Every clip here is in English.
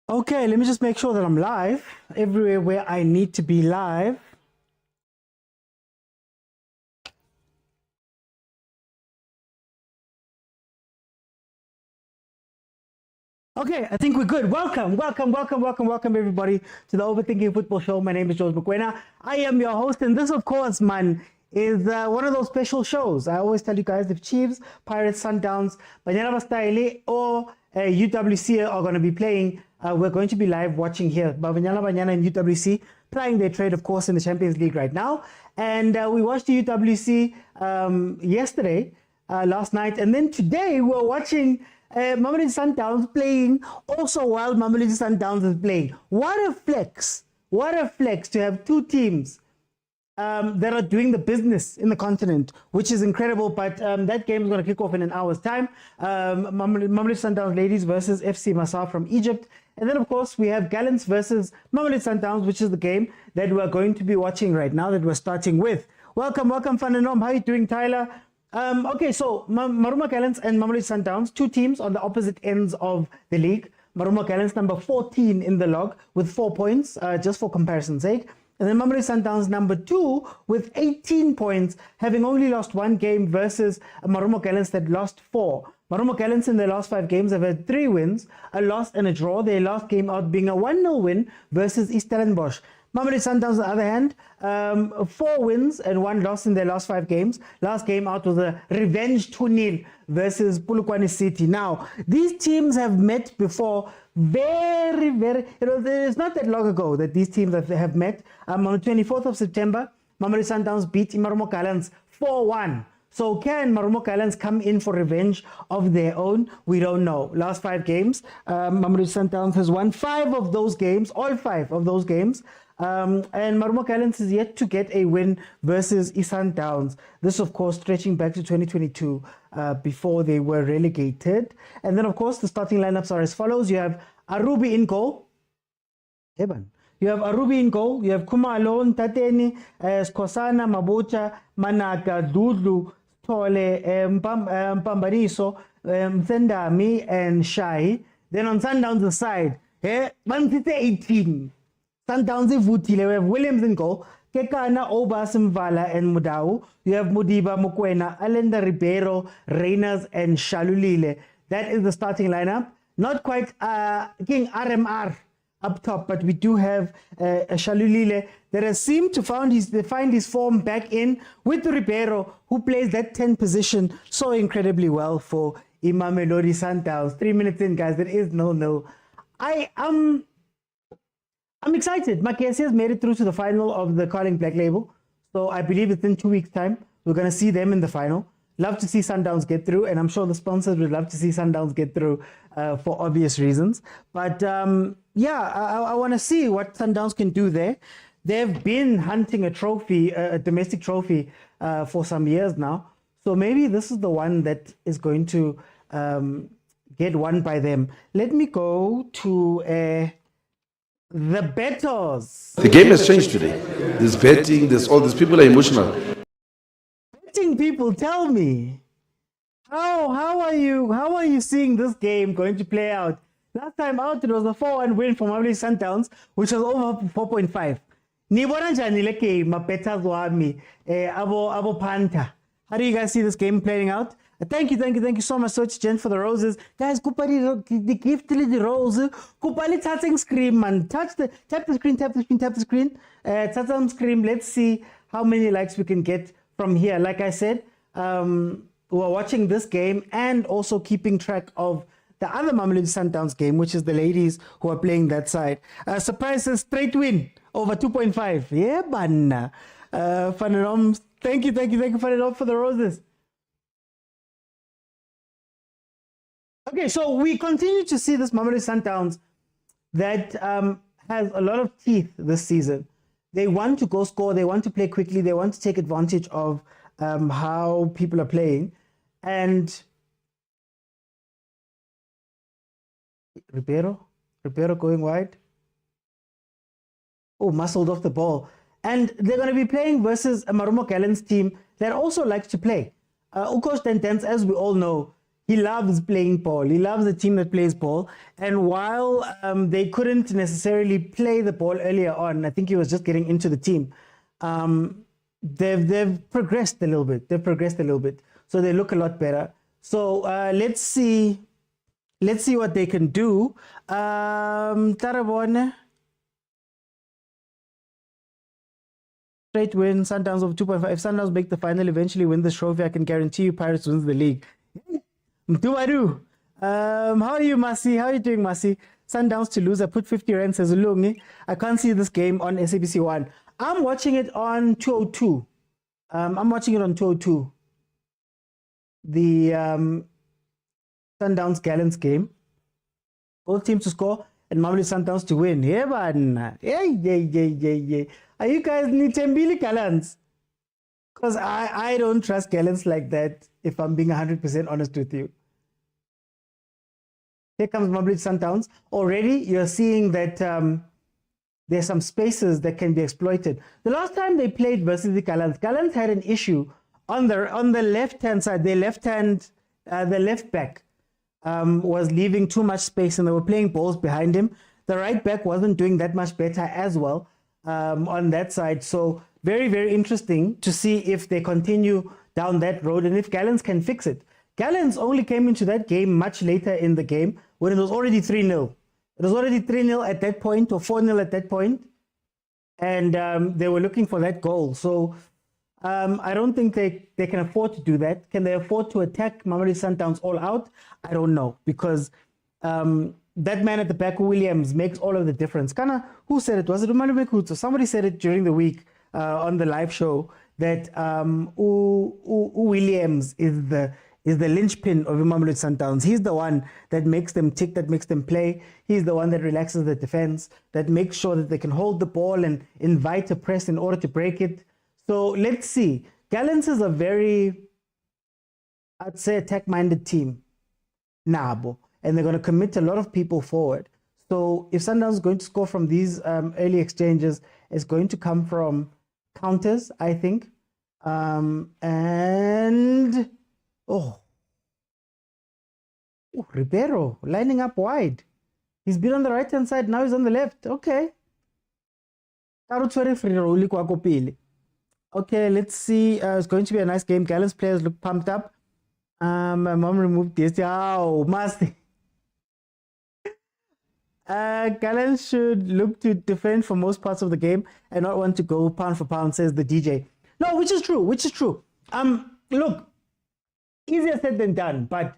Okay, let me just make sure that I'm live everywhere where I need to be live. Okay, I think we're good. Welcome everybody to the Overthinking Football Show. My name is George Mokwena. I am your host, and this, of course, man, is one of those special shows. I always tell you guys, if Chiefs, Pirates, Sundowns, Banyana Style, or UWC are going to be playing, we're going to be live watching here. Banyana and UWC playing their trade, of course, in the Champions League right now. And we watched the UWC yesterday, last night, and then today we're watching Mamelodi Sundowns playing also while Mamelodi Sundowns is playing. What a flex! What a flex to have two teams that are doing the business in the continent, which is incredible. But that game is going to kick off in an hour's time. Mamelodi Sundowns ladies versus FC Masar from Egypt. And then, of course, we have Gallants versus Mamelodi Sundowns, which is the game that we're going to be watching right now, that we're starting with. Welcome, Fananom. How are you doing, Tyler? Okay, so Maruma Gallants and Mamelodi Sundowns, two teams on the opposite ends of the league. Maruma Gallants number 14 in the log with 4 points, just for comparison's sake. And then Mamelodi Sundowns number 2 with 18 points, having only lost one game versus Maruma Gallants that lost 4. Maruma Gallants in their last 5 games have had 3 wins, a loss and a draw. Their last game out being a 1-0 win versus Stellenbosch. Mamelodi Sundowns, on the other hand, 4 wins and 1 loss in their last 5 games. Last game out was a revenge 2-0 versus Polokwane City. Now, these teams have met before very, it's not that long ago that these teams have met. On the 24th of September, Mamelodi Sundowns beat Maruma Gallants 4-1. So can Maruma Gallants come in for revenge of their own? We don't know. Last 5 games, Mamelodi Sundowns has won 5 of those games, all 5 of those games. And Maruma Gallants is yet to get a win versus Sundowns. This, of course, stretching back to 2022 before they were relegated. And then, of course, the starting lineups are as follows. You have Arubi in goal. You have Arubi in goal. You have Kumalo, Tateni, Skosana, Mabucha, Manaka, Dudlu, Tole, Pambariso, Sendami, and Shai. Then on Sundowns' side, 18. Sundowns vutile. We have Williams in goal, Kekana, Oba, Simvala, and Mudau. You have Mudiba, Mokwena, Alenda Ribeiro, Reyners, and Shalulile. That is the starting lineup. Not quite King RMR up top, but we do have Shalulile that has seemed to find his form back in with Ribeiro, who plays that 10 position so incredibly well for Mamelodi Sundowns. 3 minutes in, guys. There is no. I'm excited. Makesi has made it through to the final of the Carling Black Label. So I believe it's in 2 weeks' time. We're going to see them in the final. Love to see Sundowns get through. And I'm sure the sponsors would love to see Sundowns get through for obvious reasons. But yeah, I want to see what Sundowns can do there. They've been hunting a trophy, a domestic trophy for some years now. So maybe this is the one that is going to get won by them. Let me go to... the bettors. The game has changed today. There's betting, there's all these people are emotional. Betting people, tell me. How are you seeing this game going to play out? Last time out it was a 4-1 win for Mamelodi Sundowns, which was over 4.5. Nibona njani le game, my bettors wami, abo Panther. How do you guys see this game playing out? Thank you so much, Search Jen, for the roses. Guys, kupali the gift the rose. Kupali touching screen, man. Tap the screen. Touch screen. Let's see how many likes we can get from here. Like I said, we're watching this game and also keeping track of the other Mamelodi Sundowns game, which is the ladies who are playing that side. Surprise, straight win over 2.5. Yeah, banna. Fananom, thank you, Fananom, for the roses. Okay, so we continue to see this Mamelodi Sundowns that has a lot of teeth this season. They want to go score, they want to play quickly, they want to take advantage of how people are playing. And Ribeiro going wide. Oh, muscled off the ball. And they're going to be playing versus a Maruma Gallants team that also likes to play. Ukos Tendens, as we all know, He loves playing ball. He loves a team that plays ball. And while they couldn't necessarily play the ball earlier on, I think he was just getting into the team. They've progressed a little bit. They've progressed a little bit. So they look a lot better. So let's see what they can do. Tarabone. Straight win, Sundowns over 2.5. If Sundowns make the final, eventually win this trophy, I can guarantee you Pirates wins the league. Mtuwaru. How are you, Masi? How are you doing, Masi? Sundowns to lose. I put 50 rand, says Ulungi. I can't see this game on SABC 1. I'm watching it on 202. I'm watching it on 202. The Sundowns Gallants game. Both teams to score and Mamelodi Sundowns to win. Yeah, man. Yeah. Are you guys Nitembili Gallants? Because I don't trust Gallants like that, if I'm being 100% honest with you. Here comes Mamelodi Sundowns. Already, you're seeing that there's some spaces that can be exploited. The last time they played versus the Gallants had an issue on the left-hand side. The left back was leaving too much space, and they were playing balls behind him. The right back wasn't doing that much better as well on that side. So very, very interesting to see if they continue down that road and if Gallants can fix it. Gallants only came into that game much later in the game when it was already 3-0. It was already 3-0 at that point, or 4-0 at that point, and they were looking for that goal. So I don't think they can afford to do that. Can they afford to attack Mamelodi Sundowns all out? I don't know, because that man at the back, Williams, makes all of the difference. Kana, who said it? Was it Umalume Kutso? Somebody said it during the week on the live show that Williams is the linchpin of Mamelodi Sundowns. He's the one that makes them tick, that makes them play. He's the one that relaxes the defense, that makes sure that they can hold the ball and invite a press in order to break it. So let's see. Gallants is a very, I'd say, attack-minded team. Nabo. And they're going to commit a lot of people forward. So if Sundowns is going to score from these early exchanges, it's going to come from counters, I think. Ribeiro lining up wide. He's been on the right-hand side, now he's on the left. Okay. Okay, let's see. It's going to be a nice game. Gallants players look pumped up. My mom removed this. Oh, must. Gallants should look to defend for most parts of the game and not want to go pound for pound, says the DJ. No, which is true. Look, easier said than done, but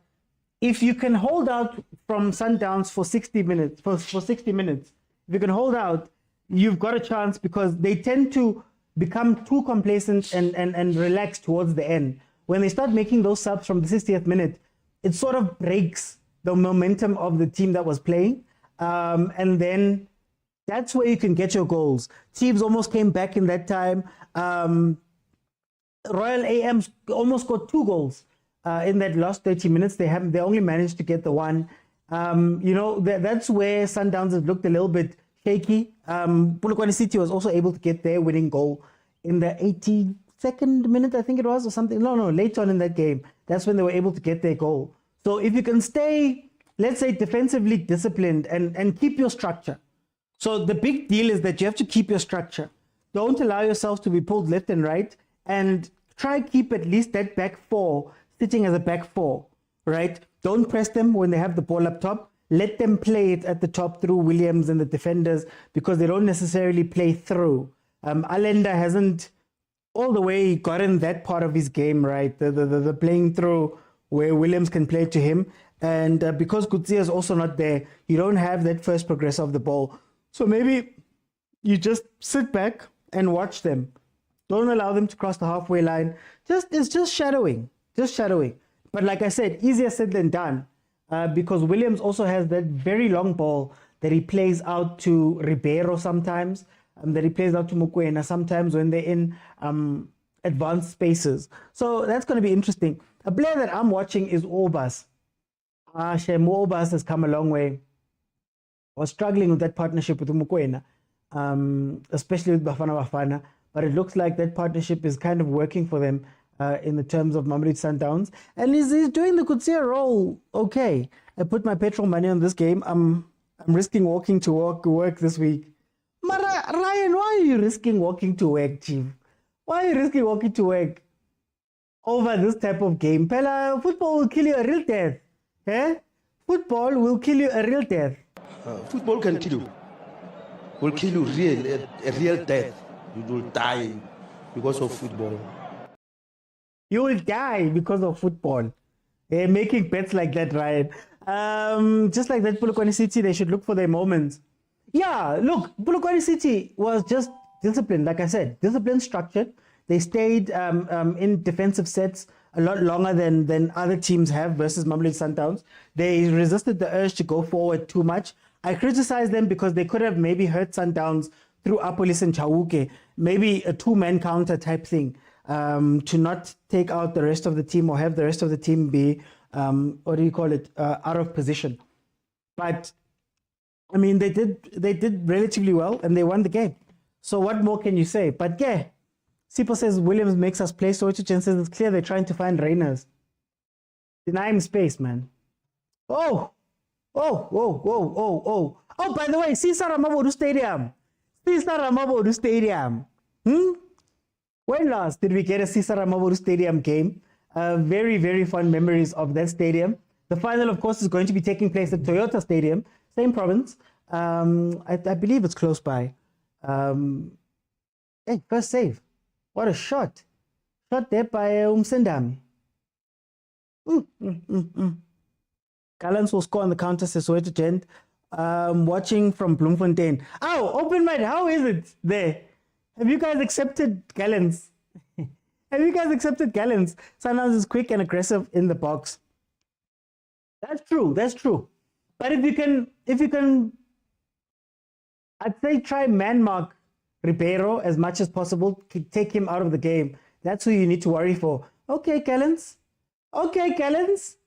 if you can hold out from Sundowns for 60 minutes, for 60 minutes, if you can hold out, you've got a chance, because they tend to become too complacent and relaxed towards the end. When they start making those subs from the 60th minute, it sort of breaks the momentum of the team that was playing. And then that's where you can get your goals. Chiefs almost came back in that time. Royal AMs almost got 2 goals in that last 30 minutes. They only managed to get the one. That's where Sundowns have looked a little bit shaky. Polokwane City was also able to get their winning goal in the 82nd minute, I think it was, or something. No, late on in that game. That's when they were able to get their goal. So if you can stay, let's say, defensively disciplined and keep your structure. So the big deal is that you have to keep your structure. Don't allow yourself to be pulled left and right, and try keep at least that back 4 sitting as a back 4, right? Don't press them when they have the ball up top. Let them play it at the top through Williams and the defenders, because they don't necessarily play through. Allenda hasn't all the way gotten that part of his game right, the playing through where Williams can play to him. And because Kutsia is also not there, you don't have that first progress of the ball. So maybe you just sit back and watch them. Don't allow them to cross the halfway line. It's just shadowing. But like I said, easier said than done, because Williams also has that very long ball that he plays out to Ribeiro sometimes, that he plays out to Mokwena sometimes when they're in advanced spaces. So that's going to be interesting. A player that I'm watching is Obas. Shemu Obas has come a long way. Was struggling with that partnership with Mokwena, especially with Bafana. But it looks like that partnership is kind of working for them. in the terms of Mamelodi Sundowns, and he's doing the Kutsia role okay. I put my petrol money on this game. I'm risking walking to work this week. Mara, Ryan, why are you risking walking to work, Chief? Why are you risking walking to work over this type of game? Pella, football will kill you a real death. Eh? Football will kill you a real death. Football can kill you. Will kill you a real death. You will die because of football. You will die because of football. Making bets like that, Ryan. Just like that, Polokwane City, they should look for their moments. Yeah, look, Polokwane City was just disciplined, like I said, disciplined, structured. They stayed in defensive sets a lot longer than other teams have versus Mamelodi Sundowns. They resisted the urge to go forward too much. I criticized them because they could have maybe hurt Sundowns through Apolis and Chauke, maybe a two-man counter type thing, to not take out the rest of the team or have the rest of the team be, what do you call it, out of position. But I mean, they did relatively well and they won the game. So what more can you say? But yeah, Sipo says Williams makes us play. So Chen says it's clear they're trying to find Rainers. Deny him space, man. Oh, by the way, Cesar Amabodu Stadium. When last did we get a Cesar Amabodu Stadium game? Very, very fond memories of that stadium. The final, of course, is going to be taking place at Toyota Stadium, same province. I believe it's close by. Hey, first save. What a shot. Shot there by Umsendami. Gallants will score on the counter, says Soweto Gent. Watching from Bloemfontein. Oh, open mind. How is it there? Have you guys accepted Gallants? Have you guys accepted Gallants? Sundowns is quick and aggressive in the box. That's true. That's true. But if you can, I'd say try man mark Ribeiro as much as possible. Take him out of the game. That's who you need to worry for. Okay, Gallants. Okay, Gallants.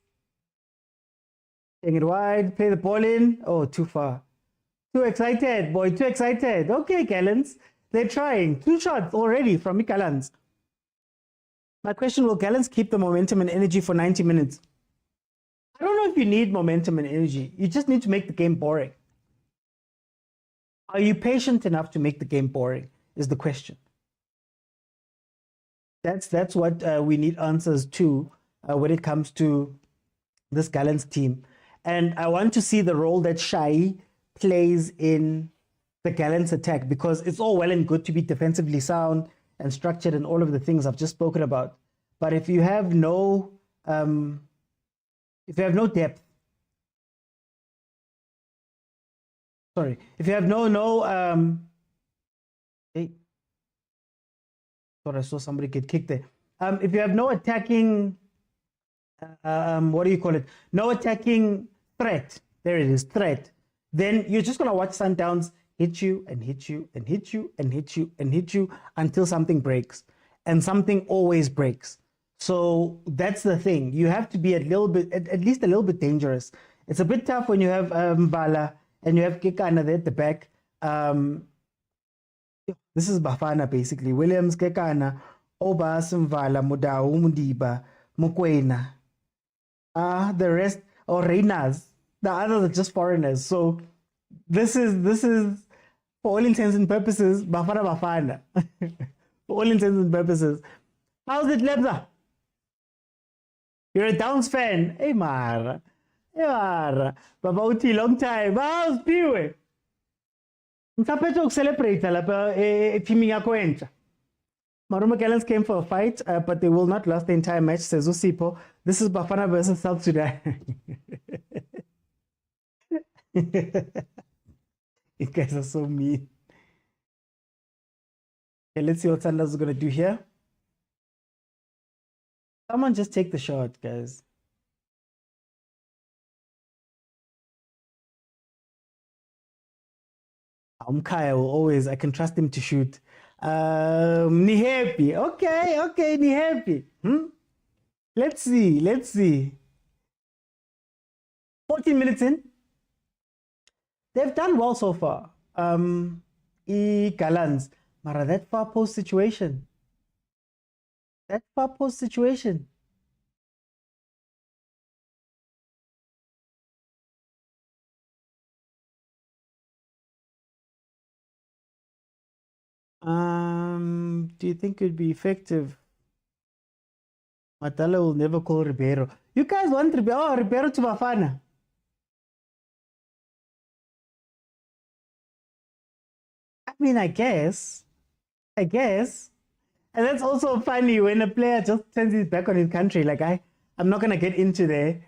Take it wide. Play the ball in. Oh, too far. Too excited, boy. Too excited. Okay, Gallants. They're trying. 2 shots already from Gallants. My question, will Gallants keep the momentum and energy for 90 minutes? I don't know if you need momentum and energy. You just need to make the game boring. Are you patient enough to make the game boring is the question. That's what we need answers to when it comes to this Gallants team. And I want to see the role that Shai plays in the Gallants attack, because it's all well and good to be defensively sound and structured and all of the things I've just spoken about. But if you have no depth, sorry, if you have hey, thought I saw somebody get kicked there. If you have no attacking, what do you call it? No attacking threat. There it is, threat. Then you're just gonna watch Sundowns hit you and hit you and hit you and hit you and hit you until something breaks, and something always breaks. So that's the thing. You have to be a little bit, at least a little bit dangerous. It's a bit tough when you have Mbala and you have Kekana there at the back. This is Bafana basically. Williams, Kekana, Obas, Mbala, Mudau, Mudiba, mokwena. The rest, or Reinas. The others are just foreigners. So this is for all intents and purposes, Bafana. For all intents and purposes. How's it, Lebza? You're a Downs fan. Hey, Mara. Hey, Mara. Baba Uti, long time. How's Piwe? Msapetho celebrate lapha team yakho entsha. Maruma Gallants came for a fight, but they will not last the entire match, says Usipo. This is Bafana versus South Sudan. You guys are so mean. Okay, let's see what Sundowns is going to do here. Someone just take the shot, guys. Kaya will always, I can trust him to shoot. Nihepi. Okay, Nihepi. Let's see. 14 minutes in. They've done well so far. Gallants. Mara, that far post situation. That Papo's situation. Do you think it'd be effective? Matala will never call Ribeiro. You guys want Ribeiro? Oh, Ribeiro to Bafana. I mean, I guess. And that's also funny when a player just turns his back on his country. Like, I'm not going to get into there.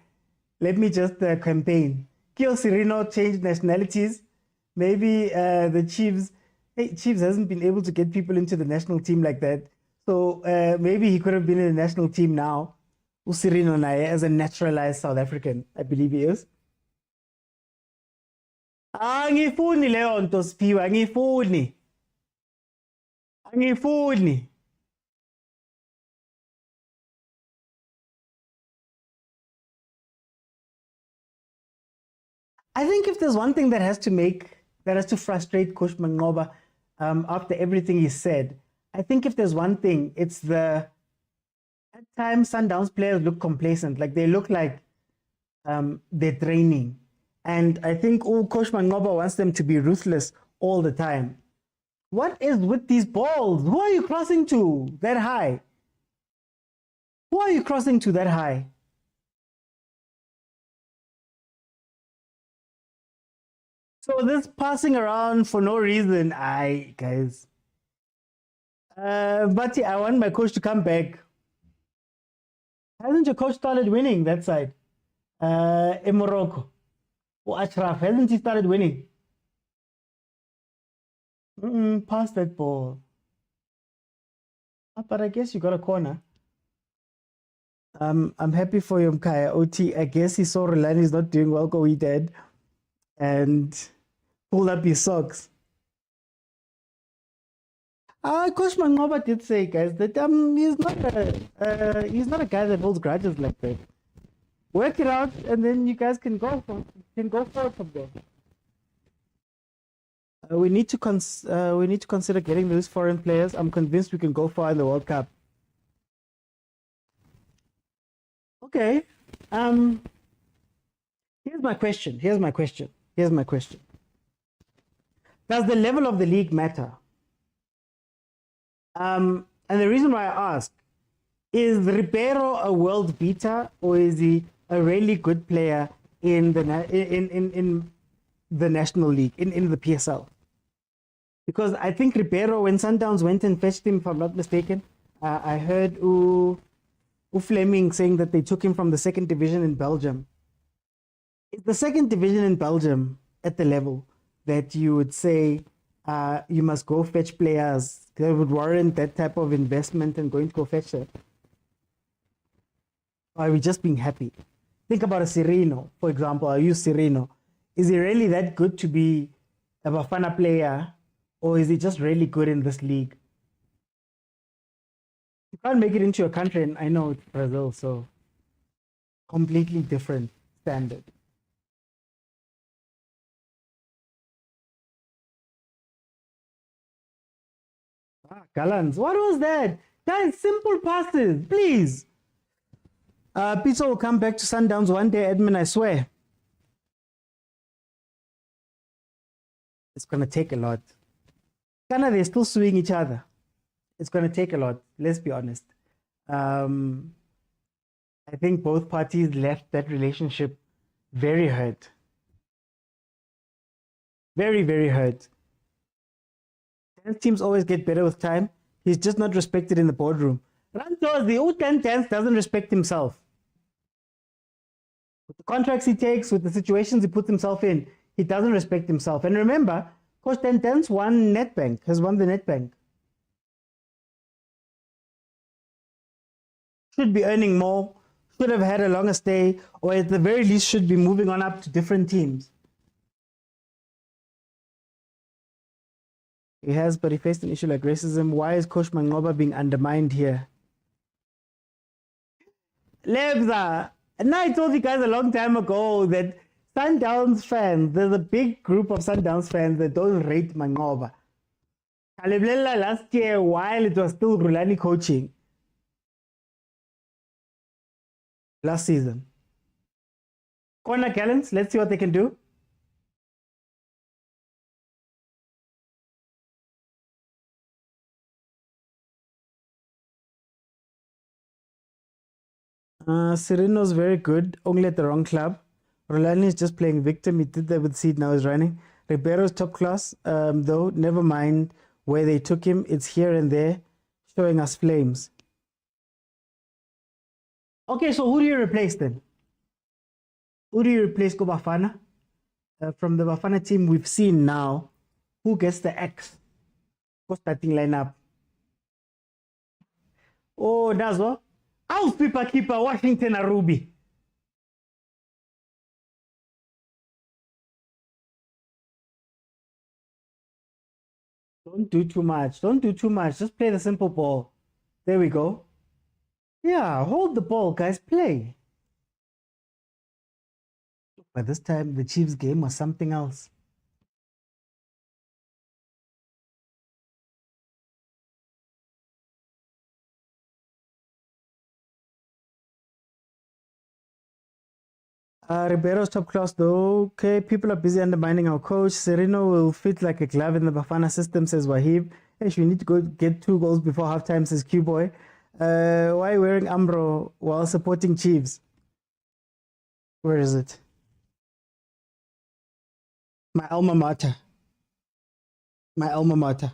Let me just campaign. Kio Serino changed nationalities. Maybe the Chiefs hasn't been able to get people into the national team like that. So maybe he could have been in the national team now. Usirino naye as a naturalized South African, I believe he is. Angifuni leyo nto Siphiwe, angifuni. I think if there's one thing that has to frustrate Coach Manqoba after everything he said, I think if there's one thing, it's at times Sundowns players look complacent, like they look like they're training. And I think Coach Manqoba wants them to be ruthless all the time. What is with these balls? Who are you crossing to that high? So this passing around for no reason, guys. But I want my coach to come back. Hasn't your coach started winning that side? In Morocco. Or Ashraf, hasn't he started winning? Pass that ball. But I guess you got a corner. I'm happy for you, Mkaya. OT, I guess he saw Rulani is not doing well, go he did, and pulled up his socks. Coach Manqoba did say, guys, that he's not a guy that holds grudges like that. Work it out, and then you guys can go forward from there. We need to consider getting those foreign players. I'm convinced we can go far in the World Cup. Okay. Here's my question. Does the level of the league matter? And the reason why I ask is Ribeiro a world beater, or is he a really good player in the National League, in the PSL? Because I think Ribeiro, when Sundowns went and fetched him, if I'm not mistaken, I heard Fleming saying that they took him from the second division in Belgium. Is the second division in Belgium at the level that you would say you must go fetch players that would warrant that type of investment and going to go fetch it? Or are we just being happy? Think about a Serino, for example. I use Serino. Is he really that good to be a Bafana player, or is he just really good in this league? You can't make it into your country, and I know it's Brazil, so completely different standard. Gallants, what was that? Guys, simple passes, please. Pitso will come back to Sundowns one day, Edmund, I swear. It's going to take a lot. They're still suing each other. It's going to take a lot, let's be honest. I think both parties left that relationship very hurt. Very, very hurt. Dance teams always get better with time. He's just not respected in the boardroom. Rantos, the old dance doesn't respect himself. With the contracts he takes, with the situations he puts himself in, he doesn't respect himself. And remember, Coach Dance won Nedbank, has won the Nedbank. Should be earning more, should have had a longer stay, or at the very least should be moving on up to different teams. He has, but he faced an issue like racism. Why is Coach Manqoba being undermined here? Lebza, and I told you guys a long time ago that Sundowns fans, there's a big group of Sundowns fans that don't rate Manqoba. Last year, while it was still Rulani coaching, last season. Corner Gallants, let's see what they can do. Sereno's very good, only at the wrong club. Rulani is just playing victim. He did that with Seed, now he's running. Ribeiro's top class, though. Never mind where they took him. It's here and there, showing us flames. Okay, so who do you replace then? Who do you replace Ko Bafana? From the Bafana team, we've seen now who gets the X for starting lineup. Oh, that's what. Housekeeper keeper Washington Arubi. Don't do too much. Don't do too much. Just play the simple ball. There we go. Yeah, hold the ball, guys. Play. But this time, the Chiefs game was something else. Ribeiro's top class though. Okay, people are busy undermining our coach. Sereno will fit like a glove in the Bafana system, says Wahib. Hey, we need to go get 2 goals before halftime, says Q-Boy. Why wearing Umbro while supporting Chiefs? Where is it? My alma mater. My alma mater.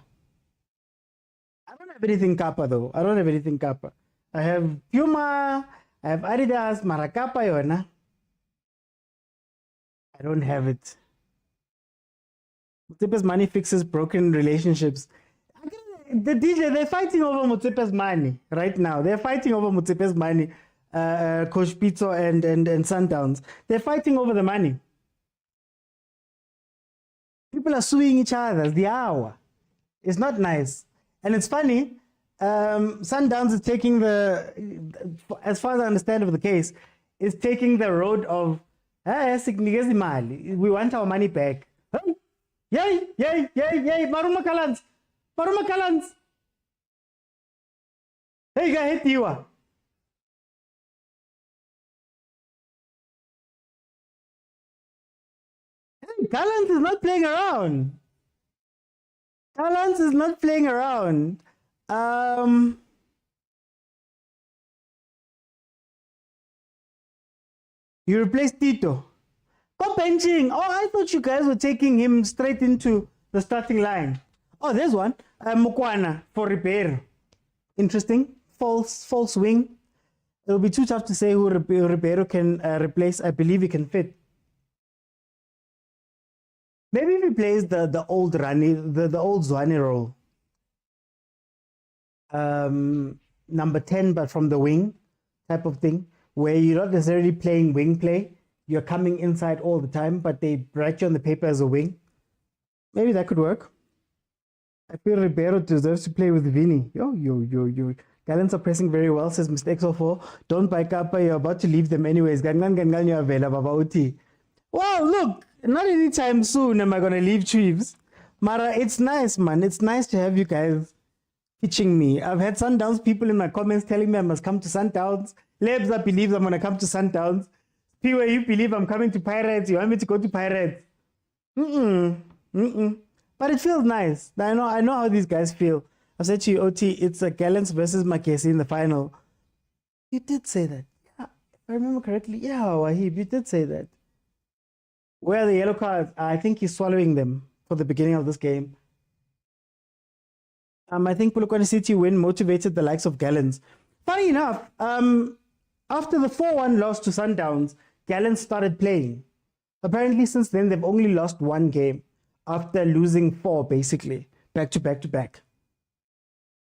I don't have anything Kappa though. I don't have anything Kappa. I have Puma, I have Adidas, Marakapa yona. I don't have it. Motsepe's money fixes broken relationships. The DJ, they're fighting over Motsepe's money right now. They're fighting over Motsepe's money. Coach Pitso and Sundowns. They're fighting over the money. People are suing each other. The hour. It's not nice. And it's funny. Sundowns is taking as far as I understand of the case, is taking the road of we want our money back. Hey, yay, yay, yay, yay, Maruma Gallants. Maruma Gallants. Hey, guy, hit you. Hey, Gallants is not playing around. Gallants is not playing around. You replaced Tito. Go benching. Oh, I thought you guys were taking him straight into the starting line. Oh, there's one. Mokwena for Ribeiro. Interesting. False wing. It'll be too tough to say who Ribeiro can replace. I believe he can fit. Maybe if he plays the old Rani, the old Zwane role. Number 10, but from the wing type of thing, where you're not necessarily playing wing play. You're coming inside all the time, but they write you on the paper as a wing. Maybe that could work. I feel Ribeiro deserves to play with Vini. Yo. Gallants are pressing very well, says Mr. XO4. Don't buy Kappa, you're about to leave them anyways. Wow, look, not anytime soon am I going to leave Chiefs. Mara, it's nice, man. It's nice to have you guys pitching me. I've had Sundowns people in my comments telling me I must come to Sundowns. Lebza believes I'm going to come to Sundowns. P-Way, you believe I'm coming to Pirates. You want me to go to Pirates? But it feels nice. I know how these guys feel. I said to you, OT, it's a Gallants versus Makesi in the final. You did say that. Yeah, if I remember correctly. Yeah, Wahib, you did say that. Where are the yellow cards? I think he's swallowing them for the beginning of this game. I think Polokwane City win motivated the likes of Gallants. Funny enough, after the 4-1 loss to Sundowns, Gallants started playing. Apparently, since then, they've only lost 1 game after losing 4, basically, back to back to back.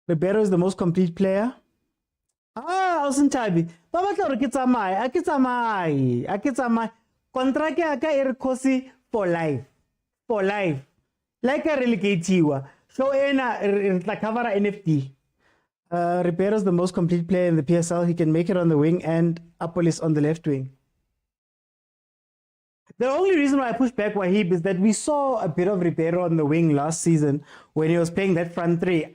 Ribeiro is the most complete player. Ausintabi. Baba tla akitsamai. Contract aka irkosi for life. For life. Like a relegatiwa. Show ena cover NFT. Ribeiro is the most complete player in the PSL. He can make it on the wing and Apolis on the left wing. The only reason why I pushed back Wahib is that we saw a bit of Ribeiro on the wing last season when he was playing that front three.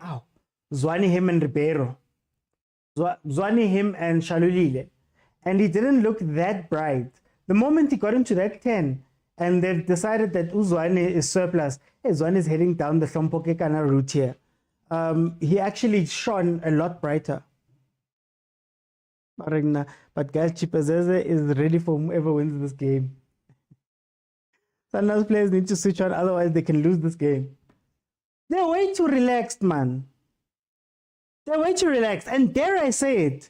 Zwane, him and Ribeiro. Zwane, him and Shalulile. and he didn't look that bright. The moment he got into that 10, and they've decided that Uzwane is surplus, Uzwane is heading down the Sompoke Kana route here. He actually shone a lot brighter. But guys, Chipazeze is ready for whoever wins this game. Sundowns players need to switch on, otherwise they can lose this game. They're way too relaxed, man. They're way too relaxed. And dare I say it,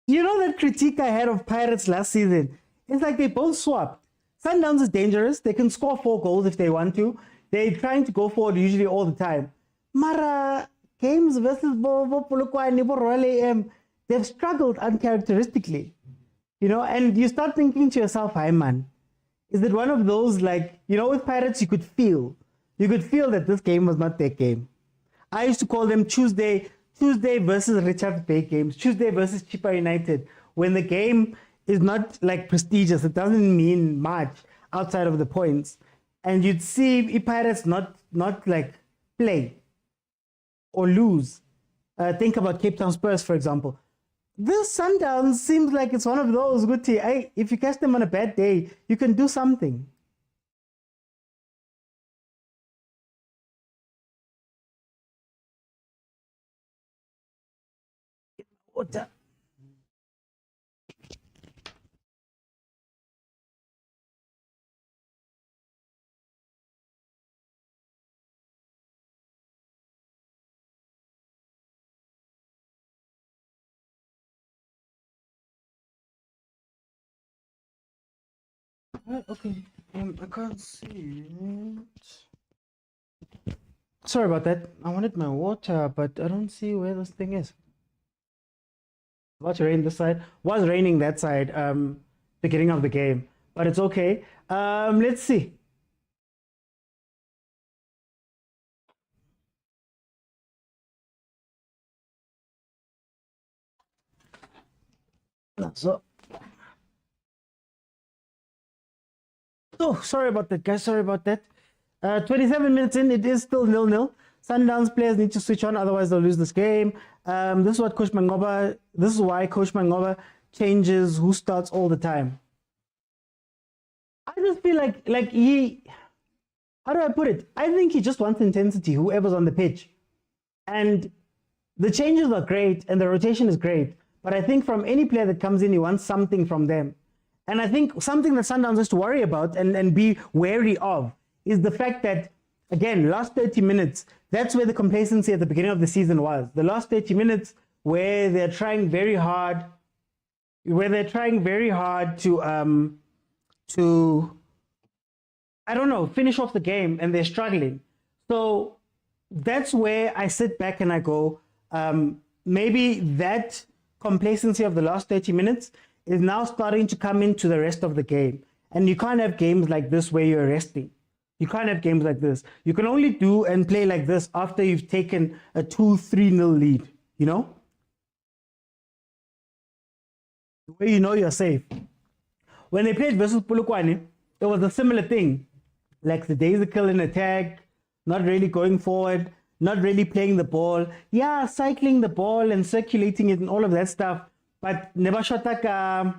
you know that critique I had of Pirates last season? It's like they both swapped. Sundowns is dangerous. They can score 4 goals if they want to. They're trying to go forward usually all the time. Mara, games versus Polokwane, they've struggled uncharacteristically. You know, and you start thinking to yourself, hi man, is it one of those, like, you know, with Pirates you could feel that this game was not their game. I used to call them Tuesday versus Richards Bay games, Tuesday versus Chippa United, when the game is not like prestigious. It doesn't mean much outside of the points. And you'd see Pirates not like play or lose. Think about Cape Town Spurs, for example. This Sundowns seems like it's one of those, Guti. If you catch them on a bad day, you can do something. Water. Okay, I can't see it. Sorry about that. I wanted my water, but I don't see where this thing is. About to rain this side. Was raining that side, beginning of the game, but it's okay. Let's see. So, oh, sorry about that, guys. Sorry about that. 27 minutes in, it is still 0-0. Sundowns players need to switch on, otherwise they'll lose this game. This is why Coach Mangoba changes who starts all the time. I just feel like he, how do I put it? I think he just wants intensity, whoever's on the pitch. And the changes are great and the rotation is great. But I think from any player that comes in, he wants something from them. And I think something that Sundowns has to worry about and be wary of is the fact that, again, last 30 minutes, that's where the complacency at the beginning of the season was. The last 30 minutes where they're trying very hard, to I don't know, finish off the game, and they're struggling. So that's where I sit back and I go, maybe that complacency of the last 30 minutes is now starting to come into the rest of the game. And you can't have games like this where you're resting. You can't have games like this. You can only do and play like this after you've taken a 2-3-0 lead, you know? Where you know you're safe. When they played versus Polokwane, it was a similar thing. Like the daisical in attack, not really going forward, not really playing the ball. Yeah, cycling the ball and circulating it and all of that stuff, but never shot a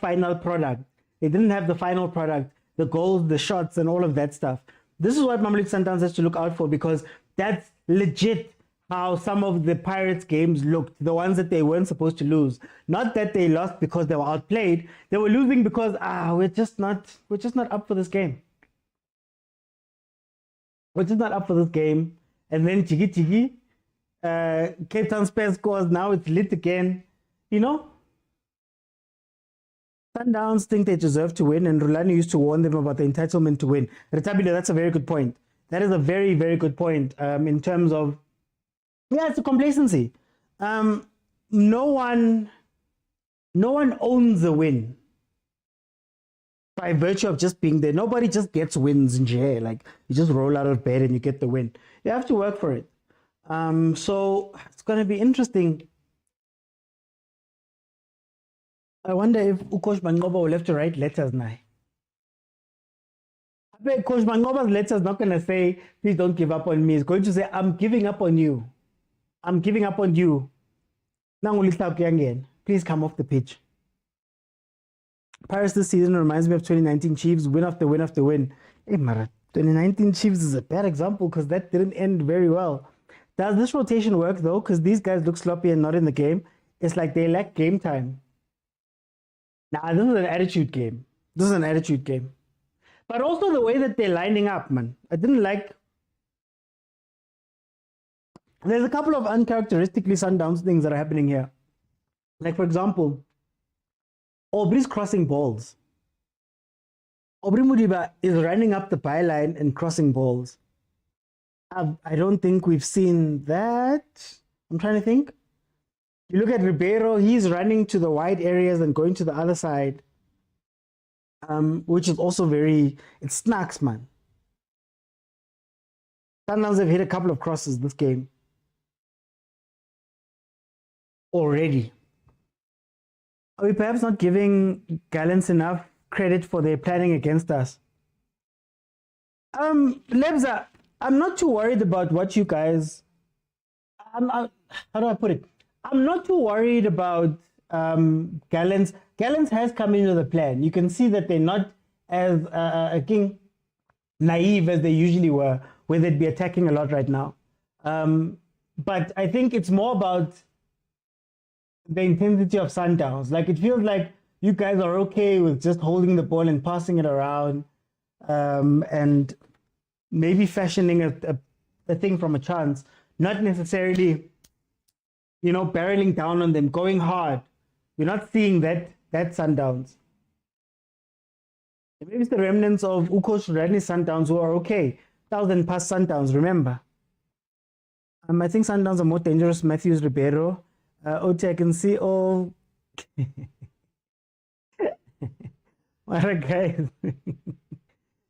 final product. They didn't have the final product, the goals, the shots, and all of that stuff. This is what Mamelodi Sundowns has to look out for, because that's legit how some of the Pirates games looked, the ones that they weren't supposed to lose. Not that they lost because they were outplayed. They were losing because we're just not up for this game. We're just not up for this game. And then Chigi, Cape Town Spurs scores. Now it's lit again. You know, Sundowns think they deserve to win, and Rulani used to warn them about the entitlement to win. Retabile, that's a very good point. That is a very, very good point in terms of, yeah, it's a complacency. No one owns the win by virtue of just being there. Nobody just gets wins in jail. Like, you just roll out of bed and you get the win. You have to work for it. So it's going to be interesting. I wonder if Coach Mangoba will have to write letters now. I bet Coach Mangoba's letter is not going to say, please don't give up on me. It's going to say, I'm giving up on you. I'm giving up on you. Now we'll start again. please come off the pitch. Paris this season reminds me of 2019 Chiefs, win after win after win. Hey, Mara, 2019 Chiefs is a bad example because that didn't end very well. Does this rotation work though? Because these guys look sloppy and not in the game. It's like they lack game time. Nah, this is an attitude game. This is an attitude game. But also the way that they're lining up, man. I didn't like... There's a couple of uncharacteristically Sundowns things that are happening here. Like, for example, Aubrey's crossing balls. Aubrey Mudiba is running up the byline and crossing balls. I don't think we've seen that. I'm trying to think. You look at Ribeiro, he's running to the wide areas and going to the other side, which is also very... It snacks, man. Sundowns have hit a couple of crosses this game already. Are we perhaps not giving Gallants enough credit for their planning against us? Lebza, I'm not too worried about what you guys... how do I put it? I'm not too worried about Gallants. Gallants has come in with a plan. You can see that they're not as naive as they usually were, where they'd be attacking a lot right now. But I think it's more about the intensity of Sundowns. Like, it feels like you guys are okay with just holding the ball and passing it around, and maybe fashioning a thing from a chance, not necessarily, you know, barreling down on them, going hard. You're not seeing that Sundowns. Maybe it's the remnants of Uko's Rani Sundowns who are okay. 1,000 past Sundowns, remember. I think Sundowns are more dangerous. Matthews, Ribeiro. Oti, I can see all... Alright, guys.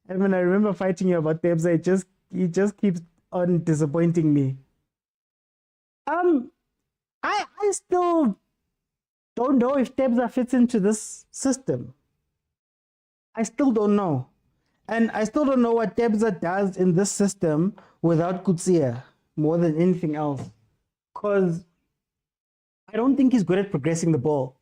I mean, I remember fighting you about Tebza. He just keeps on disappointing me. I still don't know if Tebza fits into this system. I still don't know. And I still don't know what Tebza does in this system without Kutsia more than anything else. Because I don't think he's good at progressing the ball.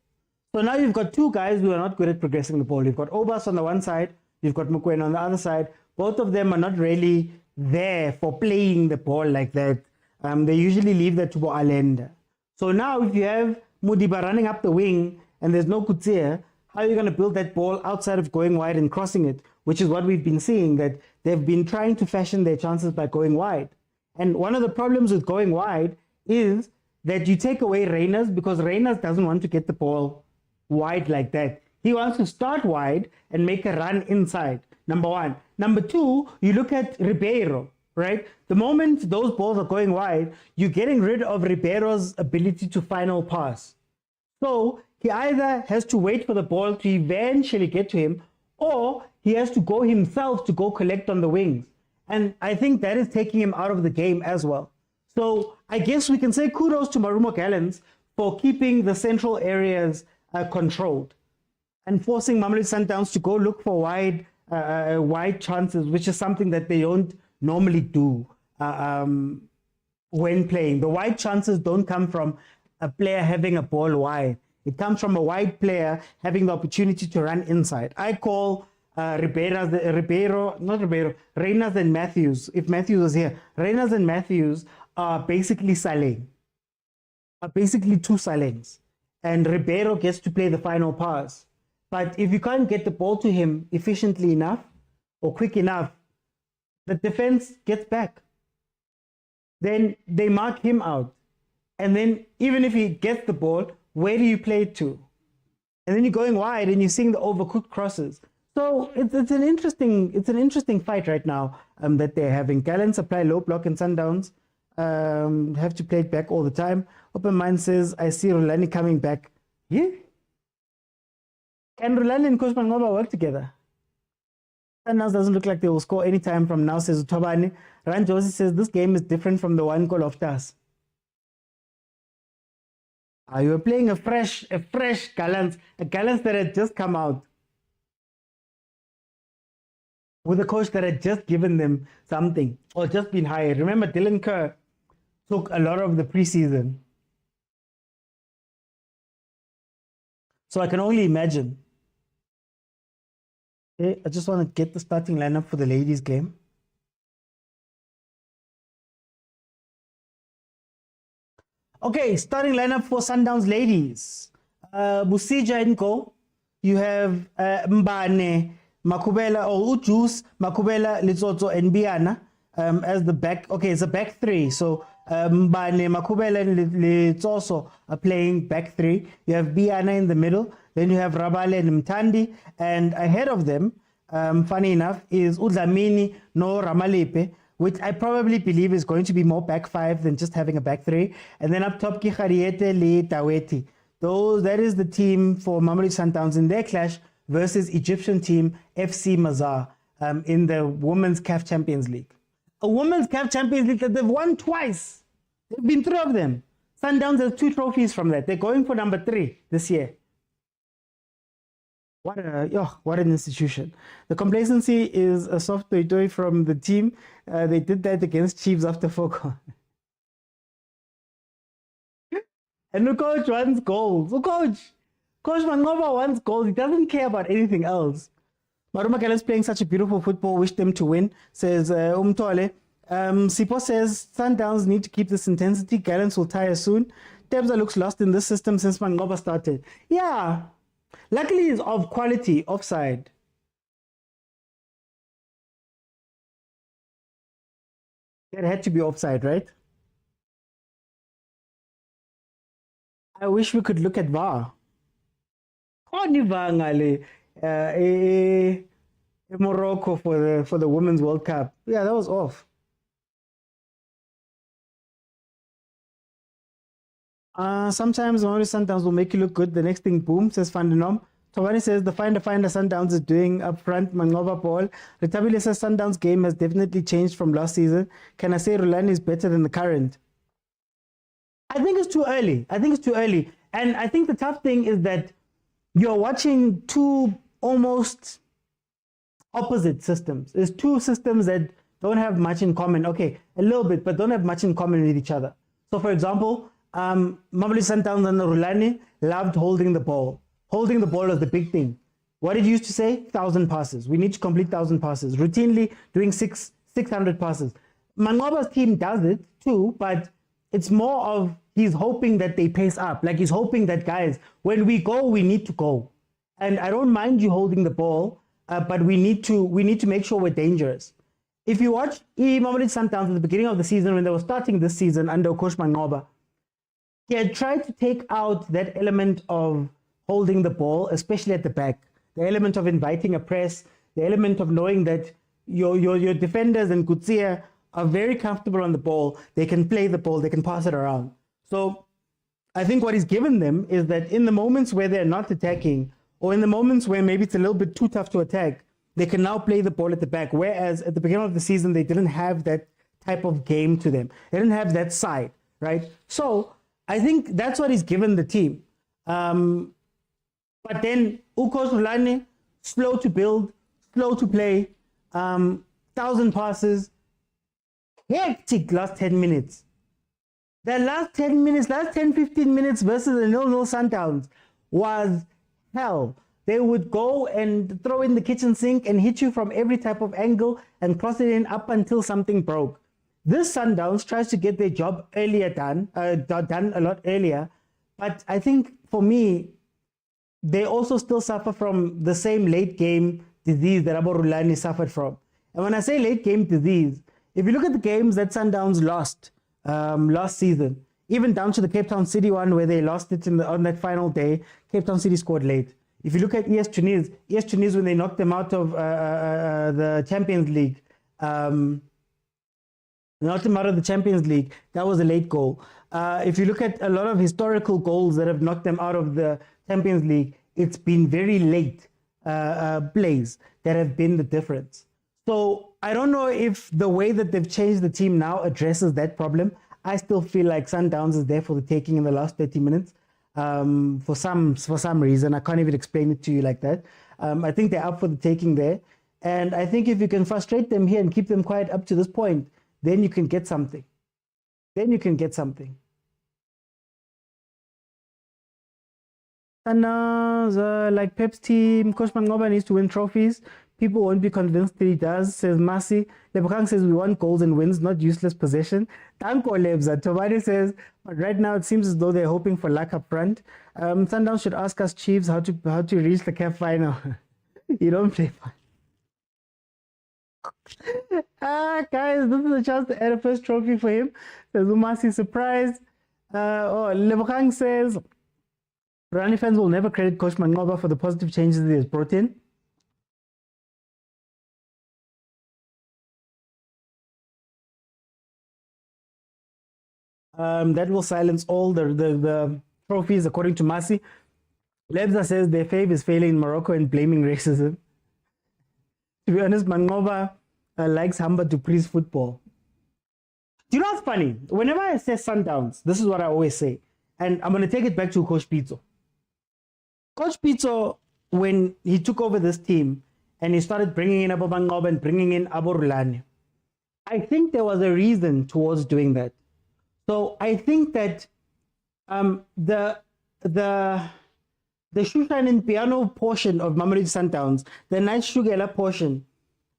So now you've got two guys who are not good at progressing the ball. You've got Obas on the one side, you've got Mokwena on the other side. Both of them are not really there for playing the ball like that. They usually leave that to Alenda. So now if you have Mudiba running up the wing and there's no Kutsia, how are you going to build that ball outside of going wide and crossing it? Which is what we've been seeing, that they've been trying to fashion their chances by going wide. And one of the problems with going wide is that you take away Reyners, because Reyners doesn't want to get the ball wide like that. He wants to start wide and make a run inside, number one. Number two, you look at Ribeiro, right? The moment those balls are going wide, you're getting rid of Ribeiro's ability to final pass. So he either has to wait for the ball to eventually get to him, or he has to go himself to go collect on the wings. And I think that is taking him out of the game as well. So I guess we can say kudos to Marumo Gallants for keeping the central areas controlled and forcing Mamelodi Sundowns to go look for wide chances, which is something that they don't normally do when playing. The wide chances don't come from a player having a ball wide. It comes from a wide player having the opportunity to run inside. I call Reyners and Matthews. If Matthews was here, Reyners and Matthews are basically Saleng, are basically two Salengs. And Ribeiro gets to play the final pass. But if you can't get the ball to him efficiently enough or quick enough, the defense gets back. Then they mark him out. And then even if he gets the ball, where do you play it to? And then you're going wide and you're seeing the overcooked crosses. So it's an interesting fight right now that they're having. Gallants apply low block and Sundowns have to play it back all the time. Open Mind says, I see Rulani coming back. Yeah? Can Rulani and Coach Mangoba work together? Sundowns doesn't look like they will score anytime from now, says Utobani. Ran Josie says, this game is different from the one called Loftus. You were playing a fresh Gallants, a Gallants that had just come out, with a coach that had just given them something or just been hired. Remember, Dylan Kerr took a lot of the preseason. So I can only imagine. Okay, I just want to get the starting lineup for the ladies' game. Okay, starting lineup for Sundowns ladies. Busija in goal. You have Mbane, Makubela, or Ujus, Makubela, Litsotso, and Biana as the back. Okay, it's a back three. So Mbane, Makubela, and Litsotso are playing back three. You have Biana in the middle. Then you have Rabale and Mtandi. And ahead of them, funny enough, is Udlamini no Ramalepe, which I probably believe is going to be more back five than just having a back three. And then up top, Kikhariete Le Taweti. That is the team for Mamelodi Sundowns in their clash versus Egyptian team FC Masar in the Women's CAF Champions League. A Women's CAF Champions League that they've won twice. There have been three of them. Sundowns has 2 trophies from that. They're going for number 3 this year. What an institution. The complacency is a soft toy from the team. They did that against Chiefs after 4. And the coach wants goals. So Coach Mangoba wants goals. He doesn't care about anything else. Maruma Gallants is playing such a beautiful football. Wish them to win, says Umtole. Sipo says Sundowns need to keep this intensity. Gallants will tire soon. Tebza looks lost in this system since Mangoba started. Yeah. Luckily, it's of quality offside. It had to be offside, right? I wish we could look at VAR. Morocco for the Women's World Cup. Yeah, that was off. Sometimes Mamelodi Sundowns will make you look good. The next thing, boom, says Fandenom. Tawani says the finder Sundowns is doing up front. Mangoba Paul. Retabile says Sundowns game has definitely changed from last season. Can I say Rulani is better than the current? I think it's too early. And I think the tough thing is that you're watching 2 almost opposite systems. There's 2 systems that don't have much in common. Okay, a little bit, but don't have much in common with each other. So, for example, Mamelodi Sundowns and Rulani loved holding the ball. Holding the ball is the big thing. What did you used to say? 1,000 passes. We need to complete 1,000 passes. Routinely doing 600 passes. Mangoba's team does it too, but it's more of he's hoping that they pace up. Like he's hoping that, guys, when we go, we need to go. And I don't mind you holding the ball, but we need to make sure we're dangerous. If you watch Mamelodi Sundowns at the beginning of the season, when they were starting this season under Coach Mangoba, he had tried to take out that element of holding the ball, especially at the back. The element of inviting a press, the element of knowing that your defenders and Kutsia are very comfortable on the ball. They can play the ball, they can pass it around. So I think what he's given them is that in the moments where they're not attacking, or in the moments where maybe it's a little bit too tough to attack, they can now play the ball at the back. Whereas at the beginning of the season, they didn't have that type of game to them. They didn't have that side, right? So I think that's what he's given the team. But then Ukos Rulani, slow to build, slow to play, 1,000 passes, hectic last 10 minutes. The last 10, 15 minutes versus the 0-0 Sundowns was hell. They would go and throw in the kitchen sink and hit you from every type of angle and cross it in up until something broke. This Sundowns tries to get their job done a lot earlier. But I think for me, they also still suffer from the same late game disease that Abo Rulani suffered from. And when I say late game disease, if you look at the games that Sundowns lost last season, even down to the Cape Town City one where they lost it on that final day, Cape Town City scored late. If you look at ES Tunis when they knocked them out of the Champions League, that was a late goal. If you look at a lot of historical goals that have knocked them out of the Champions League, it's been very late plays that have been the difference. So I don't know if the way that they've changed the team now addresses that problem. I still feel like Sundowns is there for the taking in the last 30 minutes. For some reason, I can't even explain it to you like that. I think they're up for the taking there. And I think if you can frustrate them here and keep them quiet up to this point, then you can get something. Sundowns, like Pep's team, Coach Mangoba needs to win trophies. People won't be convinced that he does, says Masi. Lebukang says we want goals and wins, not useless possession. Tanko Lebza. Tobani says, but right now it seems as though they're hoping for luck up front. Sundowns should ask us Chiefs how to reach the CAF final. You don't play fine. Guys, this is a chance to add a first trophy for him. Says Umasi, surprised. Lebukang says, Rani fans will never credit Coach Mangoba for the positive changes he has brought in. That will silence all the trophies, according to Masi. Lebza says their fave is failing in Morocco and blaming racism. To be honest, Mangoba likes Hamba Dupree's football. Do you know what's funny? Whenever I say Sundowns, this is what I always say. And I'm going to take it back to Coach Pitso. Coach Pitso, when he took over this team and he started bringing in Abu Mangoba and bringing in Abu Rulani, I think there was a reason towards doing that. So I think that the Shushan and Piano portion of Mamelodi Sundowns, the nice Shugela portion,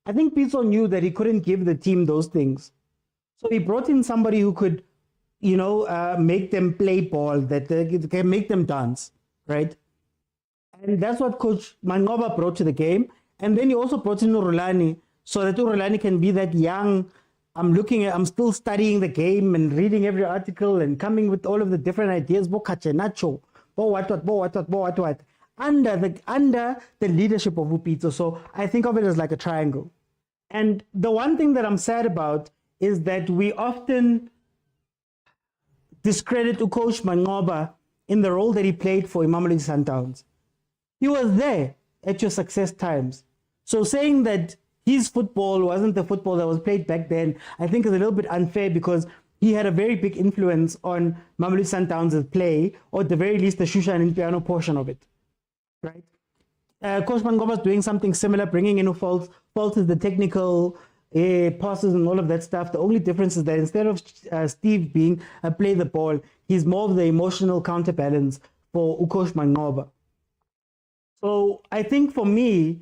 I think Pitso knew that he couldn't give the team those things. So he brought in somebody who could, make them play ball, that can make them dance, right? And that's what Coach Mangoba brought to the game. And then he also brought in Rulani so that Rulani can be that young, I'm still studying the game and reading every article and coming with all of the different ideas. Under the leadership of Upito. So I think of it as like a triangle. And the one thing that I'm sad about is that we often discredit Coach Mangoba in the role that he played for Mamelodi Sundowns. He was there at your success times. So saying that his football wasn't the football that was played back then, I think is a little bit unfair because he had a very big influence on Mamelodi Sundowns' play, or at the very least the Shushan and Piano portion of it. Right? Coach Mangoba is doing something similar, bringing in Fault. Fault is the technical passes and all of that stuff. The only difference is that instead of Steve being play the ball, he's more of the emotional counterbalance for Coach Mangoba. So I think for me,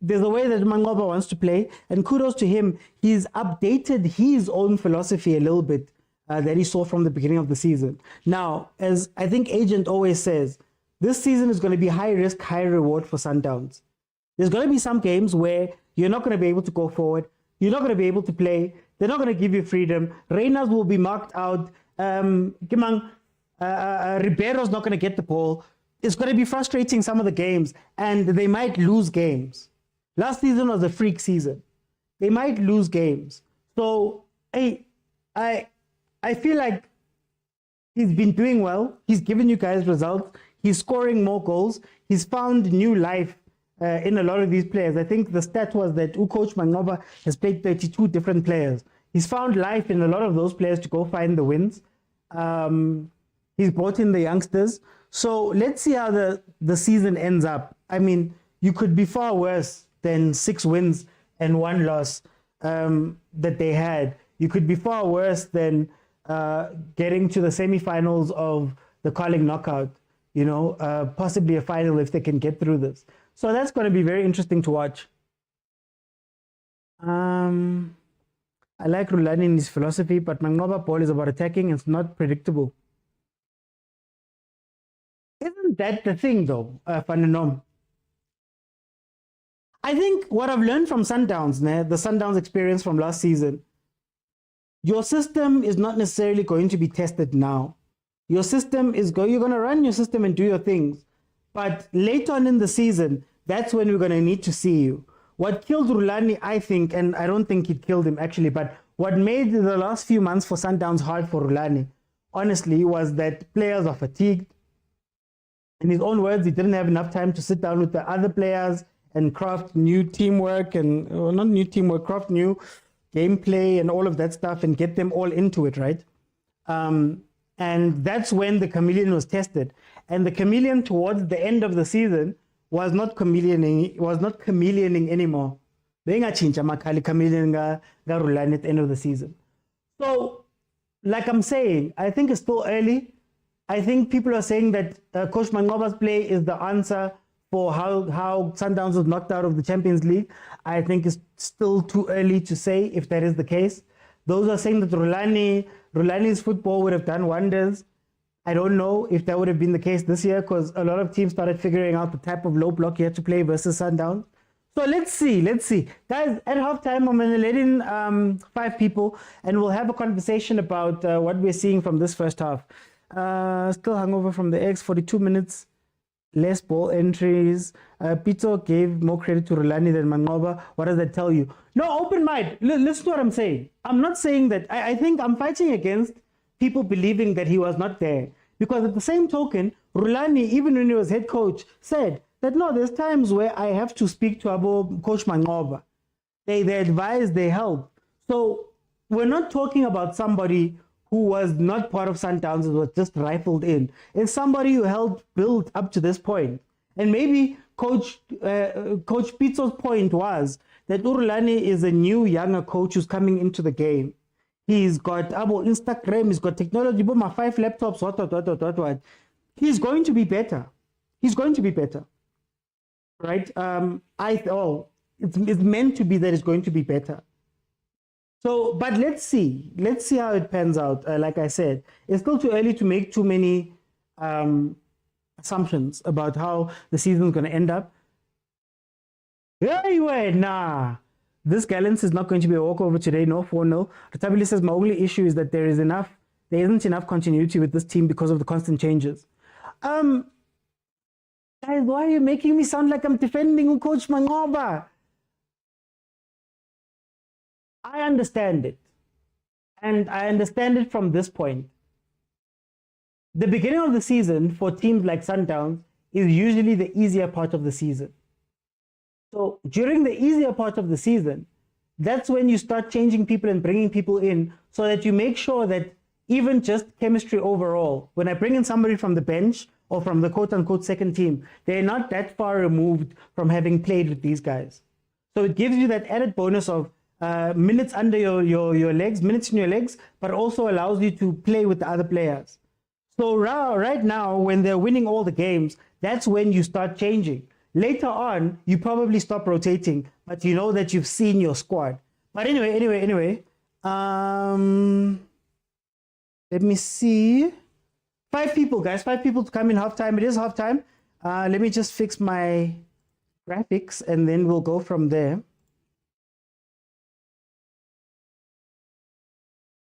there's a way that Mangoba wants to play, and kudos to him. He's updated his own philosophy a little bit that he saw from the beginning of the season. Now, as I think Agent always says, this season is going to be high risk, high reward for Sundowns. There's going to be some games where you're not going to be able to go forward. You're not going to be able to play. They're not going to give you freedom. Reyners will be marked out. Ribero's not going to get the ball. It's going to be frustrating some of the games, and they might lose games. Last season was a freak season. They might lose games. So I feel like he's been doing well. He's given you guys results. He's scoring more goals. He's found new life in a lot of these players. I think the stat was that Coach Mangoba has played 32 different players. He's found life in a lot of those players to go find the wins. He's brought in the youngsters. So let's see how the season ends up. I mean, you could be far worse than 6 wins and 1 loss that they had. You could be far worse than getting to the semifinals of the Carling knockout, possibly a final if they can get through this. So that's going to be very interesting to watch. I like Rulani in his philosophy, but Mangoba ball is about attacking. It's not predictable. Isn't that the thing, though, Fananom? I think what I've learned from Sundowns, the Sundowns experience from last season, your system is not necessarily going to be tested now. Your system is you're going to run your system and do your things. But later on in the season, that's when we're going to need to see you. What killed Rulani, I think, and I don't think it killed him actually, but what made the last few months for Sundowns hard for Rulani, honestly, was that players are fatigued. In his own words, he didn't have enough time to sit down with the other players and craft new teamwork craft new gameplay and all of that stuff and get them all into it, right? And that's when the chameleon was tested. And the chameleon towards the end of the season was not chameleoning anymore. Chameleon at the end of the season. So, like I'm saying, I think it's still early. I think people are saying that Coach Manqoba's play is the answer for how Sundowns was knocked out of the Champions League. I think it's still too early to say if that is the case. Those are saying that Rulani's football would have done wonders. I don't know if that would have been the case this year because a lot of teams started figuring out the type of low block you had to play versus Sundowns. So let's see. Guys, at halftime, I'm going to let in 5 people and we'll have a conversation about what we're seeing from this first half. Still hungover from the X, 42 minutes, less ball entries. Pitso gave more credit to Rulani than Manqoba. What does that tell you? No, open mind. Listen to what I'm saying. I'm not saying that. I think I'm fighting against people believing that he was not there. Because at the same token, Rulani, even when he was head coach, said that no, there's times where I have to speak to Coach Manqoba. They advise, they help. So we're not talking about somebody who was not part of Sundowns, was just rifled in. It's somebody who helped build up to this point. And maybe Coach Pitso's point was that Rulani is a new, younger coach who's coming into the game. He's got Instagram, he's got technology, my 5 laptops, what. He's going to be better. Right? It's meant to be that it's going to be better. So, but let's see how it pans out. Like I said, it's still too early to make too many assumptions about how the season's going to end up. Anyway, this Gallants is not going to be a walkover today, no 4-0. Ratabili says, my only issue is that there isn't enough continuity with this team because of the constant changes. Guys, why are you making me sound like I'm defending Coach Manqoba? I understand it. And I understand it from this point. The beginning of the season for teams like Sundowns is usually the easier part of the season. So during the easier part of the season, that's when you start changing people and bringing people in so that you make sure that even just chemistry overall, when I bring in somebody from the bench or from the quote-unquote second team, they're not that far removed from having played with these guys. So it gives you that added bonus of minutes under your legs, minutes in your legs, but also allows you to play with the other players. So right now, when they're winning all the games, that's when you start changing. Later on, you probably stop rotating, but you know that you've seen your squad. But anyway, let me see. 5 people, guys. 5 people to come in halftime. It is halftime. Let me just fix my graphics, and then we'll go from there.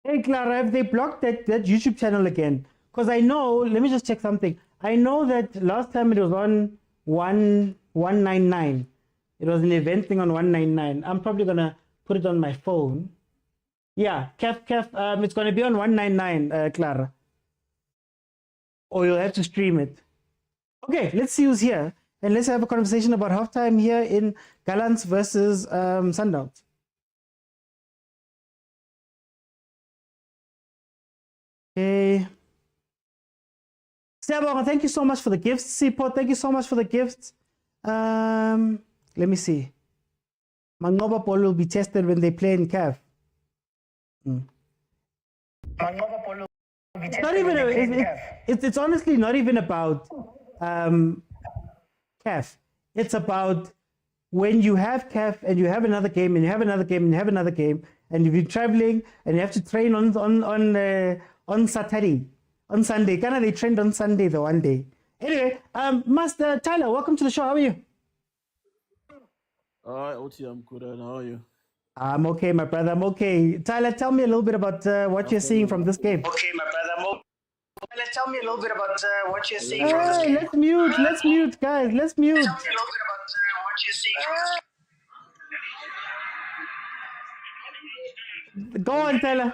Hey, Clara, have they blocked that YouTube channel again? Because I know, let me just check something. I know that last time it was on 199. It was an event thing on 199. I'm probably going to put it on my phone. Yeah, CAF, it's going to be on 199, Clara. Or you'll have to stream it. Okay, let's see who's here. And let's have a conversation about halftime here in Gallants versus Sundowns. Okay. Sebo, thank you so much for the gifts. Sipot, thank you so much for the gifts. Let me see. Manqoba Polo will be tested when they play in CAF. It's not even it's honestly not even about CAF. It's about when you have CAF and you have another game and you have another game and you have another game and if you're traveling and you have to train on Saturday, on Sunday. Kind of they trained on Sunday the one day. Anyway, Master Tyler, welcome to the show. How are you? Alright, Oti, I'm good. And how are you? I'm okay, my brother. I'm okay. Tyler, tell me a little bit about what you're seeing from this game. Okay, my brother. Tyler, tell me a little bit about what you're seeing from this game. Let's mute, guys. Let's mute. Tell me a little bit about what you're seeing from this game. Go on, Tyler.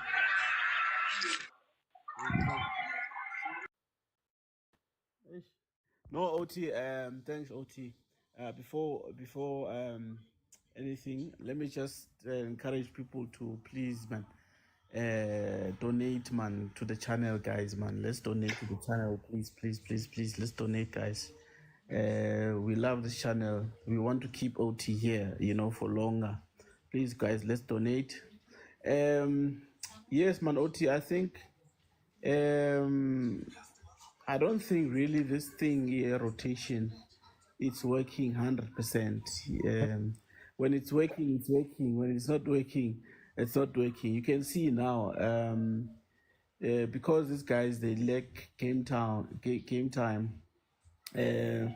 No, OT. Thanks, OT. Before anything, let me just encourage people to please, man, donate, man, to the channel, guys, man. Let's donate to the channel, please. Let's donate, guys. We love this channel. We want to keep OT here, for longer. Please, guys, let's donate. Yes, man, OT. I think I don't think really this thing here, rotation, it's working 100%. When it's working, it's working. When it's not working, it's not working. You can see now, because these guys, they lack game time. They're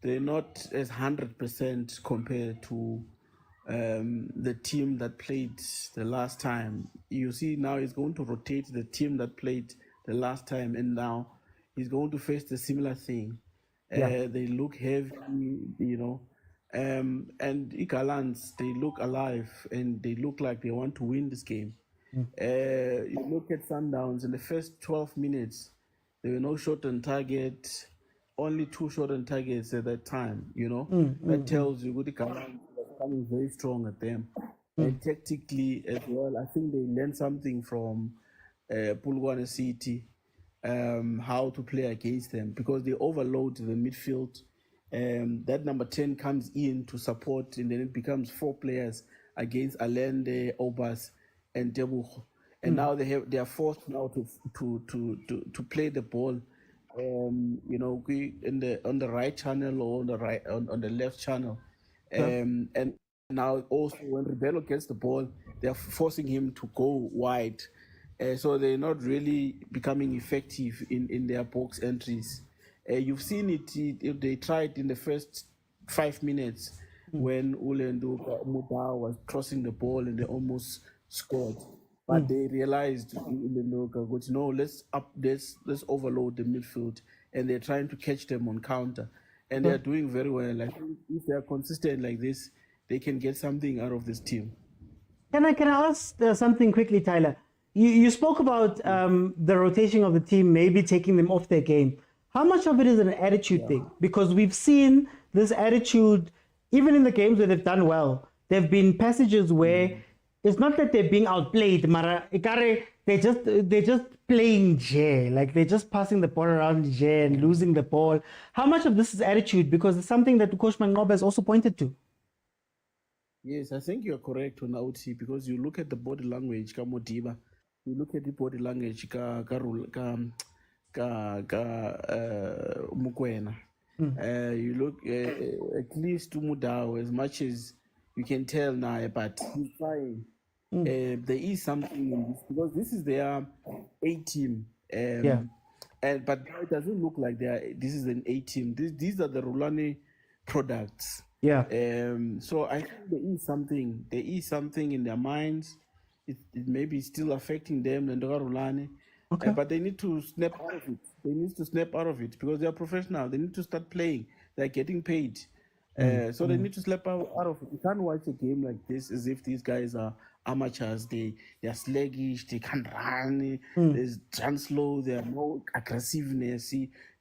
not as 100% compared to the team that played the last time. You see now he's going to rotate the team that played the last time, and now he's going to face the similar thing. Yeah. They look heavy, and Gallants, they look alive and they look like they want to win this game. You look at Sundowns in the first 12 minutes, there were no shot on target, only 2 shot on targets at that time. That tells you good Gallants was coming very strong at them. And tactically as well, I think they learned something from Pulwana City, how to play against them, because they overload the midfield. That number 10 comes in to support, and then it becomes 4 players against Allende, Obas, and Debuch. And now they are forced now to play the ball, on the right channel or on the left channel. And now also when Rebelo gets the ball, they're forcing him to go wide. So they're not really becoming effective in their box entries. You've seen it, they tried in the first 5 minutes when Ulendo Muda was crossing the ball and they almost scored. But they realized, no, let's overload the midfield, and they're trying to catch them on counter. And they're doing very well. I think if they're consistent like this, they can get something out of this team. Can I ask something quickly, Tyler? You spoke about the rotation of the team, maybe taking them off their game. How much of it is an attitude thing? Because we've seen this attitude, even in the games where they've done well. There have been passages where it's not that they're being outplayed, Mara. They're just playing J, like they're just passing the ball around J and losing the ball. How much of this is attitude? Because it's something that Coach Mangoba has also pointed to. Yes, I think you're correct on OT, because you look at the body language, Modiba, you look at the body language, Mokwena. You look at least to Mudao, as much as you can tell now, but he's trying. There is something in this, because this is their A team. But it doesn't look like this is an A team. These are the Rulani products. So I think there is something in their minds. It may be still affecting them and Rulani. But they need to snap out of it. They need to snap out of it, because they are professional. They need to start playing. They're getting paid. So they need to snap out of it. You can't watch a game like this as if these guys are amateurs. They are sluggish. They can't run. There's run slow. There's no aggressiveness.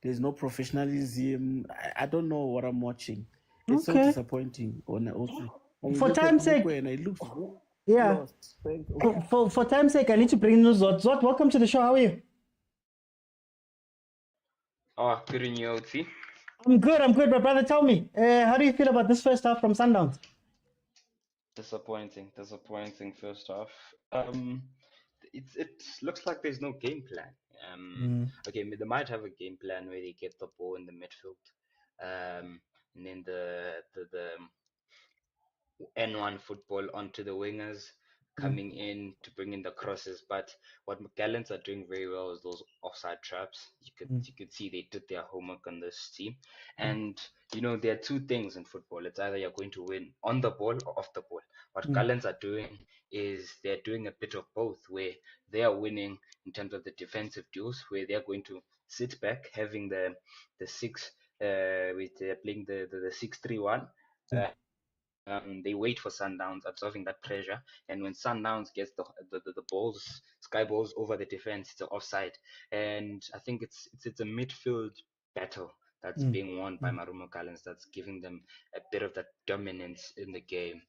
There's no professionalism. I don't know what I'm watching. It's so disappointing. For time's sake, it looks lost. For time's sake, I need to bring in Zot. Zot, welcome to the show. How are you? Oh, good in you, OT. I'm good. My brother, tell me, how do you feel about this first half from Sundowns? Disappointing first half. It looks like there's no game plan. Okay, they might have a game plan where they get the ball in the midfield, and then the N1 football onto the wingers, coming in to bring in the crosses. But what Gallants are doing very well is those offside traps. You could see they did their homework on this team. And there are 2 things in football. It's either you're going to win on the ball or off the ball. What Gallants are doing is they're doing a bit of both, where they are winning in terms of the defensive duels, where they're going to sit back, having the 6 with playing the 6-3-1. They wait for Sundowns, absorbing that pressure, and when Sundowns gets the balls, sky balls over the defense, it's an offside. And I think it's a midfield battle that's being won by Marumo Gallants, that's giving them a bit of that dominance in the game.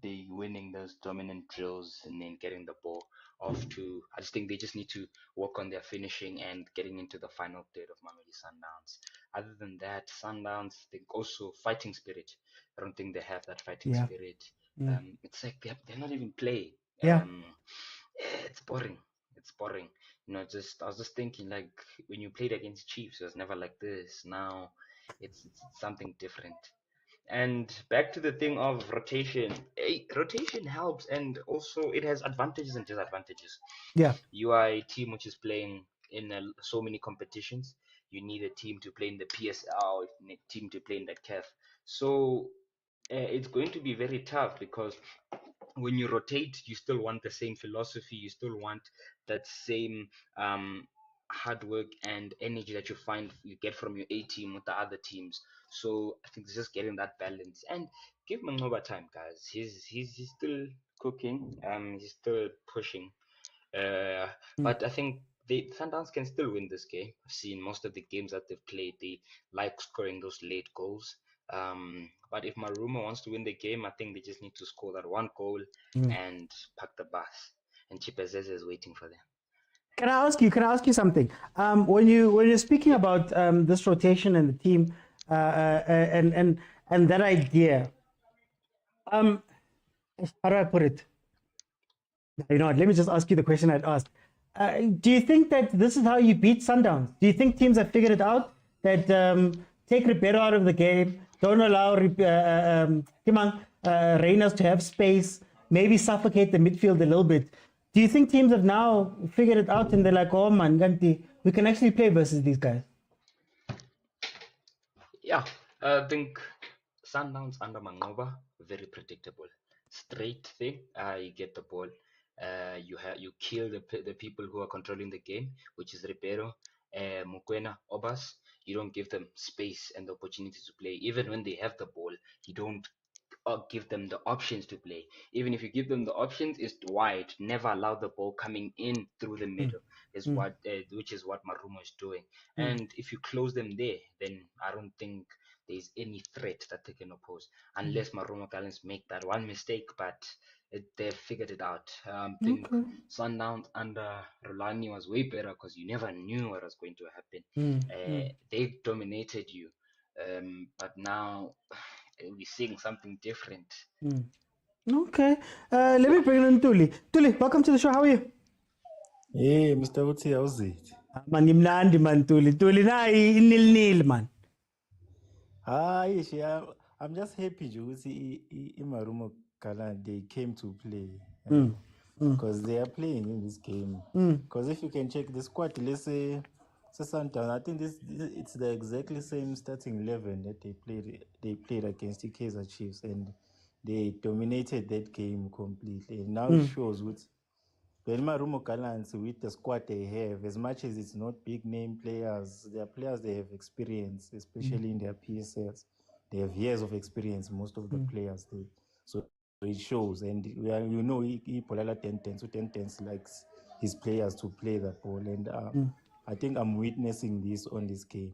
They winning those dominant drills and then getting the ball off to. I just think they just need to work on their finishing and getting into the final third of Mamelodi Sundowns. Other than that, Sundowns, I think also fighting spirit. I don't think they have that fighting spirit. It's like they're not even playing. It's boring. It's boring. I was just thinking, like, when you played against Chiefs, it was never like this. Now it's something different. And back to the thing of rotation. Rotation helps, and also it has advantages and disadvantages. Yeah. You are a team which is playing in so many competitions. You need a team to play in the PSL, a team to play in the CAF. So it's going to be very tough because when you rotate, you still want the same philosophy, you still want that same hard work and energy that you get from your A team with the other teams. So I think it's just getting that balance and give Mangoba time, guys. He's still cooking, he's still pushing. But I think the Sundowns can still win this game. I've seen most of the games that they've played, they like scoring those late goals. But if Maruma wants to win the game, I think they just need to score that one goal and pack the bus. And Chipazeze is waiting for them. Can I ask you something? When you're speaking about this rotation and the team, and that idea, how do I put it? You know what? Let me just ask you the question I'd asked. Do you think that this is how you beat Sundowns? Do you think teams have figured it out that take Ribeiro out of the game, don't allow Reynolds to have space, maybe suffocate the midfield a little bit? Do you think teams have now figured it out and they're like, oh man, Ganti, we can actually play versus these guys? Yeah, I think Sundowns under Mangoba, very predictable. Straight thing, you get the ball. You kill the people who are controlling the game, which is Ribeiro, Mokwena, Obas. You don't give them space and the opportunity to play. Even when they have the ball, you don't give them the options to play. Even if you give them the options, it's wide. Never allow the ball coming in through the middle. Which is what Maruma is doing. And if you close them there, then I don't think there's any threat that they can oppose, unless Maruma Gallants make that one mistake. But they've figured it out. I think Sundowns under Rulani was way better because you never knew what was going to happen. They dominated you, but now we're seeing something different. Okay. Let me bring in Tuli. Tuli, welcome to the show. How are you? Hey, Mr. Uti, how's it? Man, ngimnandi man Tuli. Tuli na nil man. Hi, I'm just happy to see Imarumo Kala, they came to play. Because they are playing in this game. Because if you can check the squad, let's say Sundowns, I think it's the exactly same starting 11 that they played against the Kaizer Chiefs, and they dominated that game completely. And now it shows with Marumo Gallants, with the squad they have, as much as it's not big name players, they are players they have experience, especially in their PSLs. They have years of experience, most of the players. So it shows. And you know, Polala 10-10, so 10-10 likes his players to play the ball. And I think I'm witnessing this on this game.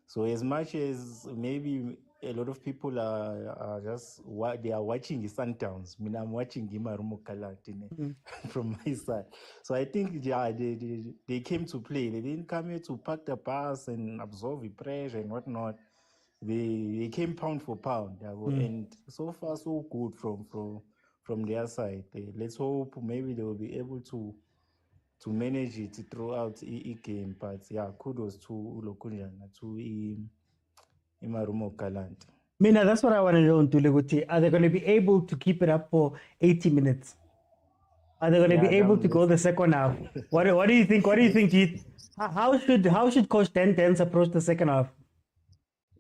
So as much as maybe a lot of people are just they are watching the Sundowns, I mean, I'm watching Marumo Gallants from my side. So I think they came to play. They didn't come here to pack the bus and absorb the pressure and whatnot. They came pound for pound, and so far so good from their side. Let's hope maybe they will be able to manage it throughout the game. But yeah, kudos to Ulokunjana, to Marumo Gallants. Mina, that's what I want to know, Ntuli. Are they going to be able to keep it up for 80 minutes? Are they going to be able to go the second half? What do you think? What do you think? How should Coach Dens approach the second half?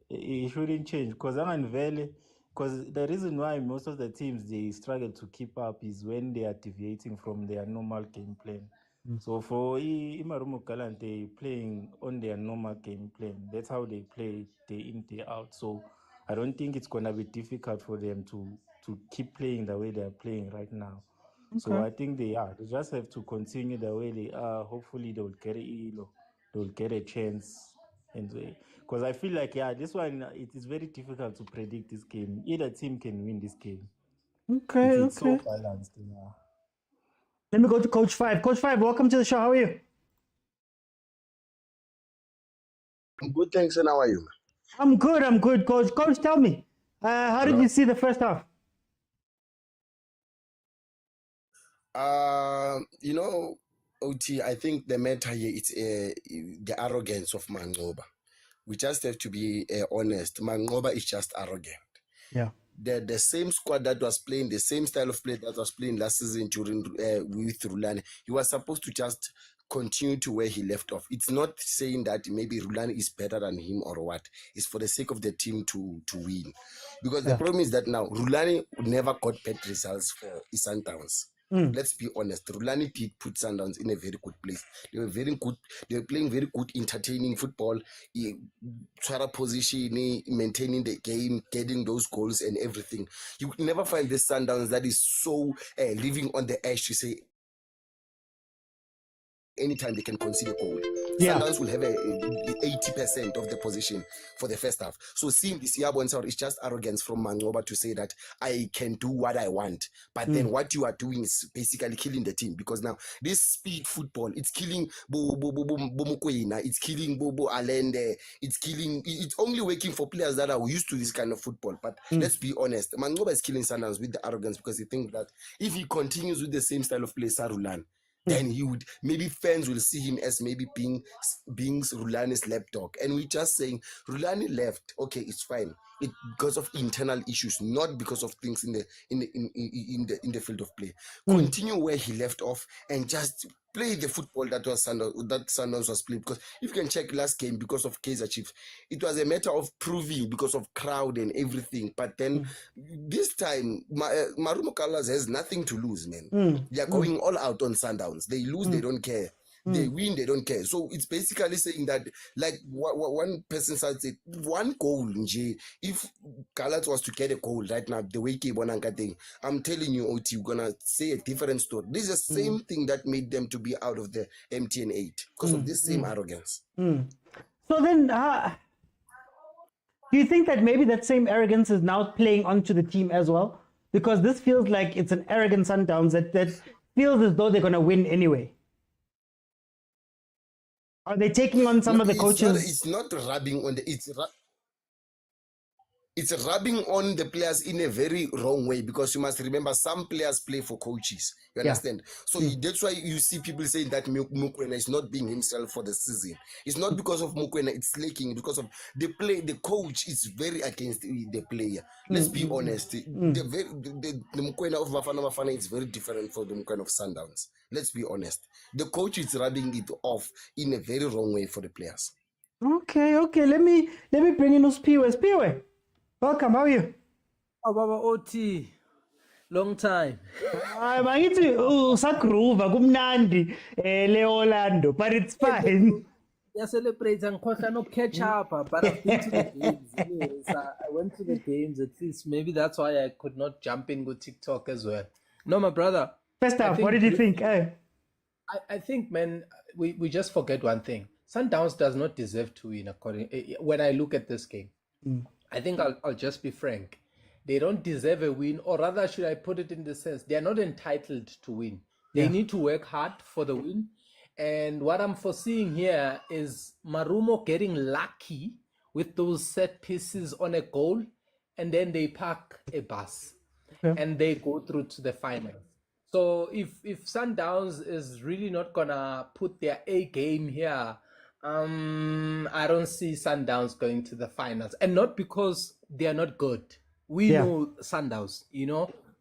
It shouldn't change because the reason why most of the teams they struggle to keep up is when they are deviating from their normal game plan. So for Imarumo Gallants, they playing on their normal game plan. That's how they play day in, day out. So I don't think it's gonna be difficult for them to keep playing the way they are playing right now. Okay. So I think they just have to continue the way they are. Hopefully they'll get a chance. And because I feel like this one, it is very difficult to predict this game. Either team can win this game. Okay, it's so balanced. Yeah. Let me go to Coach 5. Coach 5, welcome to the show. How are you? I'm good, thanks. And how are you? I'm good, Coach. Coach, tell me, how did you see the first half? OT, I think the matter here is the arrogance of Mangoba. We just have to be honest. Mangoba is just arrogant. Yeah. The same squad that was playing, the same style of play that was playing last season during with Rulani, he was supposed to just continue to where he left off. It's not saying that maybe Rulani is better than him or what. It's for the sake of the team to win. Because the problem is that now Rulani never got bad results for Sundowns. Let's be honest. Rulani did put Sundowns in a very good place. They were very good. They were playing very good, entertaining football. Twara position, maintaining the game, getting those goals and everything. You will never find this Sundowns that is so living on the edge to say anytime they can concede a goal. Yeah. Sundowns will have 80% of the position for the first half. So seeing this Yabon out is just arrogance from Mangoba to say that I can do what I want. But then what you are doing is basically killing the team, because now this speed football, it's killing mokwena, it's killing Alende, it's only working for players that are used to this kind of football. But let's be honest, Mangoba is killing Sundowns with the arrogance, because he thinks that if he continues with the same style of play, Sarulan, then he would, maybe fans will see him as maybe being Rulani's lapdog. And we're just saying Rulani left. Okay, it's fine. It because of internal issues, not because of things in the field of play. Continue where he left off and just play the football that Sundowns was playing. Because if you can check last game, because of Kaizer Chiefs, it was a matter of proving because of crowd and everything. But then this time, Marumo Colors has nothing to lose, man. They are going all out on Sundowns. They lose, they don't care. They win, they don't care. So it's basically saying that, like one person said, one goal, if Gallants was to get a goal right now, the way Kibonanka thing, I'm telling you, OT, you're going to say a different story. This is the same thing that made them to be out of the MTN 8 because of this same arrogance. So then, do you think that maybe that same arrogance is now playing onto the team as well? Because this feels like it's an arrogant Sundowns that feels as though they're going to win anyway. Are they taking on some of the coaches? It's not rubbing on the... It's rubbing on the players in a very wrong way, because you must remember some players play for coaches. You understand? So that's why you see people saying that Mokwena is not being himself for the season. It's not because of Mokwena, it's lacking because of the play. The coach is very against the player. Let's be honest. The Mokwena of Bafana is very different from the Mokwena of Sundowns. Let's be honest. The coach is rubbing it off in a very wrong way for the players. Okay. Let me bring in Spiwe. Spiwe, welcome. How are you? Oh, Baba OT, long time. Mangithi usagruva kumnandi leOrlando, but it's fine. Yeah, celebrate and no catch up, but I've been to the games. Anyways, I went to the games at least. Maybe that's why I could not jump in with TikTok as well. No, my brother. First off, what did you think? I think, man, we just forget one thing. Sundowns does not deserve to win. When I look at this game, I think I'll just be frank. They don't deserve a win, or rather, should I put it in the sense, they are not entitled to win. They need to work hard for the win. And what I'm foreseeing here is Marumo getting lucky with those set pieces on a goal, and then they park a bus and they go through to the final. So if Sundowns is really not gonna put their A game here, I don't see Sundowns going to the finals, and not because they are not good. We know Sundowns,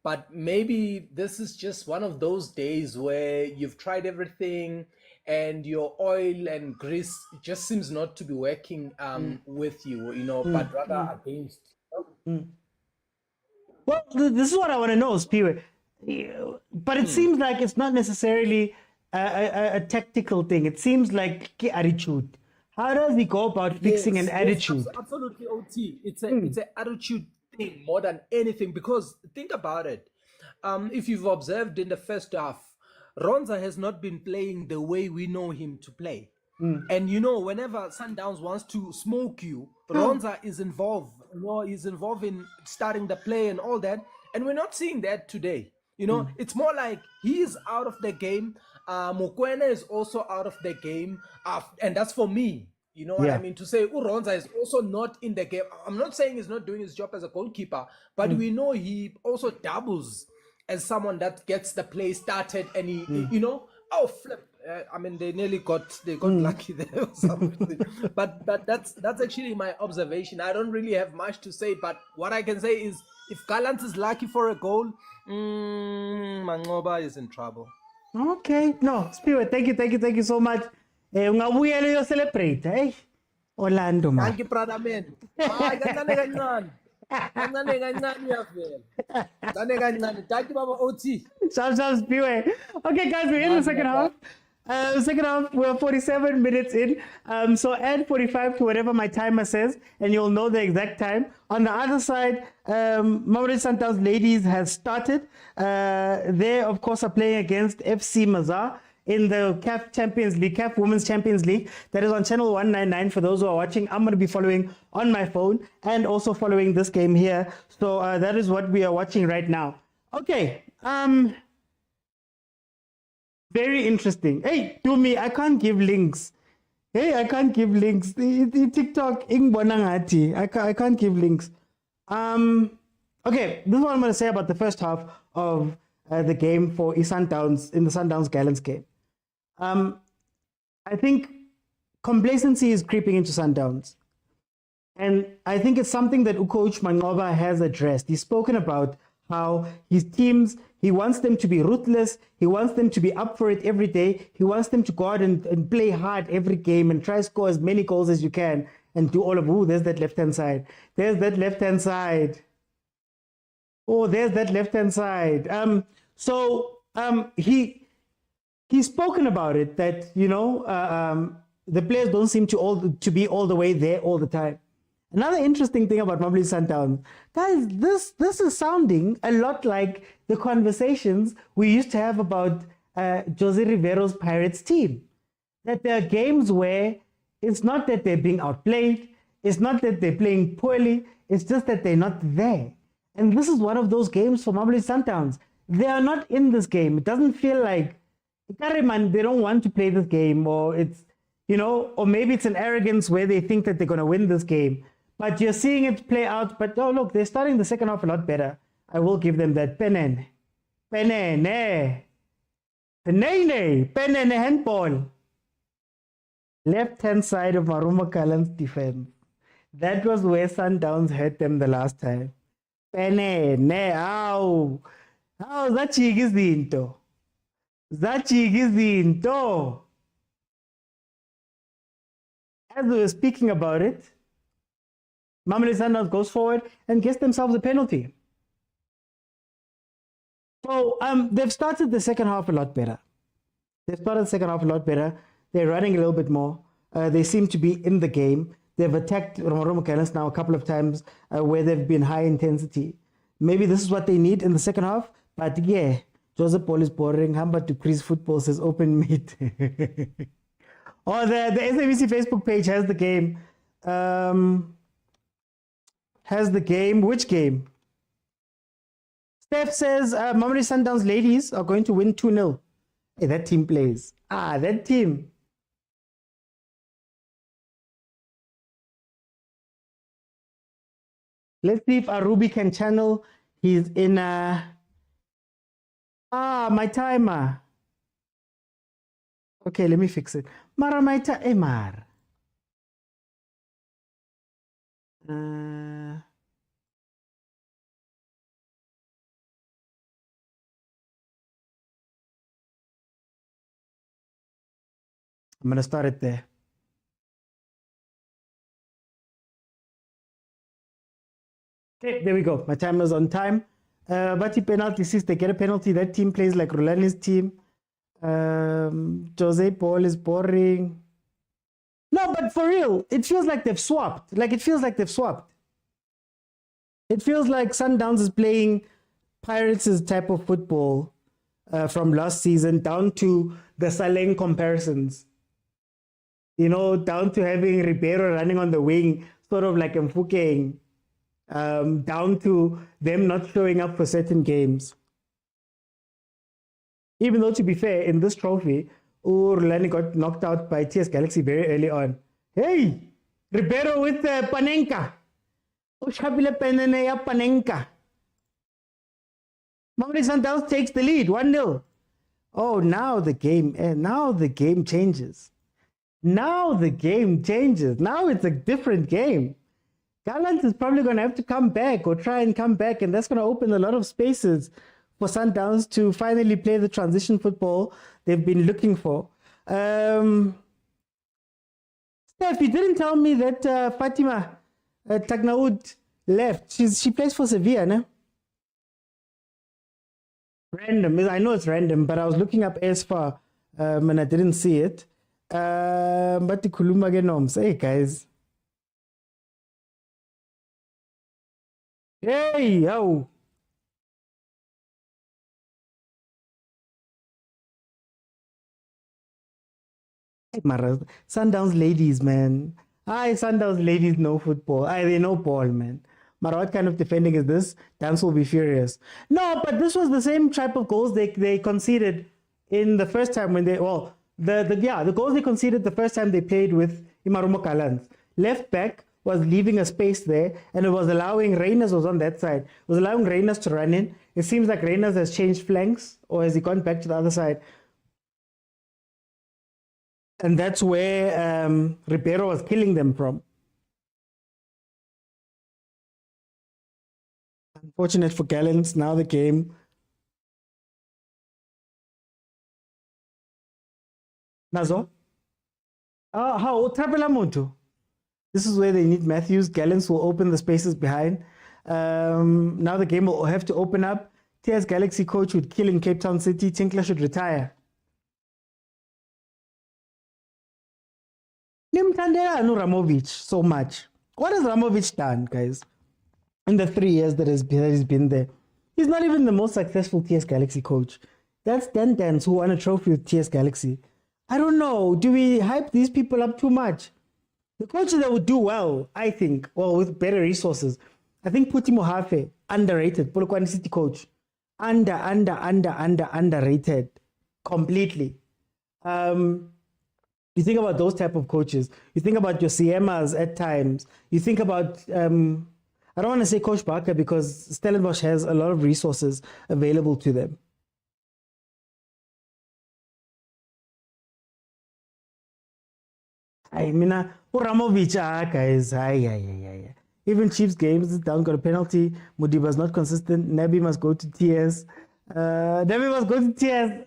but maybe this is just one of those days where you've tried everything and your oil and grease just seems not to be working with you, but rather against. Well, this is what I want to know, Spiwe. But it seems like it's not necessarily a tactical thing. It seems like attitude. How does he go about fixing an attitude? Yes, absolutely, OT. It's an attitude thing more than anything, because think about it. If you've observed in the first half, Ronza has not been playing the way we know him to play. And whenever Sundowns wants to smoke you, Ronza is involved. He's involved in starting the play and all that. And we're not seeing that today. It's more like he's out of the game. Mokwena is also out of the game. And that's for me. You know what I mean? To say Ronza is also not in the game. I'm not saying he's not doing his job as a goalkeeper, but we know he also doubles as someone that gets the play started, and he, flip. I mean, they got lucky there or something. but that's actually my observation. I don't really have much to say, but what I can say is if Gallants is lucky for a goal, Mangoba is in trouble. Okay, no, Spirit, thank you so much. Ungabuyela yo celebrate, eh? Orlando man. Thank you, brother man. Thank you, Baba OT. Shout Spirit. Okay, guys, we're in the second half. Second half, we're 47 minutes in. So add 45 to whatever my timer says, and you'll know the exact time. On the other side, Mamelodi Sundowns ladies has started. They, of course, are playing against FC Masar in the CAF Champions League, CAF Women's Champions League. That is on channel 199 for those who are watching. I'm going to be following on my phone and also following this game here. So that is what we are watching right now. Okay. Very interesting. Hey, to me, I can't give links. Hey, I can't give links. TikTok, I can't give links. Okay, this is what I'm going to say about the first half of the game for Sundowns in the Sundowns Gallants game. I think complacency is creeping into Sundowns. And I think it's something that Coach Mangoba has addressed. He's spoken about how his teams, he wants them to be ruthless. He wants them to be up for it every day. He wants them to go out and play hard every game and try to score as many goals as you can and do all of, there's that left-hand side. There's that left-hand side. Oh, there's that left-hand side. He's spoken about it that, the players don't seem to be all the way there all the time. Another interesting thing about Mamelodi Sundowns, guys, this is sounding a lot like the conversations we used to have about Jose Rivero's Pirates team. That there are games where it's not that they're being outplayed, it's not that they're playing poorly, it's just that they're not there. And this is one of those games for Mamelodi Sundowns. They are not in this game. It doesn't feel like they don't want to play this game, or it's, or maybe it's an arrogance where they think that they're going to win this game. But you're seeing it play out. But, oh, look, they're starting the second half a lot better. I will give them that. Penene handball. Left-hand side of Maruma Kalan's defense. That was where Sundowns hurt them the last time. Penene, ow. Ow, zachigizinto. As we were speaking about it, Mamelodi Sundowns goes forward and gets themselves a penalty. So they've started the second half a lot better. They're running a little bit more. They seem to be in the game. They've attacked Romaro Gallants now a couple of times where they've been high intensity. Maybe this is what they need in the second half. But yeah, Joseph Paul is boring. Hamba to Chris Football says open meet. Or the SABC Facebook page has the game. Which game? Steph says Mamelodi Sundowns ladies are going to win 2-0. Hey, that team plays. That team. Let's see if Arubi can channel. He's in my timer. Okay, let me fix it. Mara my timer. I'm going to start it there. Okay, there we go. My timer's on time. But penalty, since they get a penalty, that team plays like Rulani's team. Jose Paul is boring. No, but for real, it feels like they've swapped. It feels like Sundowns is playing Pirates' type of football from last season, down to the Saleng comparisons. Down to having Ribeiro running on the wing, sort of like Mfukeng, down to them not showing up for certain games. Even though, to be fair, in this trophy, Rulani got knocked out by TS Galaxy very early on. Hey, Ribeiro with Panenka. Ushabile Peneneya Panenka. Mamelodi Sundowns takes the lead, 1-0. Oh, now the game changes. Now the game changes. Now it's a different game. Gallants is probably going to have to come back or try and come back, and that's going to open a lot of spaces for Sundowns to finally play the transition football they've been looking for. Steph, you didn't tell me that Fatima Tagnaoud left. She plays for Sevilla, no? Random. I know it's random, but I was looking up as far and I didn't see it. But the Kulumba Genoms. Hey, guys. Hey, yo. Hey, Mara. Sundowns ladies, man. Hi, Sundowns ladies know football. They know ball, man. Mara, what kind of defending is this? Dance will be furious. No, but this was the same type of goals they conceded in the first time when they, well, the goals they conceded the first time they played with Imarumo Gallants. Left back was leaving a space there, and it was allowing Reyners was on that side. It was allowing Reyners to run in. It seems like Reyners has changed flanks, or has he gone back to the other side? And that's where Ribeiro was killing them from. Unfortunate for Gallants. Now the game. Nazo? How? Trapelamuntu. This is where they need Matthews. Gallants will open the spaces behind. Now the game will have to open up. TS Galaxy coach would kill in Cape Town City. Tinkler should retire. Nimtandela Ramovic so much. What has Ramovic done, guys? In the 3 years that he's been there, he's not even the most successful TS Galaxy coach. That's Dan who won a trophy with TS Galaxy. I don't know. Do we hype these people up too much? The coaches that would do well, I think, well, with better resources, I think Puti Mohafe, underrated. Polokwane City coach. Underrated. Completely. You think about those type of coaches. You think about your Siemas at times. You think about... I don't want to say Coach Barker because Stellenbosch has a lot of resources available to them. I mean, Uramovic, guys. Even Chiefs games, down got a penalty. Mudiba's not consistent. Nabi must go to TS. Nabi must go to TS.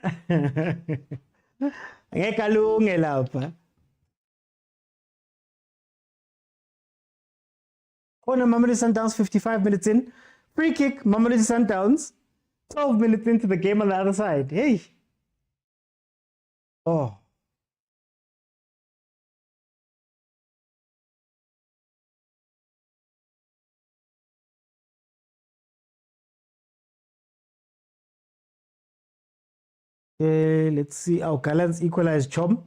Corner, Mamelodi Sundowns, 55 minutes in. Free kick, Mamelodi Sundowns. 12 minutes into the game on the other side. Hey. Oh. Okay, let's see. Oh, Gallants equalized Chom.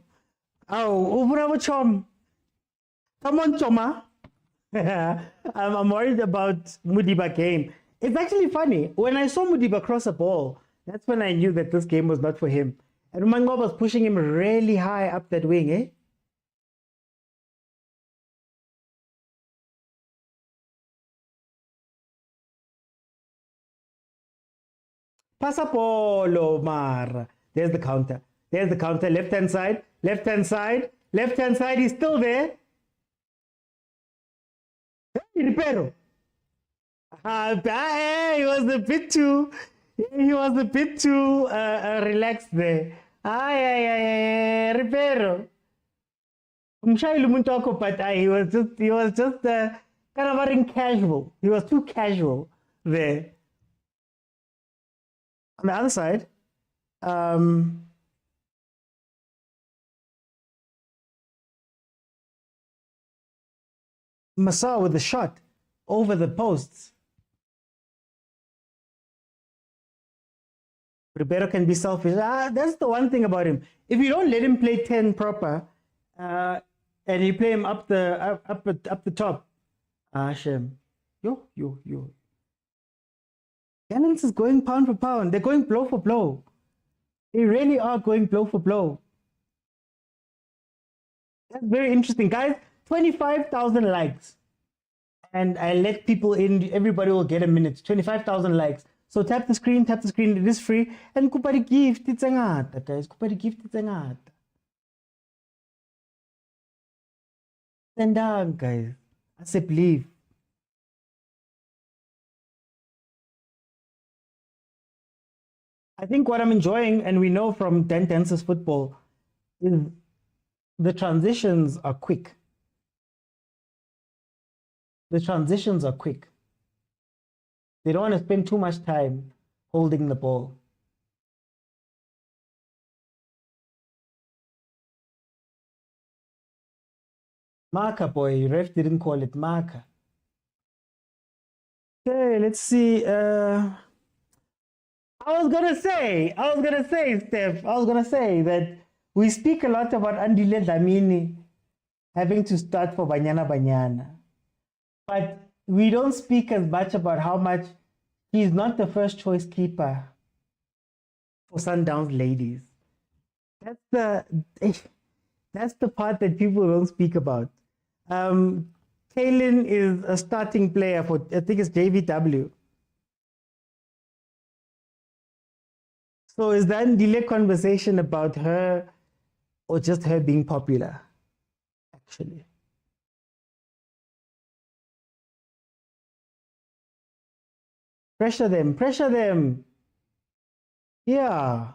Oh, Bravo Chom. Come on, Choma. I'm worried about Mudiba game. It's actually funny. When I saw Mudiba cross a ball, that's when I knew that this game was not for him. And Mango was pushing him really high up that wing, eh? Pasapolo, Mar. There's the counter. There's the counter. Left-hand side. Left-hand side. Left-hand side. He's still there. Ribeiro. He was a bit too relaxed there. Ribeiro. But he was just kind of very casual. He was too casual there. On the other side, Masar with the shot over the posts. Ribeiro can be selfish. That's the one thing about him. If you don't let him play 10 proper, and you play him up the top, Shem. Yo. Gallants is going pound for pound. They're going blow for blow. They really are going blow for blow. That's very interesting, guys. 25,000 likes. And I let people in. Everybody will get a minute. 25,000 likes. So tap the screen, it is free. And kupa gift, it's ngata, guys. Kupa gift, it's ngata. Send down, guys. I say believe. I think what I'm enjoying, and we know from Dance's football, is the transitions are quick. The transitions are quick. They don't want to spend too much time holding the ball. Marker, boy. Ref didn't call it marker. Okay, let's see. I was gonna say, Steph, that we speak a lot about Andile Dlamini having to start for Banyana. But we don't speak as much about how much he's not the first choice keeper for Sundowns ladies. That's the part that people don't speak about. Kaylin is a starting player for, I think it's JVW. So is that a delay conversation about her or just her being popular, actually? Pressure them. Yeah.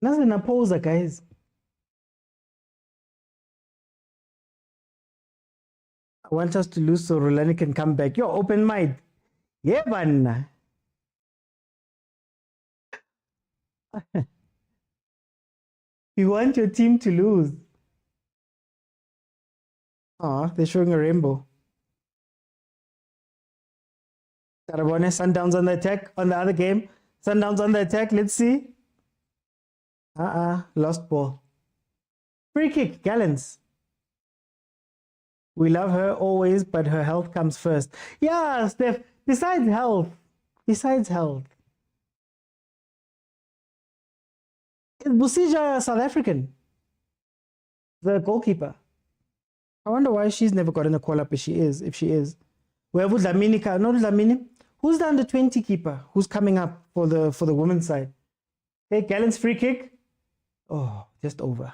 Nothing opposer, guys. I want us to lose so Rulani can come back. Yo, open mind. Yeah, man. You want your team to lose. Oh, they're showing a rainbow. Tarabone, Sundowns on the attack on the other game. Sundowns on the attack. Let's see. Lost ball. Free kick, Gallants. We love her always, but her health comes first. Yeah, Steph. Besides health. Is Busija South African? The goalkeeper. I wonder why she's never gotten a call up if she is. Where would Laminica? Not Lamini. Who's the under 20 keeper? Who's coming up for the women's side? Hey, Gallants free kick. Oh, just over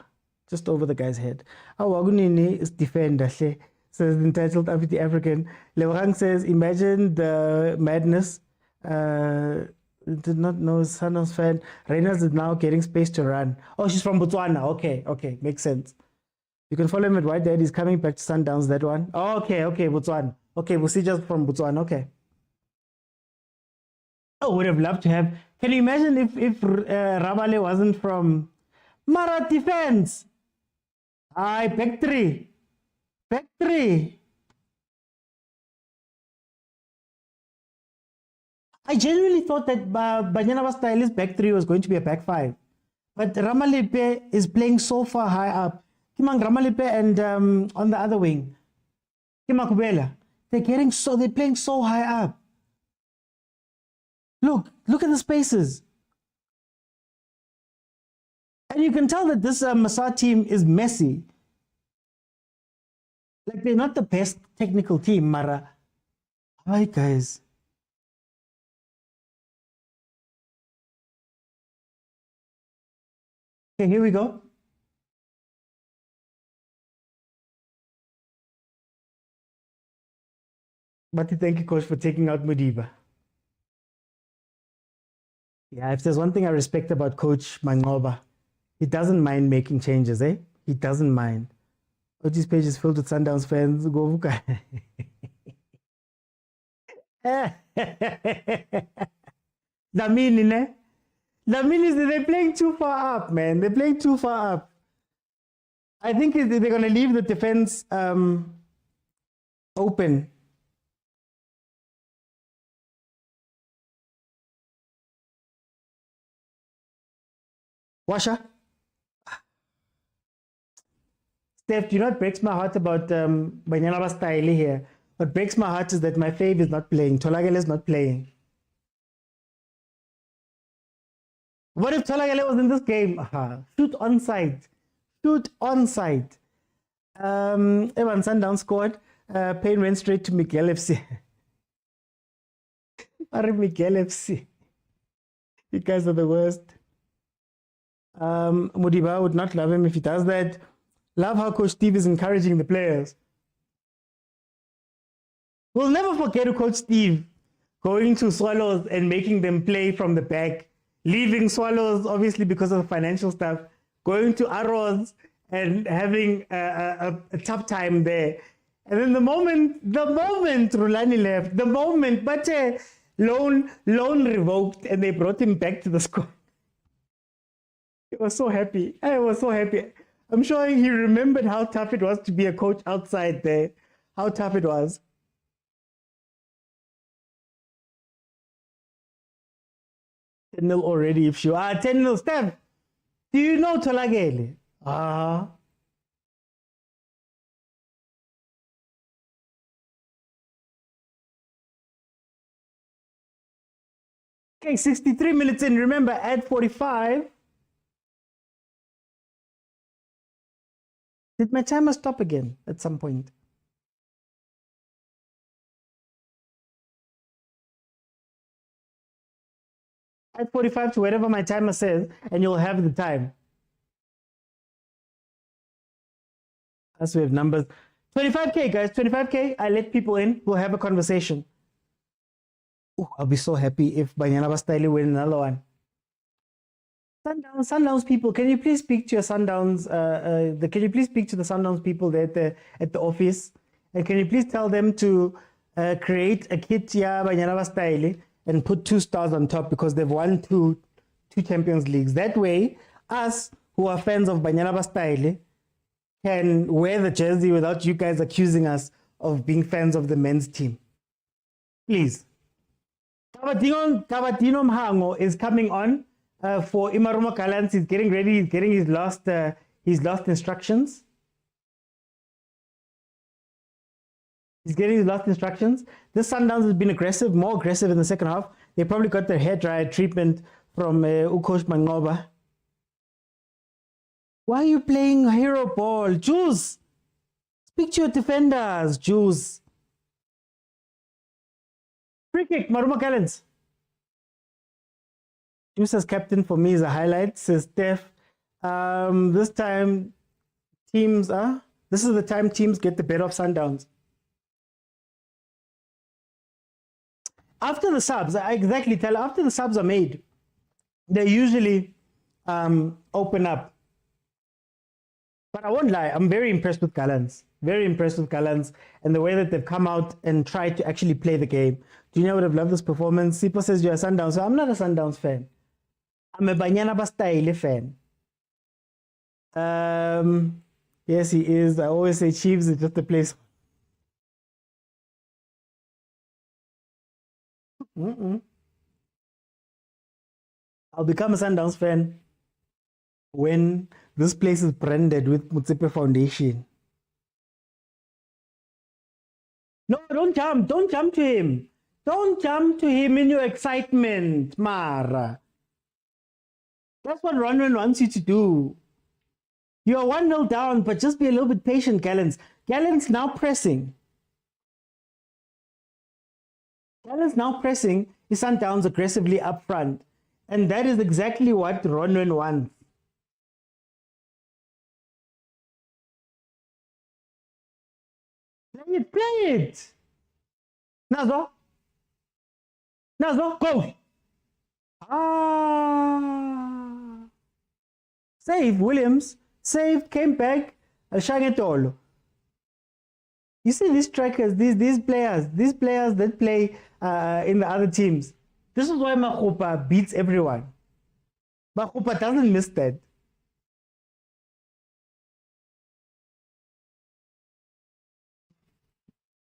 the guy's head. Wagunini is defender. Says entitled After the African. Leorang says, imagine the madness. Did not know Sundowns fan. Reynolds is now getting space to run. Oh, she's from Botswana. Okay, makes sense. You can follow him at White Dad. He's coming back to Sundowns, that one. Oh, okay, Botswana. Okay, we'll see just from Botswana. Okay. Oh, would have loved to have. Can you imagine if Rabale wasn't from Mara Defense? Aye, back three. I genuinely thought that Banyana Stylish back three was going to be a back five. But Ramalepe is playing so far high up. Kimang Ramalepe and on the other wing, Kimakubela. They're playing so high up. Look at the spaces. And you can tell that this Masar team is messy. Like, they're not the best technical team, Mara. Hi, guys. Okay, here we go. But thank you, coach, for taking out Mudiba. Yeah, if there's one thing I respect about Coach Mangoba, he doesn't mind making changes, eh? He doesn't mind. Oji's page is filled with Sundowns fans. Go Vuka. Lamini, they're playing too far up, man. They're playing too far up. I think they're going to leave the defense open. Washa? Steph, do you know what breaks my heart about Banyana style here? What breaks my heart is that my fave is not playing. Tolagale is not playing. What if Tolagale was in this game? Shoot on site. Evan Sundown scored. Payne went straight to Miguel FC. Miguel FC. You guys are the worst. Mudiba would not love him if he does that. Love how Coach Steve is encouraging the players. We'll never forget Coach Steve going to Swallows and making them play from the back, leaving Swallows obviously because of the financial stuff, going to Arrows and having a tough time there. And then the moment Rulani left, but loan revoked and they brought him back to the squad. I was so happy. I was so happy. I'm sure he remembered how tough it was to be a coach outside there, how tough it was. Nil already, if you are 10-0 Steph. Do you know Tolagele? Okay, 63 minutes in. Remember, at 45. Did my timer stop again at some point? At 45 to whatever my timer says, and you'll have the time. As we have numbers. 25K, guys, 25K. I let people in. We'll have a conversation. Ooh, I'll be so happy if Banyana Bastile win another one. Sundowns people, can you please speak to your Sundowns? Can you please speak to the Sundowns people there at the office? And can you please tell them to create a kit ya Banyana Bastile and put 2 stars on top because they've won two Champions Leagues. That way, us who are fans of Banyana Bastile can wear the jersey without you guys accusing us of being fans of the men's team. Please. Tabatino Mhango is coming on for Imaruma Gallants. He's getting ready. He's getting his last instructions. He's getting his last instructions. This Sundowns has been aggressive, more aggressive in the second half. They probably got their hair dryer treatment from Ukosh Mangoba. Why are you playing hero ball? Juice! Speak to your defenders, Juice. Free kick, Maruma Gallants. Juice as captain for me is a highlight, says Steph. This time, this is the time teams get the better of Sundowns. After the subs, after the subs are made, they usually open up. But I won't lie, I'm very impressed with Gallants. Very impressed with Gallants and the way that they've come out and tried to actually play the game. Junior would have loved this performance. Sipo says you're a Sundowns. So I'm not a Sundowns fan. I'm a Banyana Bastile fan. Yes, he is. I always say Chiefs is just a place. I'll become a Sundowns fan when this place is branded with Motsepe Foundation. No, don't jump. Don't jump to him. Don't jump to him in your excitement, Mara. That's what Ronwen wants you to do. You are 1-0 down, but just be a little bit patient, Gallants. Gallants now pressing. Gallants now pressing is Sundowns aggressively up front. And that is exactly what Ronwen wants. Play it. Nazo, go. Save, Williams. Saved, came back. Shangetolo. You see these strikers, these players that play in the other teams. This is why Makhupa beats everyone. Makhupa doesn't miss that.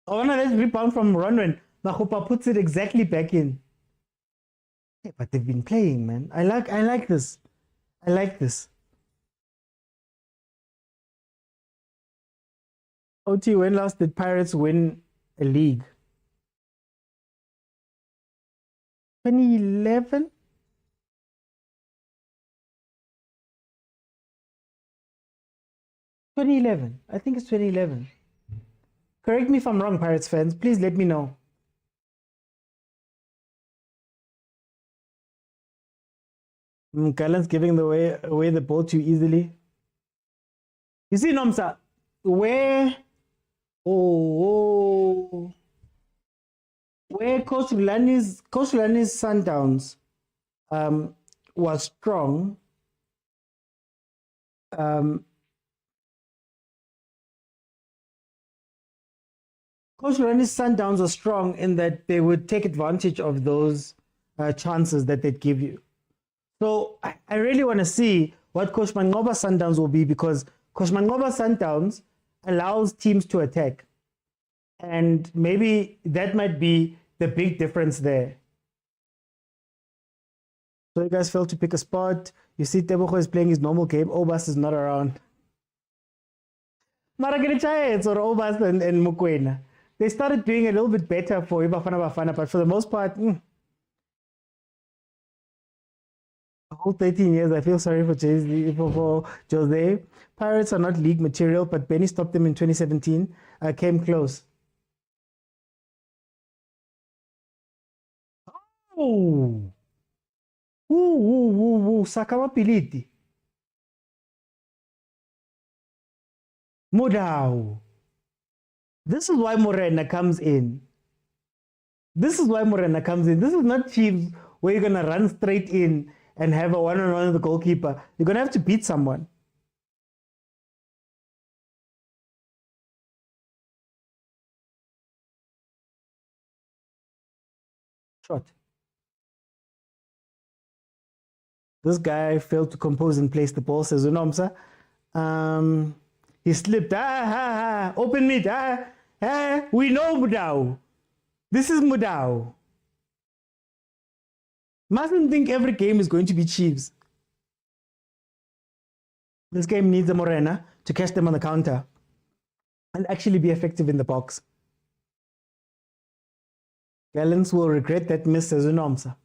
Oh no, let's rebound from Ronwen. Makhupa puts it exactly back in. Yeah, but they've been playing, man. I like this. I like this. OT, when last did Pirates win a league? 2011? I think it's 2011. Correct me if I'm wrong, Pirates fans. Please let me know. Gallants giving away the ball too easily. You see, Nomsa, where Coach Rulani's Sundowns was strong. Coach Rulani's Sundowns are strong in that they would take advantage of those chances that they'd give you. So I really want to see what Coach Mangoba Sundowns will be, because Coach Mangoba Sundowns allows teams to attack. And maybe that might be the big difference there. So you guys failed to pick a spot. You see Tebogo is playing his normal game. Obas is not around. Maragarichayets or Obas and Mokwena. They started doing a little bit better for Bafana, but for the most part, the whole 13 years, I feel sorry for Jose. Pirates are not league material, but Benny stopped them in 2017. Came close. Oh! Sakama Piliti. Motaung. This is why Morena comes in. This is not Chiefs where you're going to run straight in and have a one-on-one with the goalkeeper. You're going to have to beat someone. Shot. This guy failed to compose and place the ball, says Unomsa. He slipped. Open mid. We know Motaung. This is Motaung. Mustn't think every game is going to be Chiefs. This game needs a Morena to catch them on the counter and actually be effective in the box. Gallants will regret that miss, as Unomsa.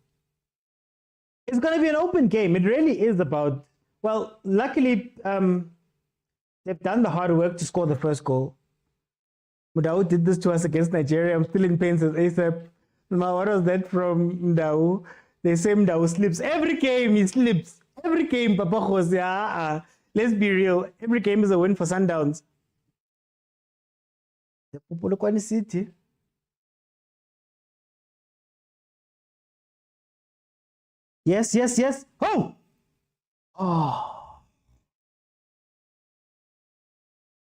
It's going to be an open game. It really is about, well, luckily, they've done the hard work to score the first goal. Motaung did this to us against Nigeria. I'm still in pain since ASAP. Now, what was that from Motaung? They say Motaung slips. Every game he slips. Every game, Papa Jose. Let's be real. Every game is a win for Sundowns. The Popolokwane City. Yes. Oh!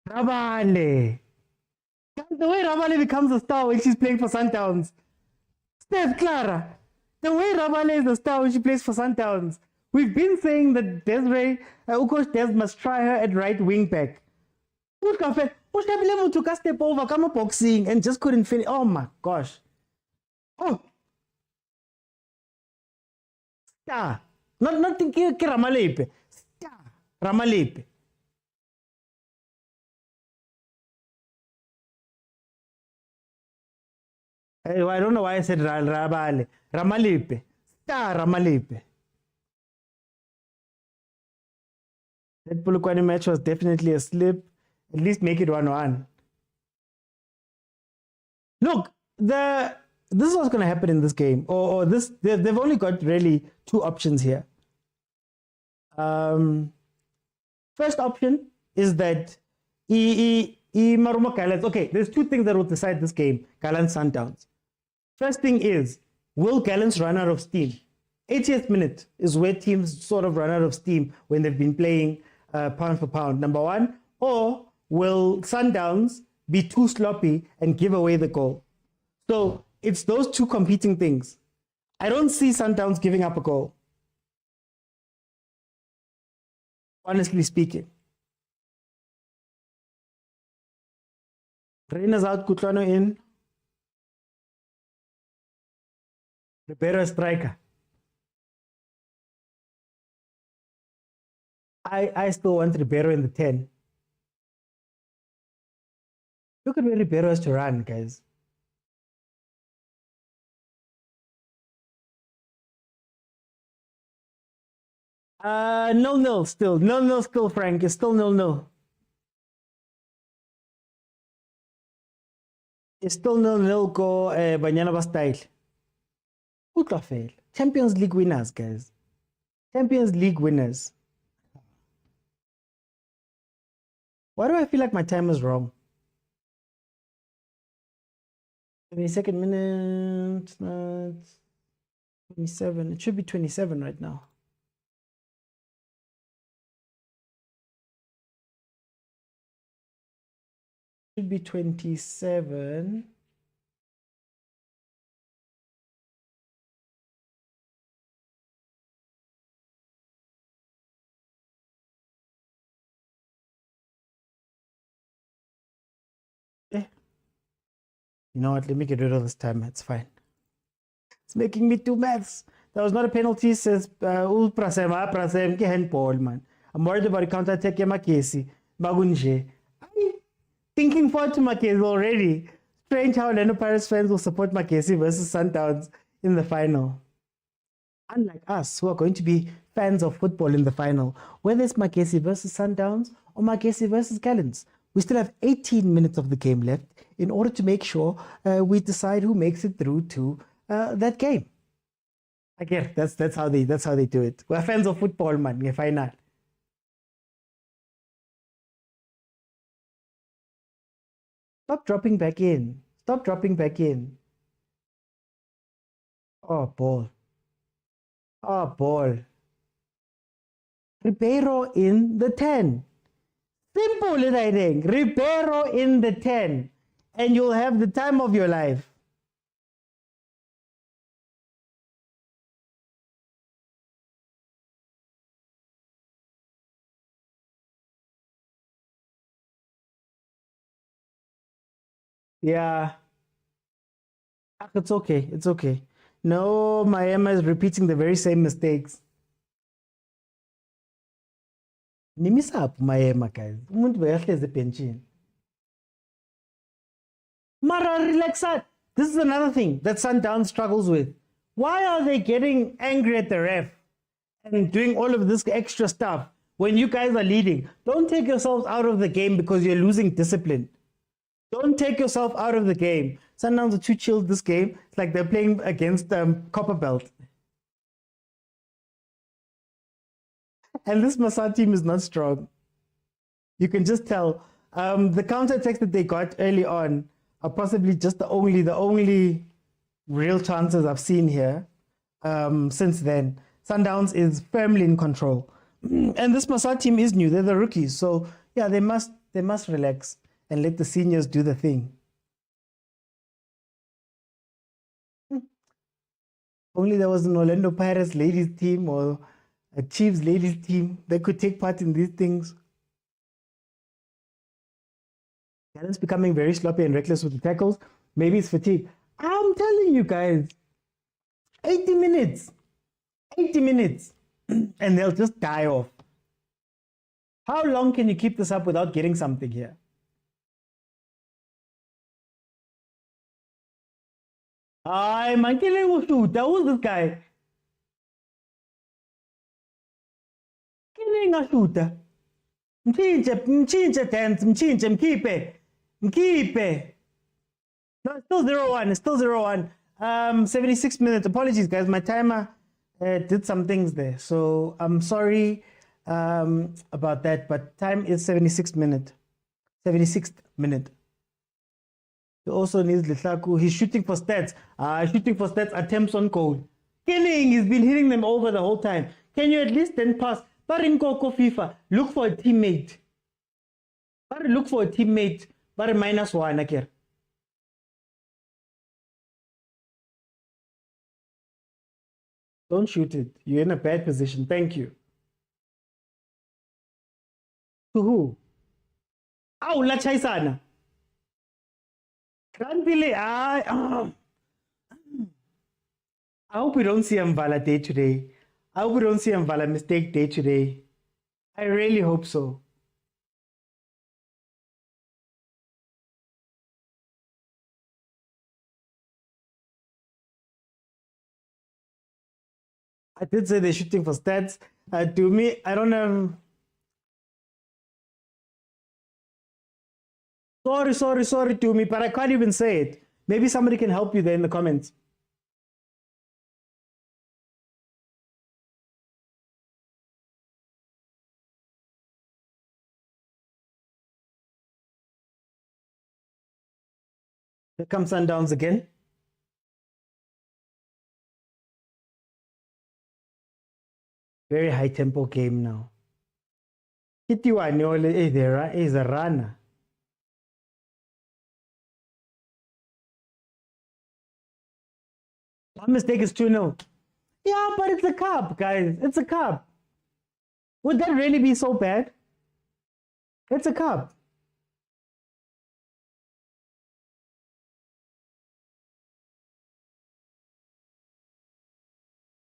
Rabale. The way Rabale becomes a star when she's playing for Sundowns. Steph Clara. The way Rabale is a star when she plays for Sundowns. We've been saying that Desiree, Ukosh Des must try her at right wing back. Ushkabile took a step over, come up boxing, and just couldn't finish. Oh my gosh. Oh. Star. Not thinking Ramalepe. Star. Ramalepe. I don't know why I said Rabale. Ramalepe. Star Ramalepe. That Polokwane match was definitely a slip. At least make it 1-1. Look, this is what's going to happen in this game. Or this, they've only got really two options here. First option is that Maruma Gallants. Okay, there's two things that will decide this game. Gallants Sundowns. First thing is, will Gallants run out of steam? 80th minute is where teams sort of run out of steam when they've been playing pound for pound, number one. Or will Sundowns be too sloppy and give away the goal? So it's those two competing things. I don't see Sundowns giving up a goal, honestly speaking. Reina's out, Kutlano in. Ribeiro striker. I still want Ribeiro in the 10. Look at where Ribeiro has to run, guys. Nil-nil still. Nil-nil still, Frank. It's still nil-nil. It's still nil-nil go Banyana style. Champions League winners, guys. Champions League winners. Why do I feel like my time is wrong? 22nd minute, 27. It should be 27 right now. Should be 27. You know what? Let me get rid of this time. It's fine. It's making me do maths. That was not a penalty, says Prasem, handball, man. I'm worried about the counter attack. Makesi. Bagunje. Thinking forward to Makesi already. Strange how Orlando Pirates fans will support Makesi versus Sundowns in the final. Unlike us, who are going to be fans of football in the final, whether it's Makesi versus Sundowns or Makesi versus Gallants, we still have 18 minutes of the game left in order to make sure we decide who makes it through to that game. Again, that's how they do it. We're fans of football, man. Final. Stop dropping back in. Stop dropping back in. Oh, ball. Oh, ball. Ribeiro in the 10. Simple, I think. Ribeiro in the 10. And you'll have the time of your life. Yeah. It's okay. It's okay. No, Miami is repeating the very same mistakes. Nimisapho Miami, guys. Umuntu beyahleze ebhenchini. Mara, relax out. This is another thing that Sundowns struggles with. Why are they getting angry at the ref and doing all of this extra stuff when you guys are leading? Don't take yourselves out of the game because you're losing discipline. Don't take yourself out of the game. Sundowns are too chilled this game. It's like they're playing against Copperbelt. And this Masar team is not strong. You can just tell. The counter-attacks that they got early on are possibly just the only real chances I've seen here since then. Sundowns is firmly in control. And this Masar team is new. They're the rookies. So, yeah, they must relax and let the seniors do the thing. Only there was an Orlando Pirates ladies team or a Chiefs ladies team that could take part in these things. Gallants becoming very sloppy and reckless with the tackles. Maybe it's fatigue. I'm telling you guys, 80 minutes, and they'll just die off. How long can you keep this up without getting something here? Man, who's this guy? Killing a shooter. Mchinche tens, mkipe. No, it's still 0-1. It's still 0-1. 76 minutes. Apologies, guys. My timer did some things there. So I'm sorry about that. But time is 76th minute. 76th minute. He also needs Lihlaku. He's shooting for stats. Shooting for stats, attempts on goal. Killing, he's been hitting them over the whole time. Can you at least then pass? Barinko FIFA, look for a teammate. Look for a teammate. -1 here. Don't shoot it. You're in a bad position. Thank you. To who? Ow, la chaisana. I hope we don't see Mvala day today. I hope we don't see Mvala mistake day today. I really hope so. I did say they're shooting for stats. To me, I don't have... Sorry to me, but I can't even say it. Maybe somebody can help you there in the comments. Here comes Sundowns again. Very high tempo game now. Kitiwani is a runner. One mistake is 2-0. Yeah, but it's a cup, guys. It's a cup. Would that really be so bad? It's a cup.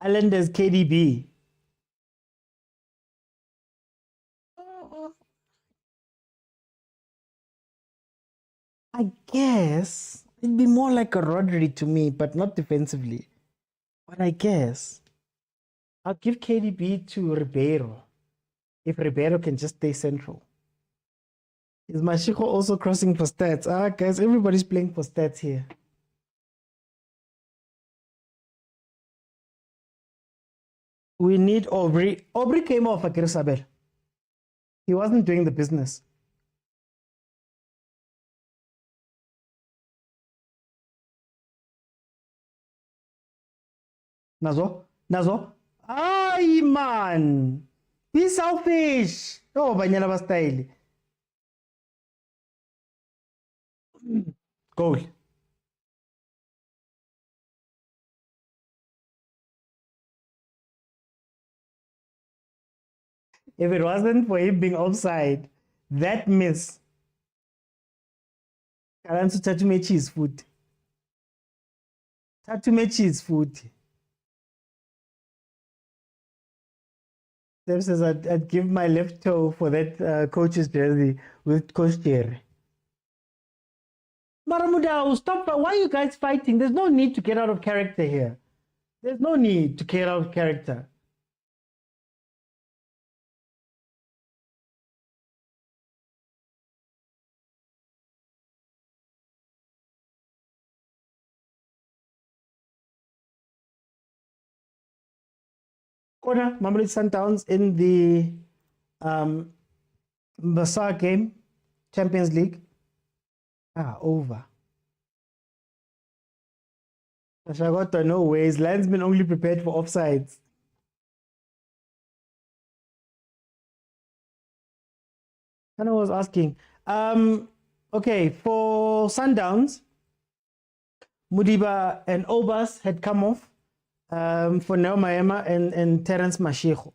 Islanders KDB. I guess it'd be more like a Rodri to me, but not defensively. But I guess I'll give KDB to Ribeiro if Ribeiro can just stay central. Is Mashiko also crossing for stats? Guys, everybody's playing for stats here. We need Aubrey. Aubrey came off Akirisabel. He wasn't doing the business. Nazo. Ay, man. Be selfish. Oh, banyana ba style. Goal. If it wasn't for him being offside, that miss. Kalansu Tatu Mechi's foot. Tatu Mechi's foot. Steph says I'd give my left toe for that coach's jersey with Coach Jerry. Maramudao, stop. Why are you guys fighting? There's no need to get out of character here. There's no need to get out of character. Corner, Mamelodi Sundowns in the Masar game, Champions League. Over. Shagota, no ways. Linesman only prepared for offsides. And I was asking, okay, for Sundowns, Mudiba and Obas had come off. For Neo Maema and Terence Mashiko.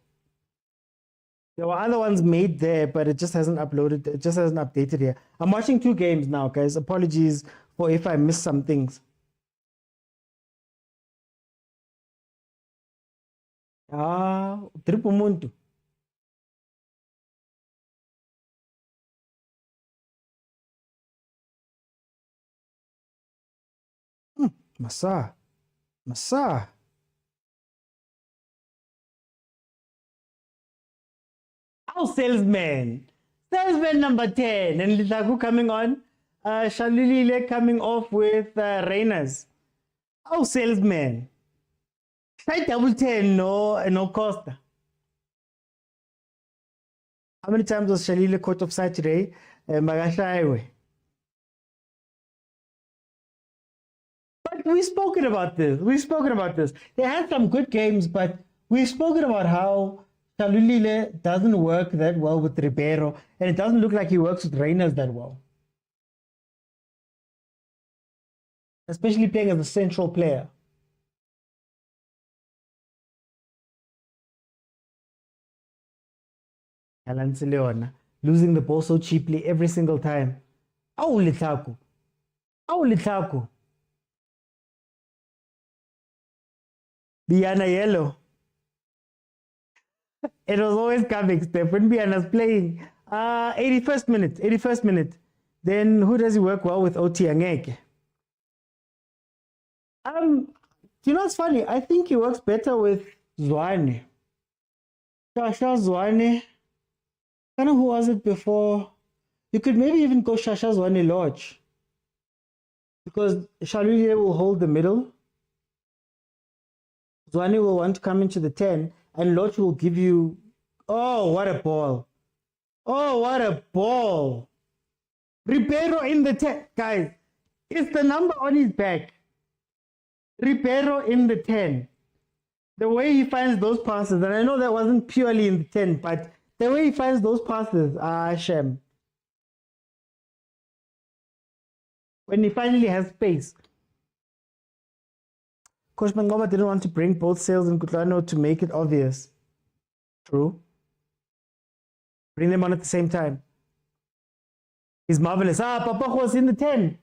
There were other ones made there, but it just hasn't uploaded. It just hasn't updated here. I'm watching 2 games now, guys. Apologies for if I missed some things. Triple Muntu. Masar. Oh, salesman number 10, and Litaku coming on, Shalulile coming off with Reyners. Oh, salesman. Try double 10, no Costa. How many times was Shalile caught offside today? But we've spoken about this. They had some good games, but we've spoken about how Shalulile doesn't work that well with Ribeiro, and it doesn't look like he works with Reyners that well. Especially playing as a central player. Gallants Leona losing the ball so cheaply every single time. Oh, Litaku. Biana yellow. It was always coming, Steph. When Biana's playing, 81st minute. Then who does he work well with? OT Angeke. You know what's funny? I think he works better with Zwane. Shasha Zwane. I don't know who was it before. You could maybe even go Shasha Zwane Lodge. Because Shalulile will hold the middle. Zwane will want to come into the 10. And Lodge will give you... Oh, what a ball. Ribeiro in the 10. Guys, It's the number on his back. Ribeiro in the 10. The way he finds those passes, and I know that wasn't purely in the 10, but the way he finds those passes, Shem. When he finally has space. Coach Mangoma didn't want to bring both Sales and Kutlano to make it obvious. True. Bring them on at the same time. He's marvelous. Papa was in the 10.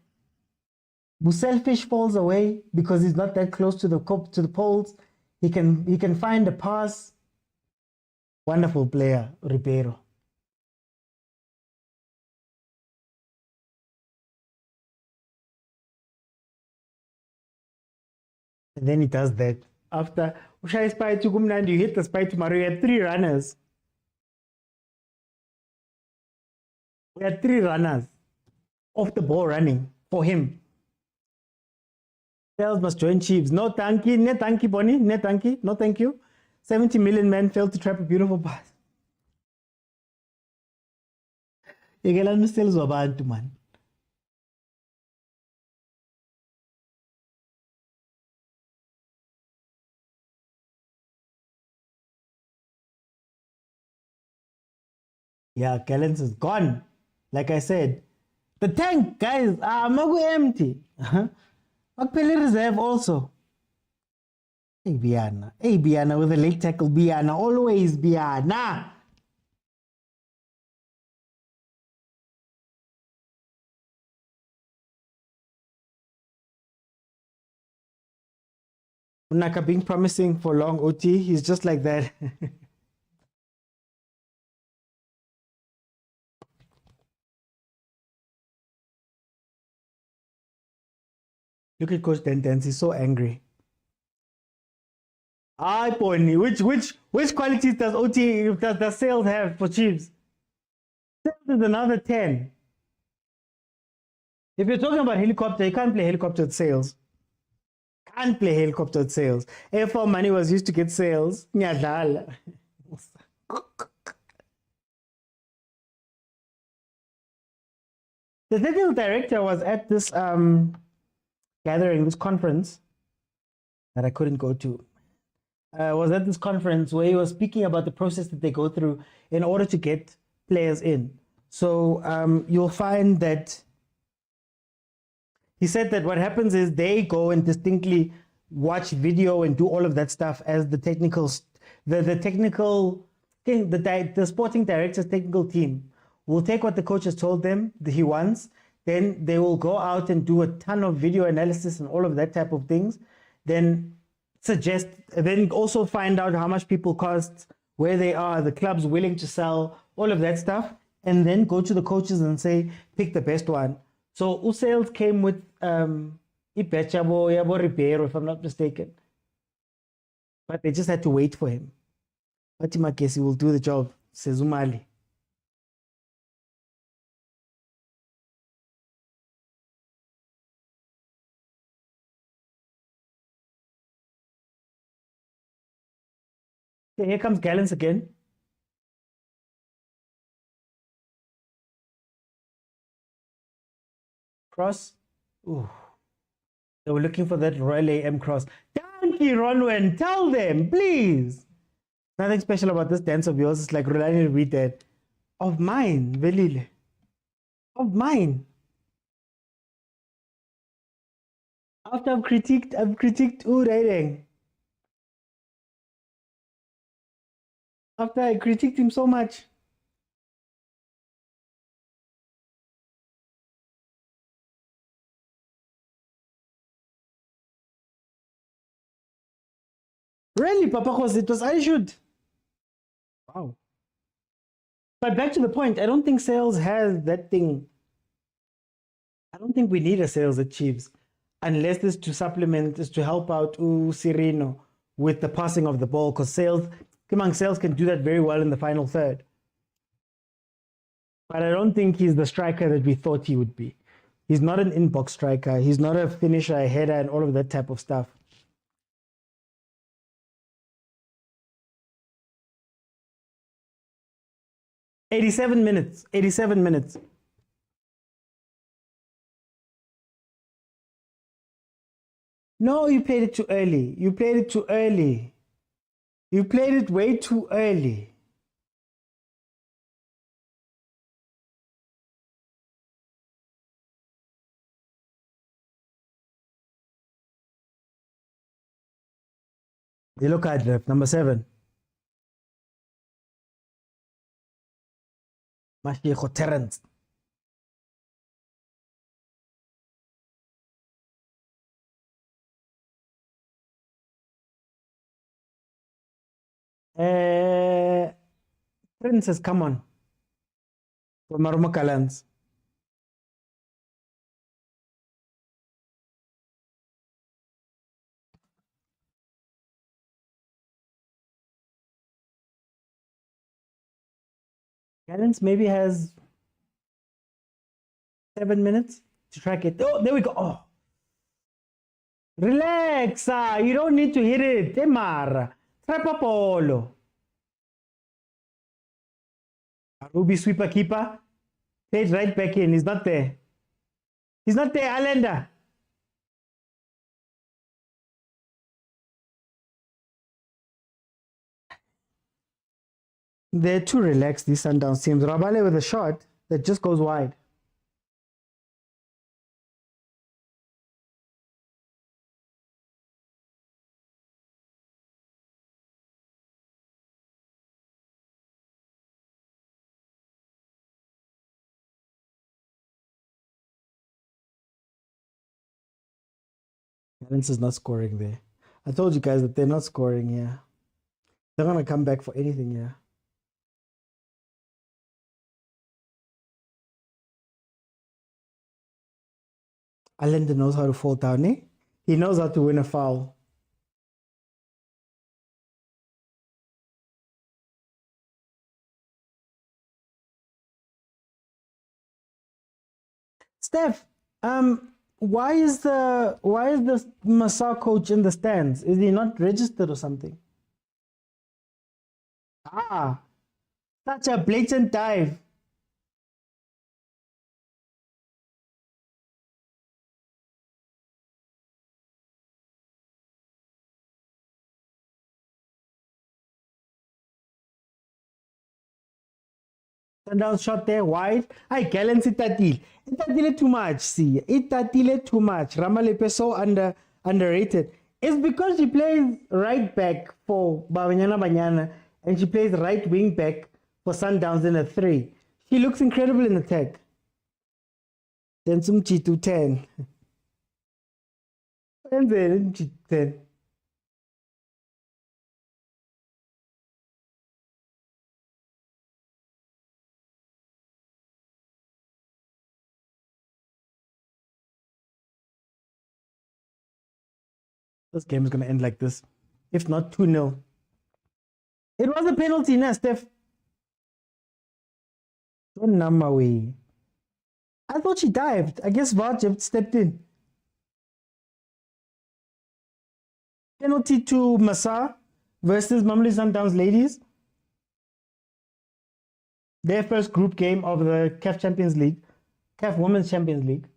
Buselfish falls away because he's not that close to the poles. He can find a pass. Wonderful player, Ribeiro. And then he does that. After Ushai spy to Gumnand, you hit the spy tomorrow. You had 3 runners. We had 3 runners off the ball running for him. Sales must join Chiefs. No thank you, ne thank you, Bonnie. Ne thank you, no thank you. 70 million men failed to trap a beautiful pass. Yegelani Sales wabantu man. Yeah, Gallants is gone. Like I said, the tank, guys, Magu empty. Makpele reserve also. Hey, Biana with a late tackle. Biana, always Biana. Unaka being promising for long OT, he's just like that. Look at Coach Dentens, he's so angry. Aye, Pony, which qualities does OT, does Sales have for Chiefs? Sales is another 10. If you're talking about helicopter, you can't play helicopter with Sales. Can't play helicopter with Sales. AFL money was used to get Sales. Nyadala. The technical director was at this gathering, this conference that I couldn't go to. Was at this conference where he was speaking about the process that they go through in order to get players in. So you'll find that he said that what happens is they go and distinctly watch video and do all of that stuff as the technical, the sporting director's technical team will take what the coach has told them that he wants. Then they will go out and do a ton of video analysis and all of that type of things. Then also find out how much people cost, where they are, the club's willing to sell, all of that stuff. And then go to the coaches and say, pick the best one. So Usales came with Yabo Ribeiro, if I'm not mistaken. But they just had to wait for him. Fatima Kesi will do the job, says Umali. Okay, here comes Gallants again. Cross. Ooh. They were looking for that Royal AM cross. Thank you, Ronwen. Tell them, please. Nothing special about this dance of yours. It's like Rulani redid. Of mine, Velile. Of mine. After I've critiqued Uraireng. After I critiqued him so much. Really, Papa Jose, it was I should. Wow. But back to the point, I don't think Sales has that thing. I don't think we need a Sales at Chiefs. Unless it's to supplement, is to help out Sirino with the passing of the ball. Because Sales can do that very well in the final third. But I don't think he's the striker that we thought he would be. He's not an inbox striker. He's not a finisher, a header, and all of that type of stuff. '87 minutes. 87 minutes. No, you played it too early. You played it too early. You played it way too early. Yellow card left, number 7. Mashiko Terrence. Princess, come on. For Marumo Gallants. Gallants maybe has 7 minutes to track it. Oh, there we go. Oh. Relax. You don't need to hit it. Temar. Trapa polo. Ruby sweeper keeper. Played right back in. He's not there. He's not there, Allender. They're too relaxed, these Sundowns teams. Rabale with a shot that just goes wide. Gallants is not scoring there. I told you guys that they're not scoring here. They're going to come back for anything here. Allender knows how to fall down, eh? He knows how to win a foul. Steph, why is the Masar coach in the stands? Is he not registered or something? Such a blatant dive. Sundowns shot there wide. I Gallants itatile. Itatile too much, see. Itatile too much. Ramalepe so underrated. It's because she plays right back for Banyana and she plays right wing back for Sundowns in a 3. She looks incredible in attack. Then some to 10. And then 10. This game is going to end like this. If not 2-0. It was a penalty, nah, Steph. Don't number way. I thought she dived. I guess Varjev stepped in. Penalty to Masar versus Mamelodi Sundowns ladies. Their first group game of the CAF Champions League. CAF Women's Champions League.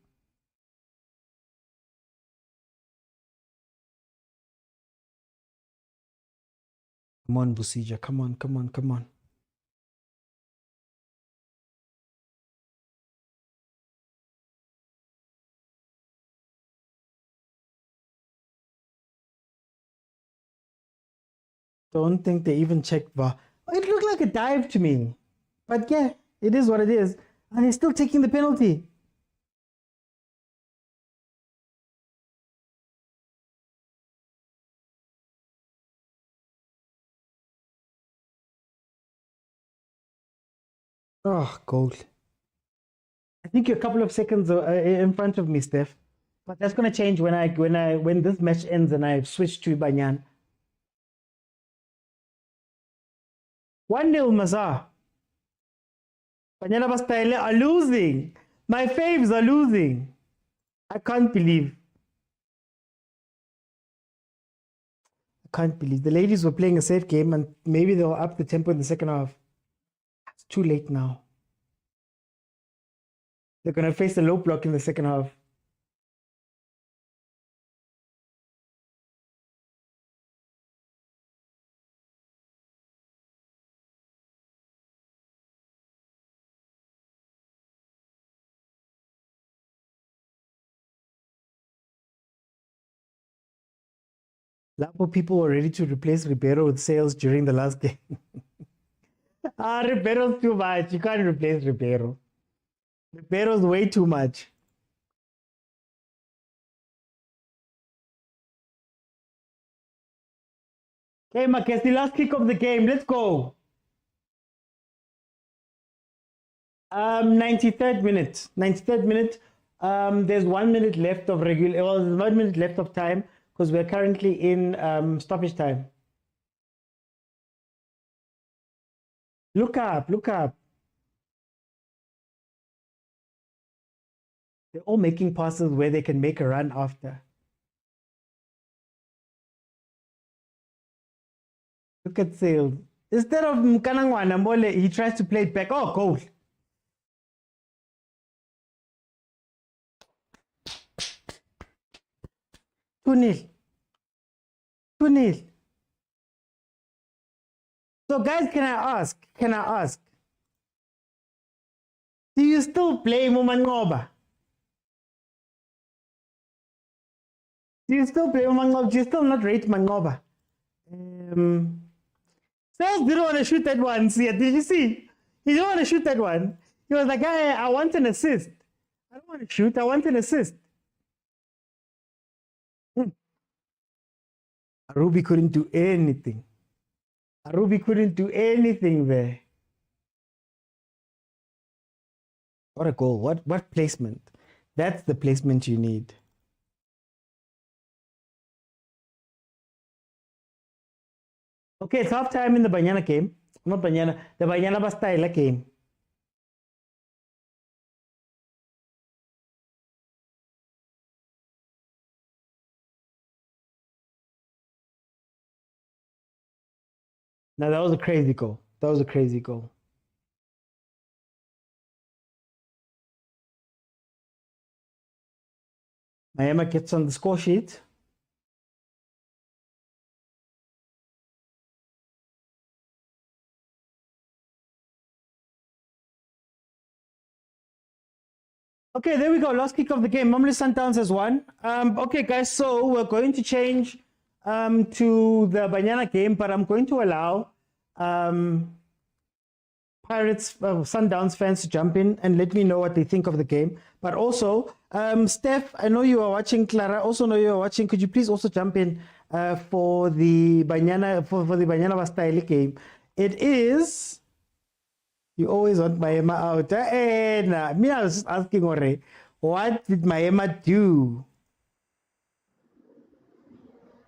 Come on, Busija. Come on, come on, come on. Don't think they even checked VAR. It looked like a dive to me. But yeah, it is what it is. And they're still taking the penalty. Oh, goal. I think you're a couple of seconds in front of me, Steph. But that's gonna change when this match ends and I switch to Banyan. 1-0 Mazar. Banyana Bastyle are losing. My faves are losing. I can't believe. I can't believe. The ladies were playing a safe game and maybe they'll up the tempo in the second half. It's too late now. They're going to face a low block in the second half. Lapo people were ready to replace Ribeiro with sales during the last game. Ribeiro's too much. You can't replace Ribeiro. Ribeiro's way too much. Okay, Makesi, last kick of the game. Let's go. 93rd minute. 93rd minute. There's 1 minute left of regular. Well, there's 1 minute left of time because we're currently in stoppage time. Look up. Look up. They're all making passes where they can make a run after. Look at Sales. Instead of Mkanangwana Mbole, he tries to play it back. Oh, goal. Two 0. So guys, can I ask? Do you still play Mumangoba? Do you still play Mumangoba? Do you still not rate Mangoba? Sales didn't want to shoot that one. See, did you see? He didn't want to shoot that one. He was like, I want an assist. I don't want to shoot. I want an assist. Arubi couldn't do anything. Arubi couldn't do anything there. What a goal. What placement. That's the placement you need. Okay, it's half time in the Banyana game. Not Banyana, the Banyana Bastila game. Now that was a crazy goal. That was a crazy goal. Miami gets on the score sheet. Okay, there we go. Last kick of the game. Mamelodi Sundowns has won. Okay, guys, so we're going to change to the Banyana game, but I'm going to allow Pirates, Sundowns fans to jump in and let me know what they think of the game. But also, Steph, I know you are watching. Clara, also know you are watching. Could you please also jump in for the Banyana the Banyana Bastyle game? It is. You always want Miami out. Me, I was just asking already. What did Miami do?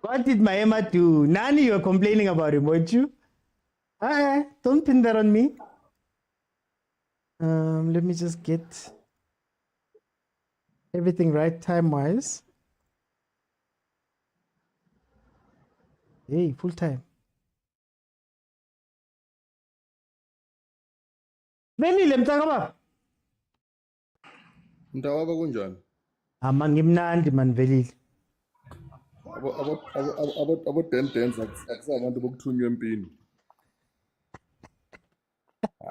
What did Miami do? Nani, you're complaining about him, weren't you? Don't pin that on me. Let me just get everything right time-wise. Hey, full time. Velile mtaka baba. Mntawaba kunjani? Ngimnandi man Velile. Abo dance akusabantu bokuthunywa empini.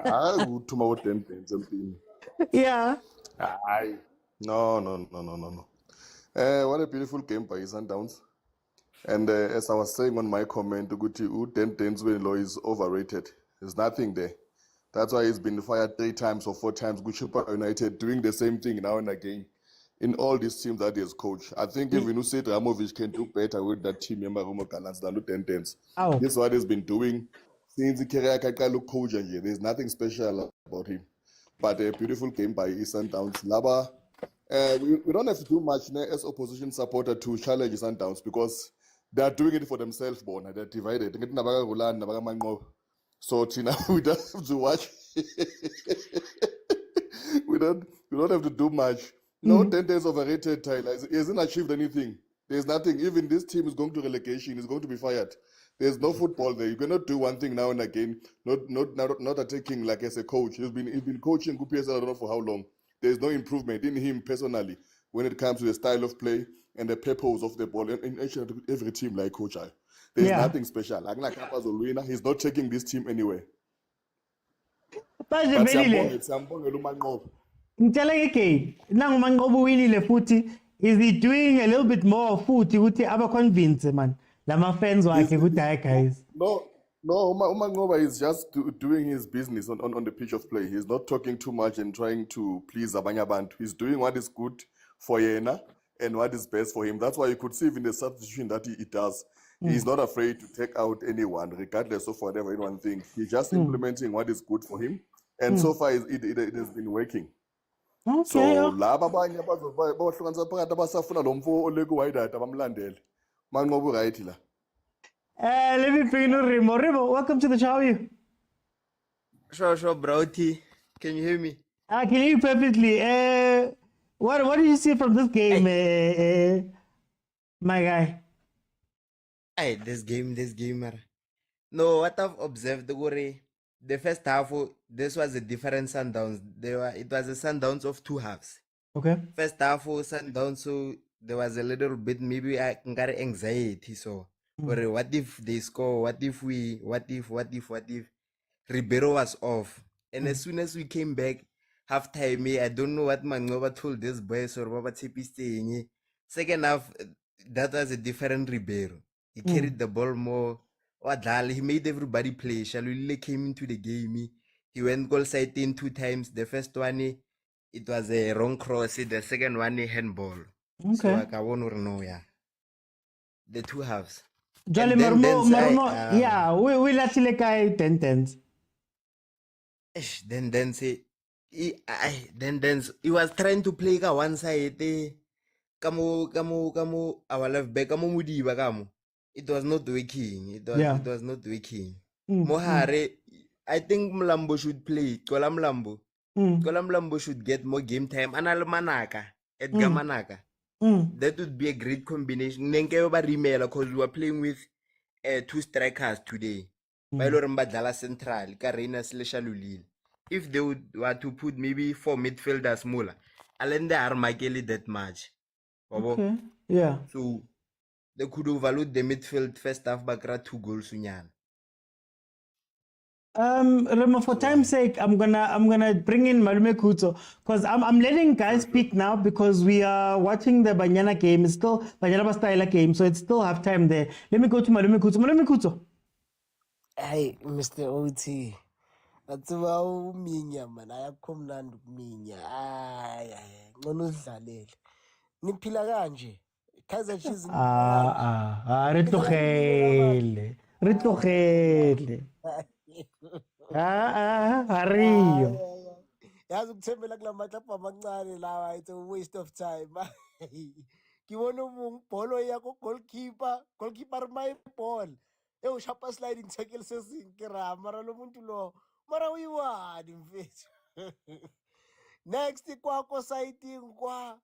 Hayi ukuthuma abo dance empini. Yeah. Hayi. No. What a beautiful game by Sundowns. And as I was saying on my comment, ukuthi dance Law is overrated. There's nothing there. That's why he's been fired 3 times or 4 times. Guchupa United doing the same thing now and again in all these teams that he has coached. I think even Usaid Ramovic can do better with that team member Gallants than Tentens. This is what he's been doing since the career coach. There's nothing special about him. But a beautiful game by Sundowns. Laba, we don't have to do much as opposition supporter to challenge Sundowns because they are doing it for themselves. They're divided. So Tina, we don't have to watch. we don't have to do much. No, 10 days overrated, Tyler. He hasn't achieved anything. There's nothing. Even this team is going to relegation. He's going to be fired. There's no football there. You cannot do one thing now and again. Not attacking like as a coach. He's been coaching QPS, I don't know for how long. There's no improvement in him personally when it comes to the style of play and the purpose of the ball in every team like Coach I. There's nothing special. He's not taking this team anywhere. But is he doing a little bit more futhi ukuthi aba convince man Lama fans wakhe good guys. No, Umangoba is just doing his business on the pitch of play. He's not talking too much and trying to please abanye abantu. He's doing what is good for Yena and what is best for him. That's why you could see in the substitution that he does. He's not afraid to take out anyone, regardless of whatever anyone thinks. He's just implementing what is good for him. And so far, it has been working. Okay. So, laba abanye abahlukanisa phakathi abasafuna lo mfo oleku wayidata bamlandele. Manqoba right la. Let me bring in Rimo. Rimo, welcome to the show. How are you? Sure, bro. T. Can you hear me? I can hear you perfectly. What did you see from this game, my guy? Hey, this game, man. No, what I've observed, the first half, this was a different Sundowns. It was a Sundowns of two halves. Okay. First half, Sundowns, so there was a little bit, maybe I got anxiety. So, what if they score? What if Ribeiro was off? And as soon as we came back, half time, I don't know what Mangoba told this boys or Baba Tipi staying. Second half, that was a different Ribeiro. He carried the ball more. He made everybody play. Shalulile came into the game. He went goal side in 2 times. The first one, it was a wrong cross. The second one, handball. Okay. So I won't know, yeah. The two halves. Jolly Marumo, yeah, we actually kai 10-10s. Then he was trying to play one side. Kamu our left back kamu Mudiba kamu. It was not working. It was not working. Mohare, I think Mlambo should play. Kola Mlambo should get more game time. Anal Manaka, Edgar Manaka. That would be a great combination. Because we were playing with 2 strikers today. Bailor Mbadala Central, Karina Sleshalulil. If they were to put maybe 4 midfielders smaller, Alenda Armakeli that much. Okay. Yeah. So they could overload the midfield first half bakra 2 goals unyan. Remo, for time's sake, I'm gonna bring in Malume Kuto because I'm letting guys speak now because we are watching the Banyana game. It's still Banyana Bastaila game, so it's still half time there. Let me go to Malume Kuto. Malume Kuto. Hey, Mr. OT. That's about minya man. Ayakhomnandi ukuminya. Ay, ngcono udlalele. Niphila kanje. Kaizer Chiefs. Ritlogele. Hariyo. Yazi ukuthembela kula matlapa amancane lawa, it's a waste of time. Ngibona umbholo yakho goalkeeper my ball. Ushapa sliding tackle sezinkira mara lo muntu lo. Mara uyiwani mfethu. Next kwakho side kwa.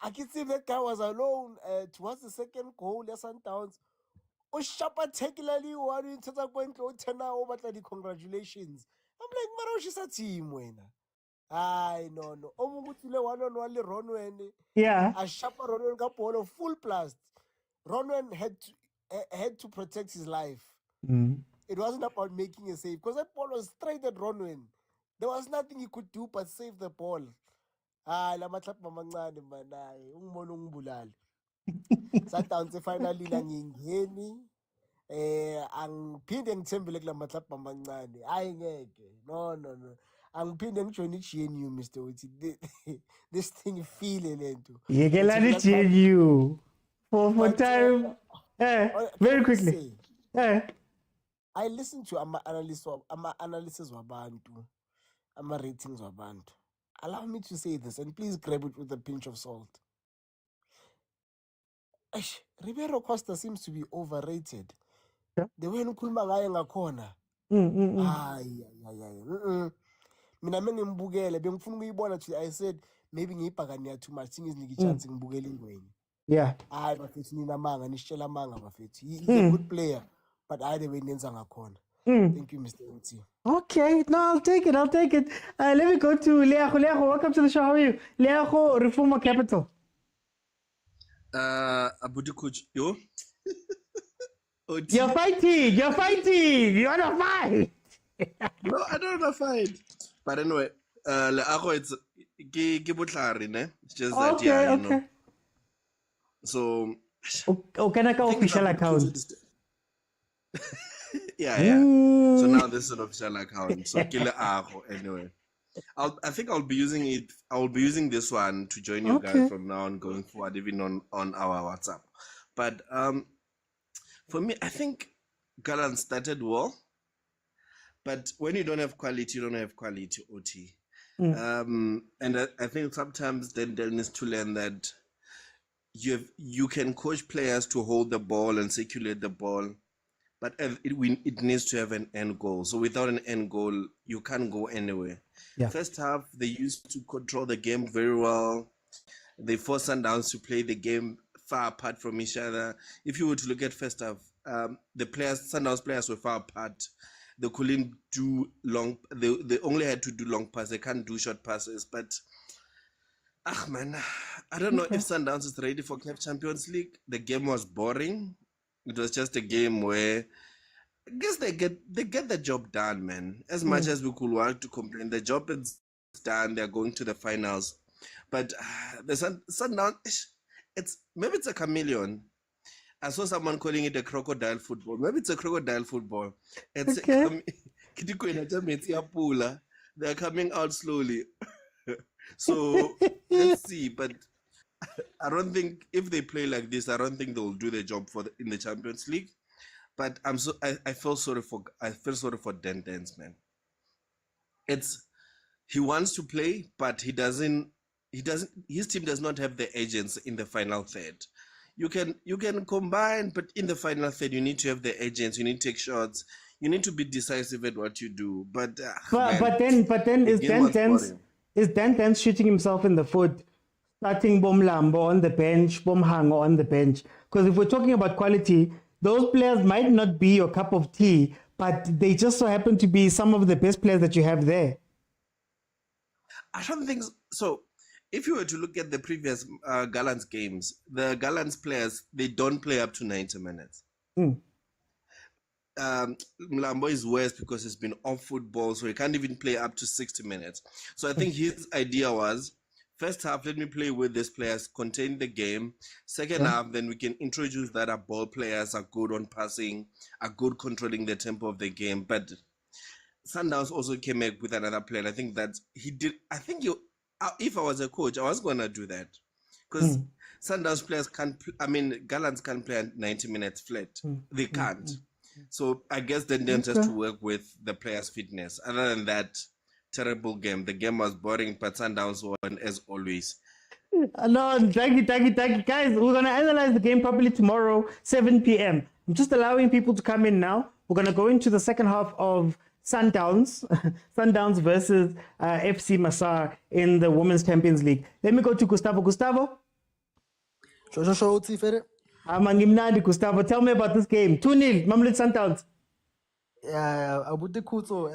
I can see that guy was alone towards the second goal ya Sundowns. Ushapa tackle one uthatha kwenhle uthena over the congratulations. I'm like mara ushisa team wena. Hayi no. Omunguthi le 1-on-1 le Ronwen. Yeah. Ashapa Ronwen ka ball full blast. Ronwen had to protect his life. It wasn't about making a save because that ball was straight at Ronwen. There was nothing he could do but save the ball. La matlapa amancane manaye ungibona ungibulala. Sundowns finally la ngingeni angiphinde ngithembele kula matlapa amancane. Hayi ngeke. No. Angiphinde ngijoin iGNU Mr. Uthi. This thing feel lento. Yekelani GNU. For time. Very quickly. I listened to ama analysis wabantu, ama ratings wabantu. Allow me to say this, and please grab it with a pinch of salt. Ribeiro Costa seems to be overrated. Yeah. The way ukhuluma ngaye ngakhona. Mina mengimbukele bengifuna ukuyibona nje. I said maybe ngiyibhakaniya too much singizinike chance ngibukele ingweni. Yeah. Hayi bafethu nina manga nishitshela manga bafethu. He's a good player, but I the way nenza ngakhona. Thank you, Mr. MT. Okay, no, I'll take it. Let me go to Leago. Leago, welcome to the show. How are you? Leago, Reformer Capital. Abuti coach, yo. You're fighting. You want to fight? No, I don't want to fight. But anyway, Leago, it's it's just that, yeah, you know. So Can I go official account? Yeah. So now this is an official account. So Kile Aho anyway. I think I'll be using it. I will be using this one to join you guys from now on going forward, even on our WhatsApp. But for me, I think Gallants started well. But when you don't have quality, you don't have quality, OT. And I think sometimes then there needs to learn that you can coach players to hold the ball and circulate the ball, but it needs to have an end goal. So without an end goal, you can't go anywhere. First half, they used to control the game very well. They forced Sundowns to play the game far apart from each other. If you were to look at first half, Sundowns players were far apart. They couldn't do long. They only had to do long passes. They can't do short passes. But, man, I don't know if Sundowns is ready for CAF Champions League. The game was boring. It was just a game where I guess they get the job done, man. As much as we could want to complain, the job is done. They're going to the finals. But the Sundowns, maybe it's a chameleon. I saw someone calling it a crocodile football. Maybe it's a crocodile football. It's they're coming out slowly. So let's see. But I don't think if they play like this, I don't think they'll do the job in the Champions League. But I feel sorry for Dentens, man. He wants to play, but he doesn't. His team does not have the agents in the final third. You can combine, but in the final third, you need to have the agents. You need to take shots. You need to be decisive at what you do. But then is Dentens shooting himself in the foot, starting Bomlambo on the bench, Bomhango on the bench? Because if we're talking about quality, those players might not be your cup of tea, but they just so happen to be some of the best players that you have there. I don't think so. If you were to look at the previous Gallants games, the Gallants players, they don't play up to 90 minutes. Mlambo is worse because he's been off football, so he can't even play up to 60 minutes. So I think his idea was, first half, let me play with these players, contain the game. Second half, then we can introduce that our ball players are good on passing, are good controlling the tempo of the game. But Sundowns also came up with another plan. I think that he did. I think if I was a coach, I was gonna do that because Sundowns players Gallants can't play 90 minutes flat. They can't. So I guess then just to work with the players' fitness. Other than that, terrible game. The game was boring, but Sundowns won as always. No, thank you. Guys, we're going to analyze the game properly tomorrow, 7 p.m. I'm just allowing people to come in now. We're going to go into the second half of Sundowns versus FC Masar in the Women's Champions League. Let me go to Gustavo. Gustavo? Gustavo, tell me about this game. 2-0, Mamelodi Sundowns. Abuti Kutso,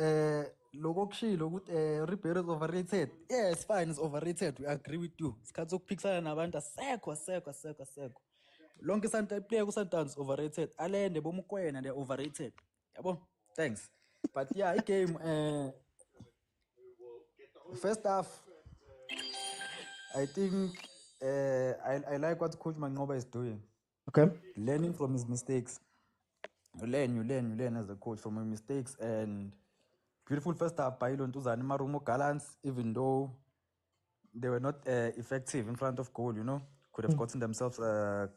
lokushilo ukuthi Ribeiro is overrated. Yeah, it's fine, it's overrated. We agree with you. Isikhathi sokuphikisana nabantu asekho. Lonke player ku-Sundowns overrated. Alende bomokwena, they're overrated. Yabo? Thanks. But yeah, it game first half, I think I like what Coach Mangoba is doing. Okay. Learning from his mistakes. You learn as a coach from your mistakes. And beautiful first half by Ilontuzani Marumo Gallants, even though they were not effective in front of goal, could have gotten themselves a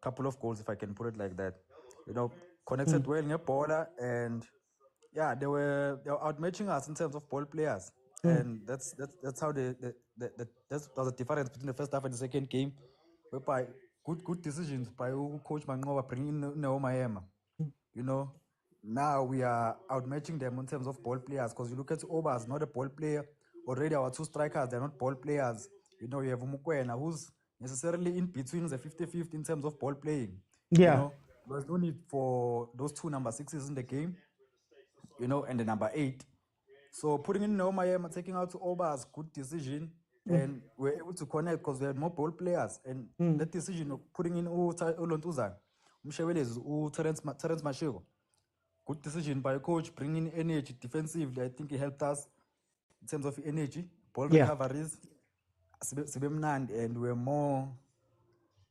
couple of goals, if I can put it like that. Connected well in a baller, and yeah, they were outmatching us in terms of ball players. And that's how that was a difference between the first half and the second game, whereby good decisions by Coach Mangoba bringing in Neoma. Now we are outmatching them in terms of ball players, because you look at Obas, not a ball player. Already our two strikers, they're not ball players. You have Mokwena, who's necessarily in between the 50-50 in terms of ball playing. Yeah. There's no need for those two number 6s in the game, and the number 8. So putting in Neoma, taking out Obas, good decision. And we're able to connect because we had more ball players. And that decision of putting in Olontuzan, Terence Mashego, good decision by coach, bringing energy defensively. I think it helped us in terms of energy, ball recoveries, and we're more,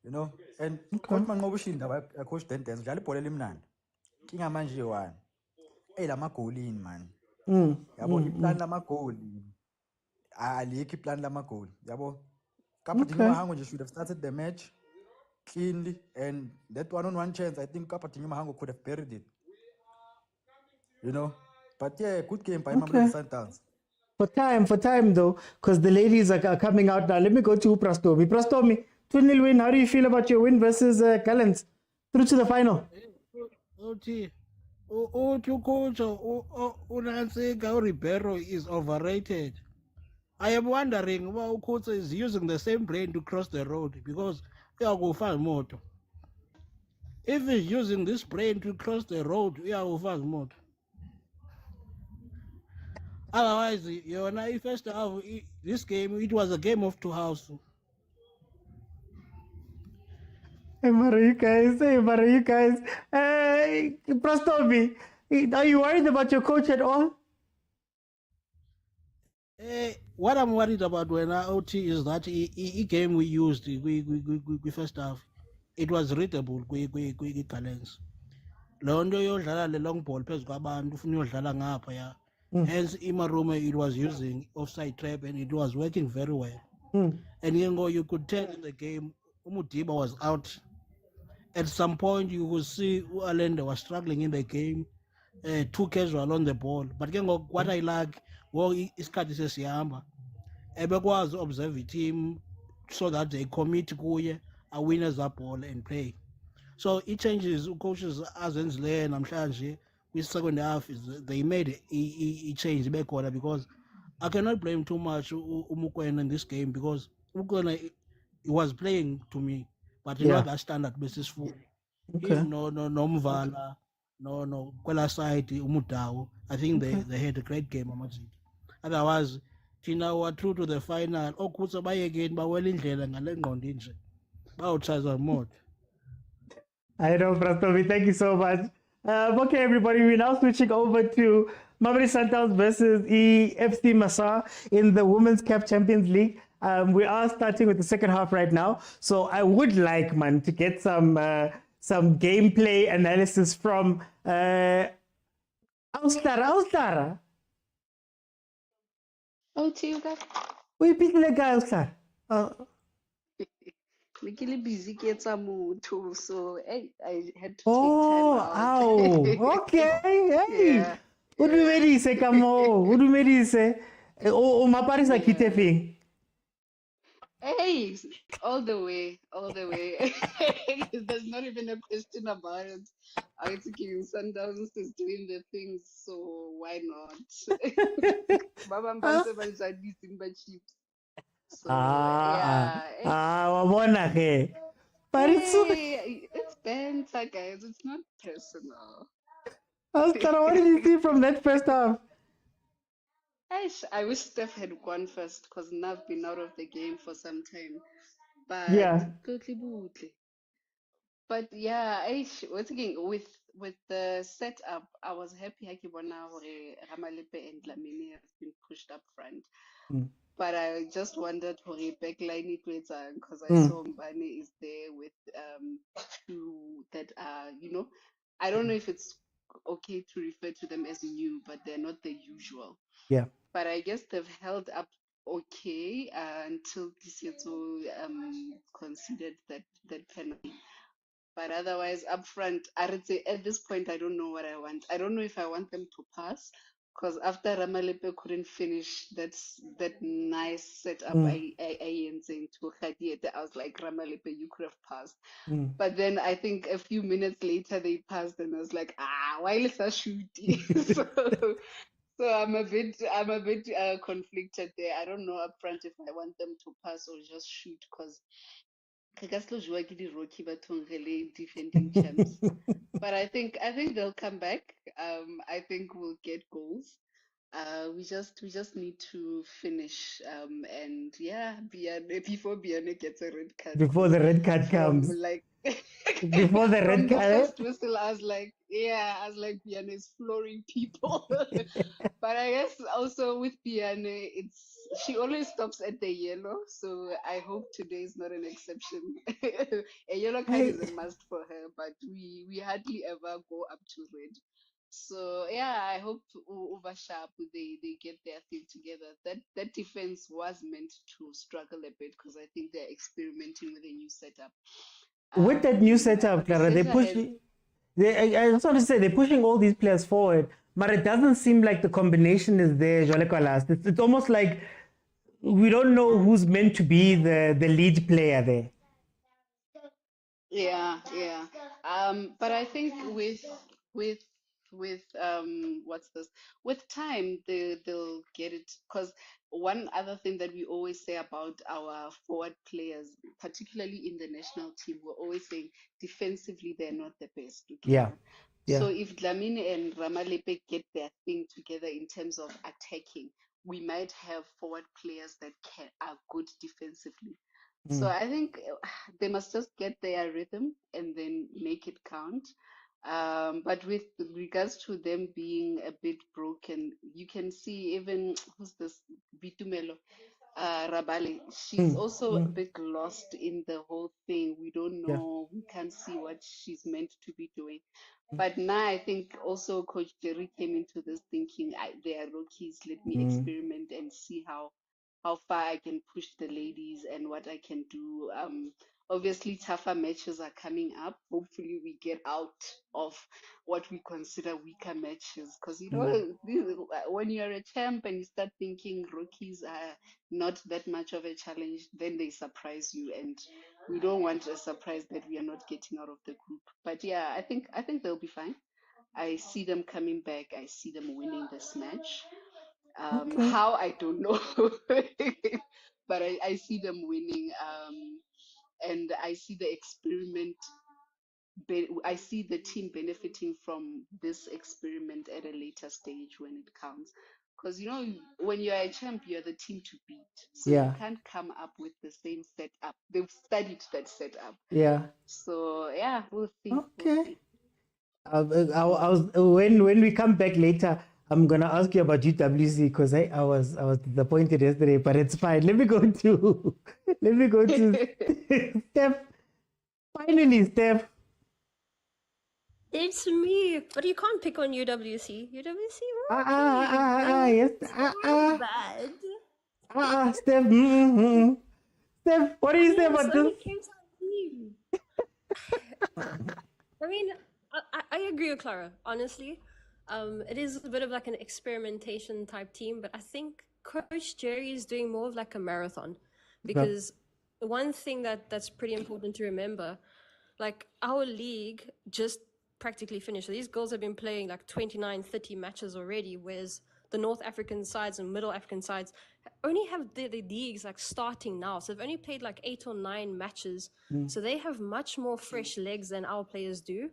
You know, and coach man ngobushinda coach Dentens udlala ibhola elimnandi. Kinga manje one. Lamagoli man. Yabo iplan lamagoli. Alikho iplan lamagoli. Yabo. Kapatini Mahango just should have started the match cleanly, and that one-on-one chance, I think Kapatini Mahango could have buried it. You know, but yeah, good game by Mamelodi Sundowns. For time though, because the ladies are coming out now. Let me go to Prastomi. Prastomi, 2-0 win. How do you feel about your win versus Gallants through to the final? Unansi Ribeiro is overrated. I am wondering why Khoza is using the same brain to cross the road because go find motor. If he's using this brain to cross the road, go find motor. Otherwise, you know, first half, this game, it was a game of two houses. Hey, you guys. Hey, Prastomi, are you worried about your coach at all? What I'm worried about when OT is that he game we used, we first half, it was readable, Gallants. Londo yodlala le long ball phezu kwabantu ufuna uyodlala ngapha ya. Hence Imarume it was using offside trap and it was working very well. And you could tell in the game Umudiba was out. At some point you could see Alende was struggling in the game, too casual on the ball. But what I like, well, isikhathi sesihamba ebekwazi observe the team so that they commit kuye a winners up ball and play. So it changes coaches azenzile namhlanje kwi-second half is they made a change bekhona because I cannot blame too much Mokwena in this game because Mokwena he was playing to me, but you know that standard basis full. No Mvala, no Kwela side Umutao. I think they had a great game. Otherwise, Tina were true to the final. Khoza baye again bawela indlela ngale ngqondo inje. Bawuchaza mode. I know, Prastomi. Thank you so much. Okay, everybody, we're now switching over to Mamelodi Sundowns versus FC Masar in the Women's CAF Champions League. We are starting with the second half right now, so I would like, man, to get some gameplay analysis from Austara. Oh, to you guys. We pick the guy, Austara. We're really busy getting some too, so hey, I had to take time out. Okay. Hey. What do you say, Kamo? What do you say? Oh, my parents are kitefing. Hey, all the way. There's not even a question about it. I think Sundowns is doing the things, so why not? Baba Mbanse Banjadi Simba Chiefs. So but it's banter, guys. It's not personal. Austara, what did you see from that first half? I wish Steph had gone first because now I've been out of the game for some time. But But yeah, I was thinking with the setup, I was happy Hakibona Ramalepe and Lamine have been pushed up front. But I just wondered for a backline because I saw Mbane is there with two that are, I don't know if it's okay to refer to them as new, but they're not the usual. Yeah. But I guess they've held up okay until Kisieto considered that penalty. But otherwise, up front, I would say at this point, I don't know what I want. I don't know if I want them to pass, because after Ramalepe couldn't finish that nice setup I to Khanye, I was like, Ramalepe, you could have passed. But then I think a few minutes later they passed, and I was like, why is that shooting? So I'm a bit conflicted there. I don't know up front if I want them to pass or just shoot, because defending champs. But I think they'll come back. I think we'll get goals. We just need to finish. And yeah, before Biane gets a red card. Before the red card comes. Before the red card. First whistle, I was like, Biane is flooring people. But I guess also with Piane, she always stops at the yellow, so I hope today is not an exception. A yellow card is a must for her, but we hardly ever go up to red. So yeah, I hope over sharp they get their thing together. That defense was meant to struggle a bit because I think they're experimenting with a new setup. With that new setup, Clara, they push. I just want to say they're pushing all these players forward, but it doesn't seem like the combination is there. It's almost like we don't know who's meant to be the lead player there. Yeah, yeah. But I think with what's this? With time, they'll get it. Because one other thing that we always say about our forward players, particularly in the national team, we're always saying defensively they're not the best. Okay. Yeah. Yeah. So if Dlamini and Ramalepe get their thing together in terms of attacking, we might have forward players that are good defensively. So I think they must just get their rhythm and then make it count. But with regards to them being a bit broken, you can see even who's this Bitumelo Rabale. She's also a bit lost in the whole thing. We don't know. We can't see what she's meant to be doing. But now I think also Coach Jerry came into this thinking, they are rookies. Let me experiment and see how far I can push the ladies and what I can do. Obviously, tougher matches are coming up. Hopefully, we get out of what we consider weaker matches. Because, when you're a champ and you start thinking rookies are not that much of a challenge, then they surprise you. And we don't want a surprise that we are not getting out of the group. But yeah, I think they'll be fine. I see them coming back. I see them winning this match. How, I don't know. But I see them winning. And I see the experiment. I see the team benefiting from this experiment at a later stage when it comes. Because, when you're a champ, you're the team to beat. So you can't come up with the same setup. They've studied that setup. Yeah. So, yeah, we'll see. Okay. We'll see. I was when we come back later, I'm gonna ask you about UWC because I was disappointed yesterday, but it's fine. Let me go to Steph. Finally, Steph. It's me, but you can't pick on UWC. UWC, Yes. bad. Steph. Steph, what do you say about this? I mean, I agree with Clara, honestly. It is a bit of like an experimentation type team, but I think Coach Jerry is doing more of like a marathon because one thing that's pretty important to remember, like our league just practically finished. These girls have been playing like 29, 30 matches already, whereas the North African sides and Middle African sides only have the leagues like starting now. So they've only played like 8 or 9 matches. So they have much more fresh legs than our players do.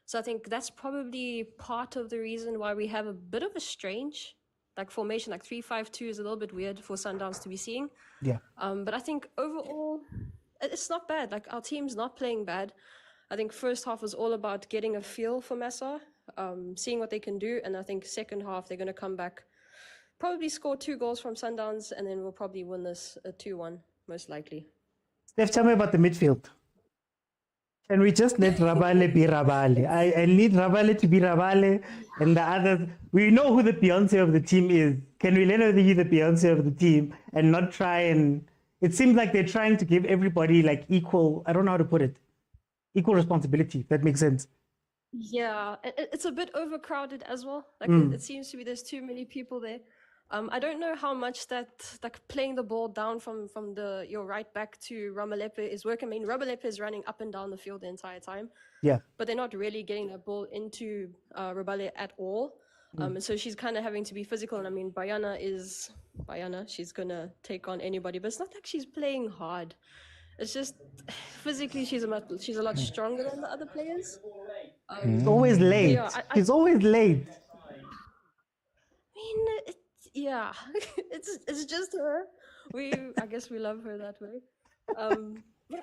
So I think that's probably part of the reason why we have a bit of a strange like formation, like 3-5-2 is a little bit weird for Sundowns to be seeing. Yeah. But I think overall, it's not bad. Like our team's not playing bad. I think first half was all about getting a feel for Masar, seeing what they can do. And I think second half, they're going to come back, probably score 2 goals from Sundowns, and then we'll probably win this 2-1, most likely. Steph, tell me about the midfield. Can we just let Rabale be Rabale? I need Rabale to be Rabale and the others. We know who the Beyonce of the team is. Can we let her be the Beyonce of the team and not try and... It seems like they're trying to give everybody like equal, I don't know how to put it, equal responsibility. That makes sense. Yeah, it's a bit overcrowded as well. Like it seems to be there's too many people there. I don't know how much that like playing the ball down from your right back to Ramalepe is working. I mean, Ramalepe is running up and down the field the entire time. Yeah. But they're not really getting that ball into Rabale at all. And so she's kind of having to be physical. And I mean, Bayana, she's going to take on anybody. But it's not like she's playing hard. It's just physically she's a lot stronger than the other players. She's always late. Yeah, She's always late. I mean, yeah, it's just her. I guess we love her that way. But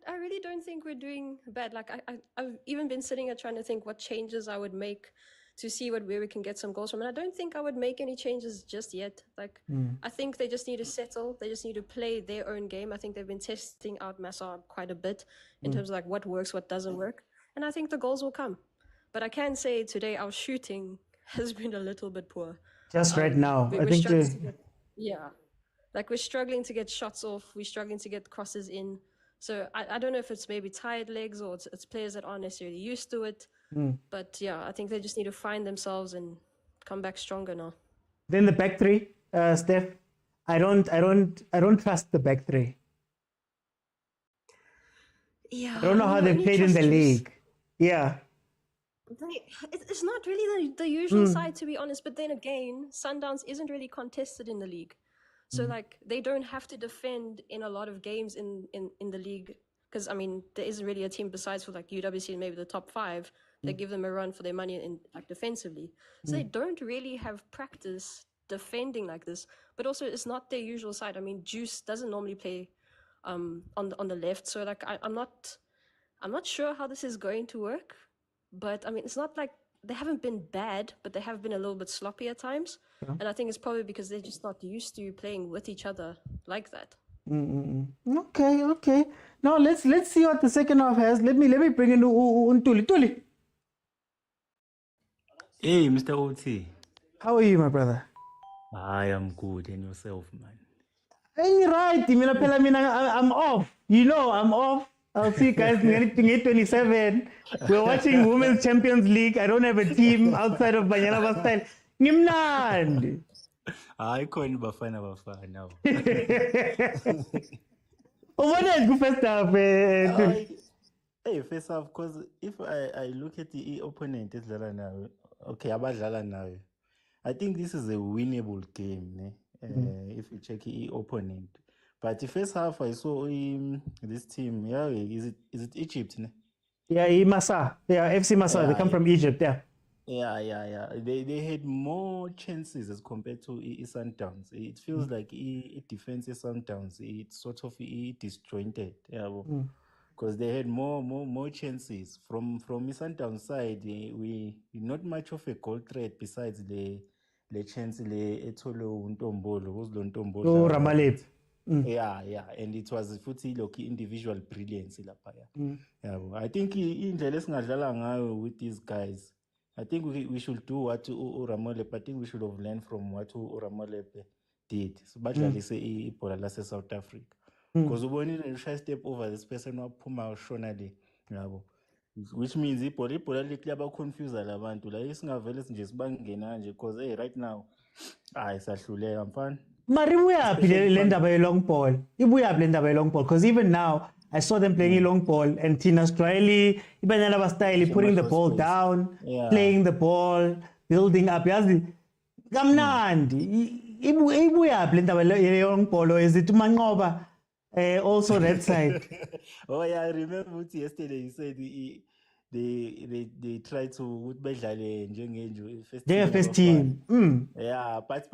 I really don't think we're doing bad. Like I've even been sitting here trying to think what changes I would make to see where we can get some goals from. And I don't think I would make any changes just yet. Like, I think they just need to settle. They just need to play their own game. I think they've been testing out Masar quite a bit in terms of like what works, what doesn't work. And I think the goals will come. But I can say today our shooting has been a little bit poor. Just right now, I think. Like we're struggling to get shots off. We're struggling to get crosses in. So I don't know if it's maybe tired legs or it's players that aren't necessarily used to it. But yeah, I think they just need to find themselves and come back stronger now. Then the back three, Steph. I don't trust the back three. Yeah, I don't know how they played in the league. Yeah. It's not really the usual side, to be honest. But then again, Sundowns isn't really contested in the league. So like they don't have to defend in a lot of games in the league. Because I mean, there isn't really a team besides for like UWC and maybe the top 5 that give them a run for their money in like defensively. So they don't really have practice defending like this. But also it's not their usual side. I mean, Juice doesn't normally play on the left. So like I'm not sure how this is going to work. But I mean, it's not like they haven't been bad, but they have been a little bit sloppy at times. And I think it's probably because they're just not used to playing with each other like that. Okay. Now let's see what the second half has. Let me bring in Tuli. Hey, Mr. OT. How are you, my brother? I am good, and yourself, man? Hey, right. I'm off. You know, I'm off. I'll see you guys in 27. We're watching Women's Champions League. I don't have a team outside of Banyana style. Nimnand. I can't bafana. What is good first half? Hey, first half, because if I look at the opponent, Abadlala now. I think this is a winnable game. If you check the opponent. But the first half, I saw this team. Yeah, is it Egypt? Ne? Yeah, Masar. Yeah, FC Masar. They come from Egypt. Yeah. Yeah. They had more chances as compared to Sundowns. It feels like defense Sundowns. It's sort of disjointed. Yeah, because they had more chances from Sundowns side. We not much of a goal threat besides the chance Etolo Ntombolo, Oh, Ramalep. Yeah, and it was individual brilliance. I think with these guys, I think we should do what Ramalep. I think we should have learned from what Ramalep did. So, but say South Africa, because when you try step over this person who Puma Shonali, which means Ipola confuse abantu. Like it's not very just banging because right now, it's a shule. I'm fine. Maribuya blenda by long ball. Ibuya blenda by long ball. Because even now, I saw them playing long ball and Tina Striley, Ibanana style, putting the ball down, playing the ball, building up. Gamnandi. Ibuya blenda by long ball, or is it Mangoba? Also that side. Oh yeah, I remember yesterday he said they try to first team. Yeah, but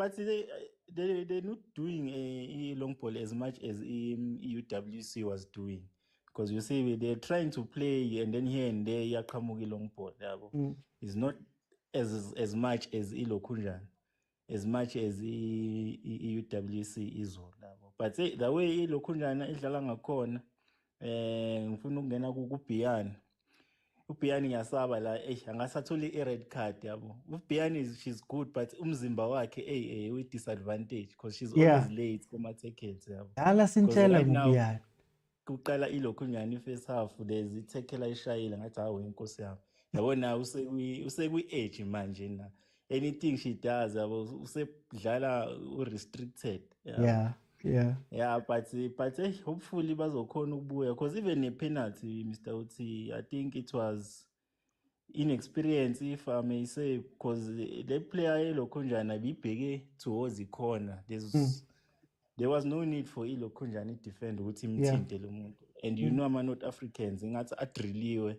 they're not doing a long ball as much as UWC was doing, because you see they're trying to play and then here and there Yakamugi long ball. It's not as much as Ilokunjan, as much as UWC is. But the way Ilokunjan idlala ngakhona ngifuna ukungena kuBiyani. uBiyani ngiyasaba la angasatholi i-red card yabo. uBiyani she's good but umzimba wakhe with disadvantage because she's always late kuma-tackles yabo. Dala sintshela ngoBiyani. Kuqala ilokhonyana first half there's i-tackle ayishayile ngathi hawe inkosi yami. Yabona usekwi-age manje na. Anything she does yabo usedlala restricted. Yeah, but hopefully bazokhona ukubuya because even a penalty, Mr. Uti, I think it was inexperience, if I may say, because the player Ilokunjana bibheke towards the corner. There was no need for Ilokunjana to defend with him. And you know, I'm not Africans. Ngathi adrilliwe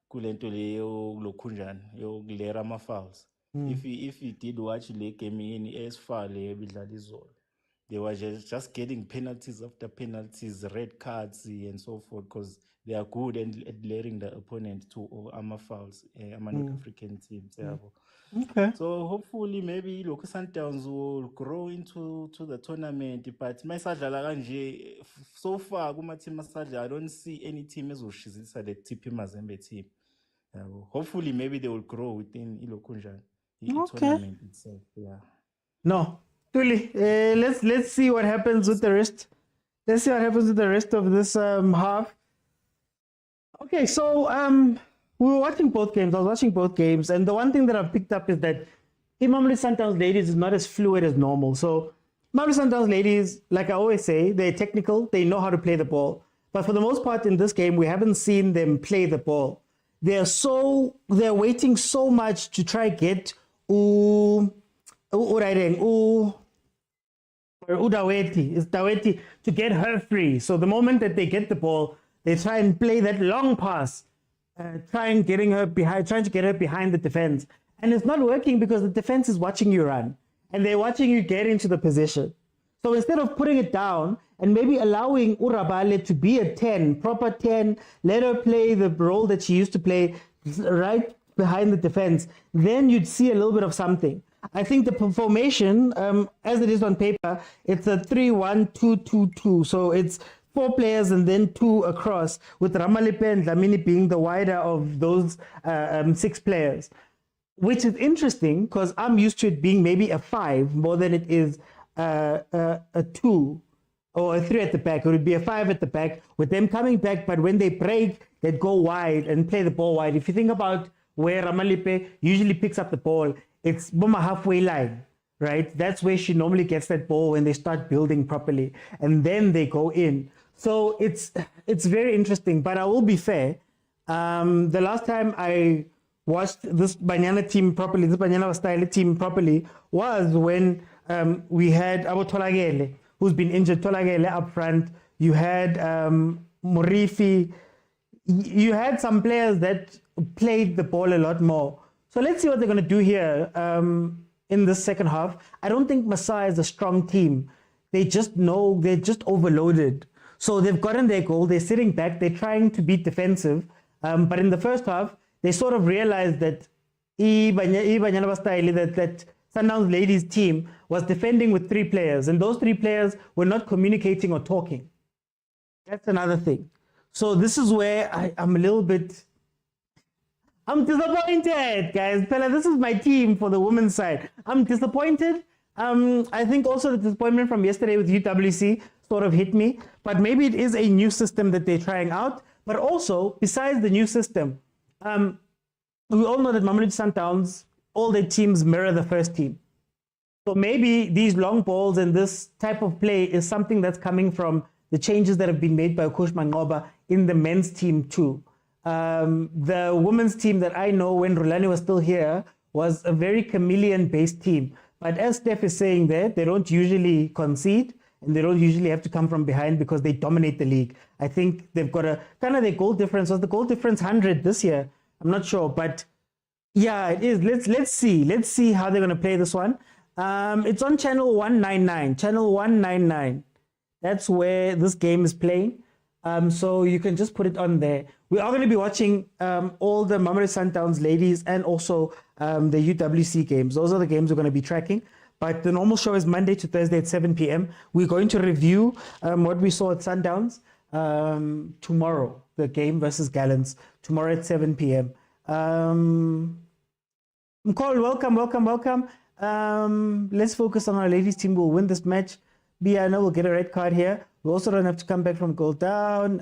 kulento leyo Lokunjana yokulera ama-fouls. If he did watch le game in as far le bidlala izolo. they were just getting penalties after penalties, red cards, and so forth, because they are good at luring the opponent to armor fouls, North African teams. Okay. So hopefully maybe local Sundowns will grow into the tournament. But so far, I don't see any team as the TP Mazembe team. Hopefully maybe they will grow within the tournament itself. Yeah. No, truly. Let's see what happens with the rest. Let's see what happens with the rest of this half. Okay, so we were watching both games. I was watching both games, and the one thing that I've picked up is that Mamelodi Sundowns ladies is not as fluid as normal. So Mamelodi Sundowns ladies, like I always say, they're technical. They know how to play the ball. But for the most part in this game, we haven't seen them play the ball. They're waiting so much to try get Daweti to get her free. So the moment that they get the ball, they try and play that long pass, trying to get her behind the defense. And it's not working because the defense is watching you run and they're watching you get into the position. So instead of putting it down and maybe allowing Urabale to be a 10, proper 10, let her play the role that she used to play right behind the defense, then you'd see a little bit of something. I think the formation, as it is on paper, it's a 3-1-2-2-2. So it's 4 players and then 2 across, with Ramalipe and Dlamini being the wider of those 6 players, which is interesting because I'm used to it being maybe a 5 more than it is a 2 or a 3 at the back. It would be a 5 at the back with them coming back, but when they break, they'd go wide and play the ball wide. If you think about where Ramalipe usually picks up the ball, it's Boma halfway line, right? That's where she normally gets that ball when they start building properly, and then they go in. So it's very interesting, but I will be fair. The last time I watched this Banyana team properly, this Banyana style team properly, was when we had Abo Tolagele, who's been injured, Tolagele up front. You had Murifi. You had some players that played the ball a lot more. So let's see what they're going to do here in this second half. I don't think Masar is a strong team. They just know they're just overloaded. So they've gotten their goal. They're sitting back. They're trying to be defensive. But in the first half, they sort of realized that that Sundowns ladies team was defending with 3 players. And those 3 players were not communicating or talking. That's another thing. So this is where I'm a little bit... I'm disappointed, guys. Pella, this is my team for the women's side. I'm disappointed. I think also the disappointment from yesterday with UWC sort of hit me. But maybe it is a new system that they're trying out. But also, besides the new system, we all know that Mamelodi Sundowns, all their teams mirror the first team. So maybe these long balls and this type of play is something that's coming from the changes that have been made by Coach Mangoba in the men's team too. The women's team that I know when Rulani was still here was a very chameleon-based team. But as Steph is saying there, they don't usually concede and they don't usually have to come from behind because they dominate the league. I think they've got a kind of their goal difference. Was the goal difference 100 this year? I'm not sure, but yeah, it is. Let's see. Let's see how they're going to play this one. It's on channel 199. Channel 199. That's where this game is playing. So you can just put it on there. We are going to be watching all the Mamelodi Sundowns ladies and also the UWC games. Those are the games we're going to be tracking. But the normal show is Monday to Thursday at 7 p.m. We're going to review what we saw at Sundowns tomorrow, the game versus Gallants, tomorrow at 7 p.m. Mcall, welcome. Let's focus on our ladies team. We'll win this match. Biana will get a red card here. We also don't have to come back from goal down.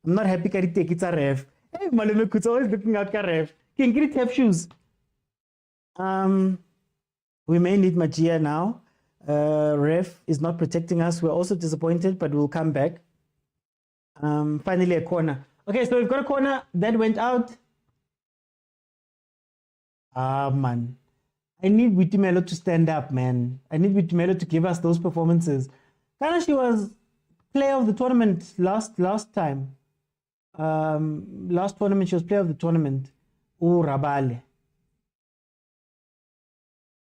I'm not happy that it's a ref. Hey, Malume Kut's always looking out for ref. Can you have shoes? We may need Magia now. Ref is not protecting us. We're also disappointed, but we'll come back. Finally, a corner. Okay, so we've got a corner that went out. Man. I need Witimelo to stand up, man. I need Witimelo to give us those performances. Kind she was player of the tournament last time. Last tournament, she was player of the tournament. Rabale.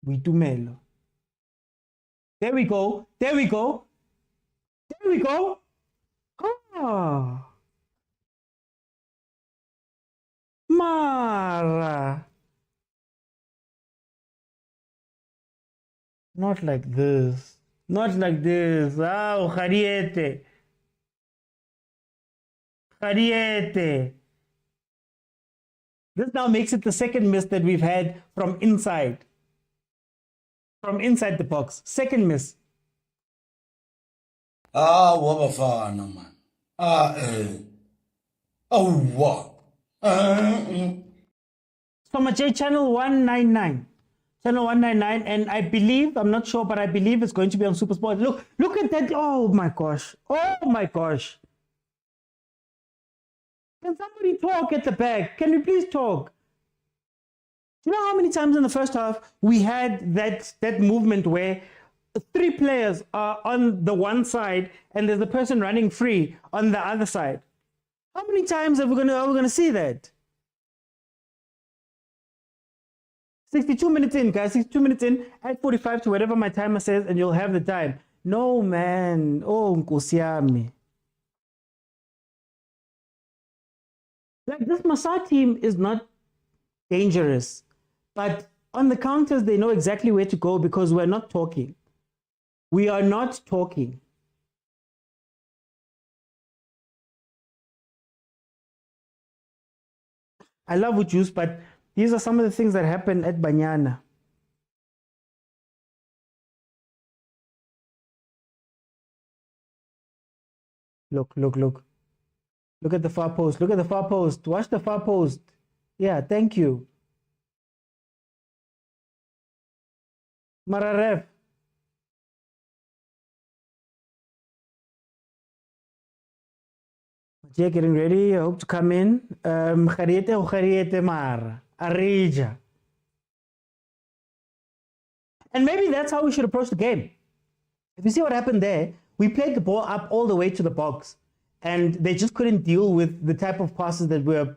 Witumelo. There we go. There we go. There we go. Oh. Mara. Not like this. Not like this. Oh, Jariete. Jariete. This now makes it the second miss that we've had from inside. From inside the box. Second miss. Ah, what bafana, man. Oh, what? From a J channel 199. Channel 199, and I believe, I'm not sure, but I believe it's going to be on Supersport. Look at that. Oh my gosh. Oh my gosh. Can somebody talk at the back? Can we please talk? Do you know how many times in the first half we had that movement where 3 players are on the one side and there's a person running free on the other side? How many times are we gonna see that? 62 minutes in, guys. 62 minutes in. Add 45 to whatever my timer says, and you'll have the time. No, man. Oh, Nkosiami. Like, this Masar team is not dangerous, but on the counters, they know exactly where to go because we're not talking. We are not talking. I love Ujus, but these are some of the things that happen at Banyana. Look. Look at the far post. Look at the far post. Watch the far post. Yeah, thank you. Mararef. Jay getting ready. I hope to come in. Khariete Mar. Arija. And maybe that's how we should approach the game. If you see what happened there, we played the ball up all the way to the box, and they just couldn't deal with the type of passes that we were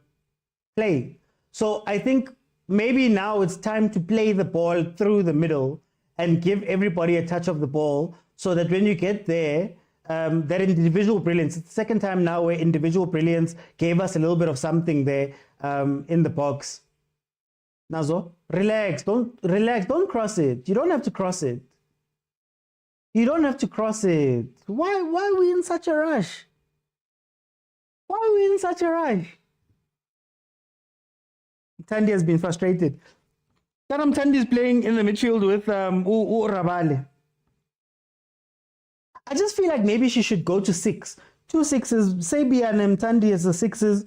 playing. So I think maybe now it's time to play the ball through the middle and give everybody a touch of the ball so that when you get there, that individual brilliance, it's the second time now where individual brilliance gave us a little bit of something there in the box. Nazo, relax, don't cross it. You don't have to cross it. You don't have to cross it. Why are we in such a rush? Why are we in such a rush? Tandy has been frustrated. Taram Tandy is playing in the midfield with Rabale. I just feel like maybe she should go to 6. 2 6s, Sabian and Tandy as the 6s,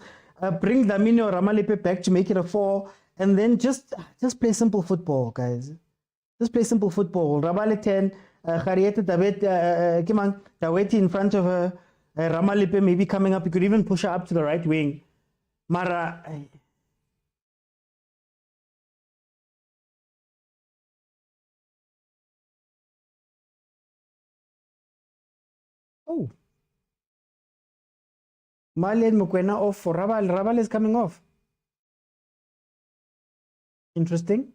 bring Damini or Ramalipe back to make it a 4, and then just play simple football, guys. Just play simple football. Rabale 10, Khariete Daweti in front of her, Ramalipe maybe coming up. You could even push her up to the right wing. Mara. Oh. Mali and Mokwena off for Rabal. Rabal is coming off. Interesting.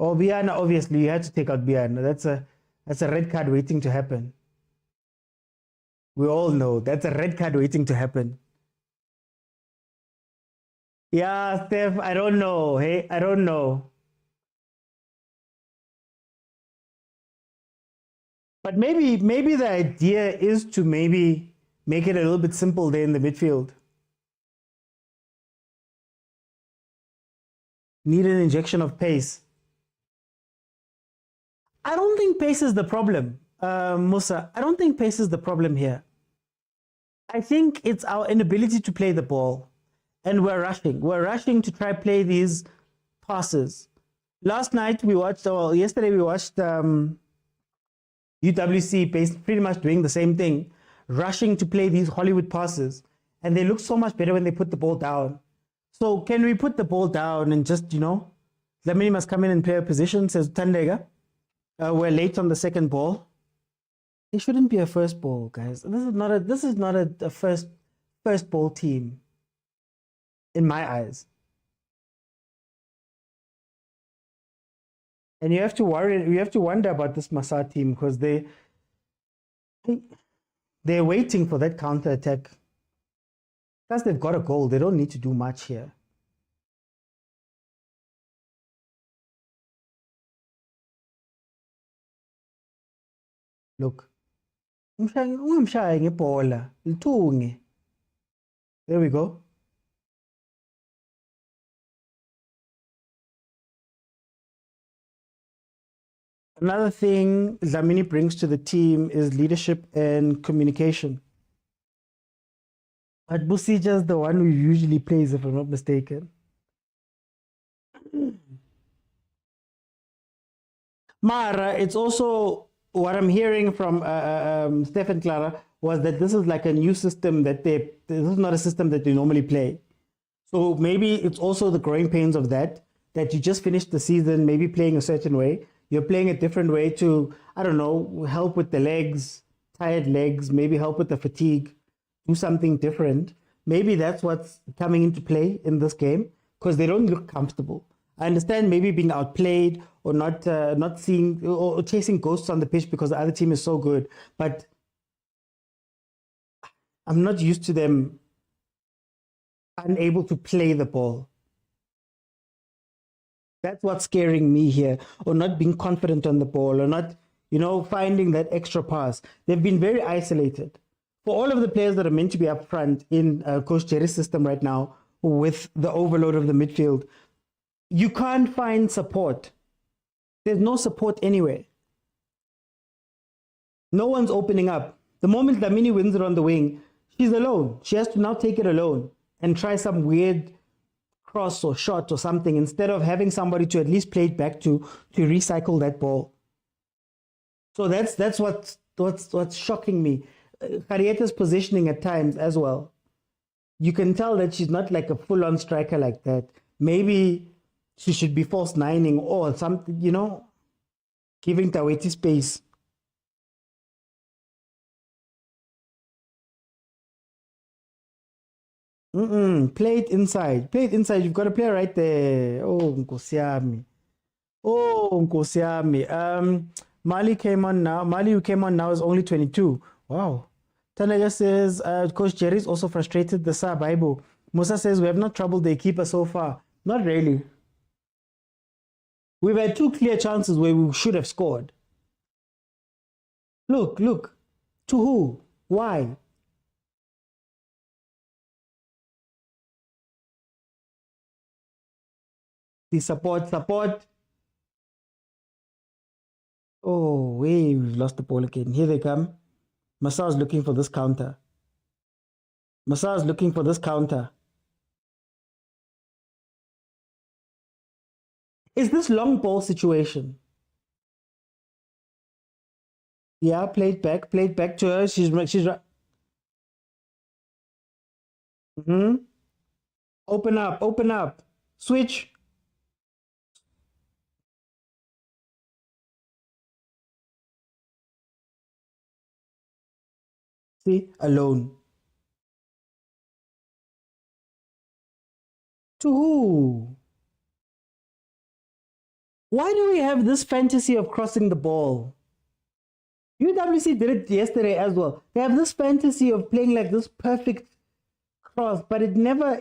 Oh, Biana, obviously, you had to take out Biana. That's a red card waiting to happen. We all know that's a red card waiting to happen. Yeah, Steph, I don't know. Hey, I don't know. But maybe the idea is to maybe make it a little bit simple there in the midfield. Need an injection of pace. I don't think pace is the problem, Musa. I don't think pace is the problem here. I think it's our inability to play the ball. And we're rushing. We're rushing to try play these passes. Last night we watched, or yesterday we watched UWC pretty much doing the same thing, rushing to play these Hollywood passes. And they look so much better when they put the ball down. So can we put the ball down and just, Lamini must come in and play a position, says Tandega. We're late on the second ball. It shouldn't be a first ball, guys. This is not a first ball team, in my eyes. And you have to worry, you have to wonder about this Masar team because they're waiting for that counter attack. Plus, they've got a goal. They don't need to do much here. Look. Ungamshaya ngebhola. Lithunge. There we go. Another thing Dlamini brings to the team is leadership and communication. But Busija's the one who usually plays, if I'm not mistaken. Mara, it's also what I'm hearing from Stephen Clara was that this is like a new system that this is not a system that they normally play. So maybe it's also the growing pains of that you just finished the season, maybe playing a certain way. You're playing a different way to, I don't know, help with the legs, tired legs, maybe help with the fatigue, do something different. Maybe that's what's coming into play in this game because they don't look comfortable. I understand maybe being outplayed or not seeing or chasing ghosts on the pitch because the other team is so good, but I'm not used to them unable to play the ball. That's what's scaring me here, or not being confident on the ball, or not, finding that extra pass. They've been very isolated. For all of the players that are meant to be up front in Coach Jerry's system right now, with the overload of the midfield, you can't find support. There's no support anywhere. No one's opening up. The moment Dlamini wins it on the wing, she's alone. She has to now take it alone and try some weird cross or shot or something instead of having somebody to at least play it back to recycle that ball. So that's what's shocking me. Harrieta's positioning at times as well. You can tell that she's not like a full-on striker like that. Maybe she should be false nining or something, giving Taweti space. Play it inside. Play it inside. You've got a player right there. Oh, Nkosiami. Mali came on now. Mali, who came on now, is only 22. Wow. Tanaja says, Coach Jerry is also frustrated. The Sa Bible. Musa says, we have not troubled the keeper so far. Not really. We've had 2 clear chances where we should have scored. Look. To who? Why? The support. Oh, we've lost the ball again. Here they come. Masar's looking for this counter. Is this long ball situation? Yeah, played back to her. She's right. Open up. Switch. See, alone. To who? Why do we have this fantasy of crossing the ball? UWC did it yesterday as well. They have this fantasy of playing like this perfect cross, but it never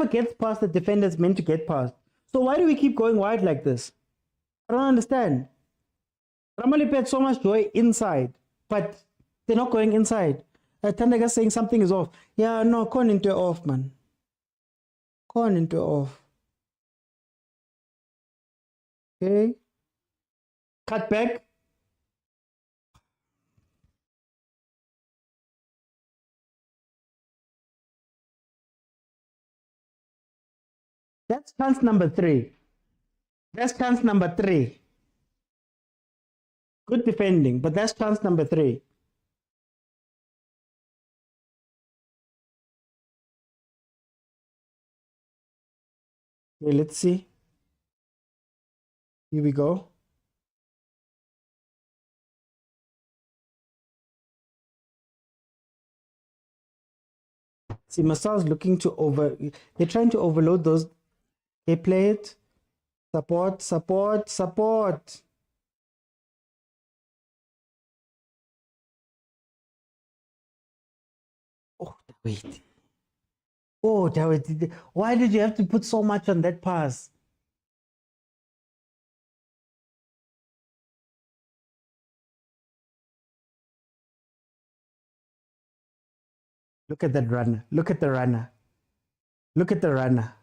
gets past the defender it's meant to get past. So why do we keep going wide like this? I don't understand. Ramalipe had so much joy inside, but they're not going inside. Tandaga saying something is off. Yeah, no, Con into off, man. Con into off. Okay. Cut back. That's chance number 3. Good defending, but that's chance number 3. Okay, let's see. Here we go. See, Masar's looking to they're trying to overload those. They play it. Support, support, support. Oh, wait. Oh, David, why did you have to put so much on that pass? Look at that runner. Look at the runner. Look at the runner.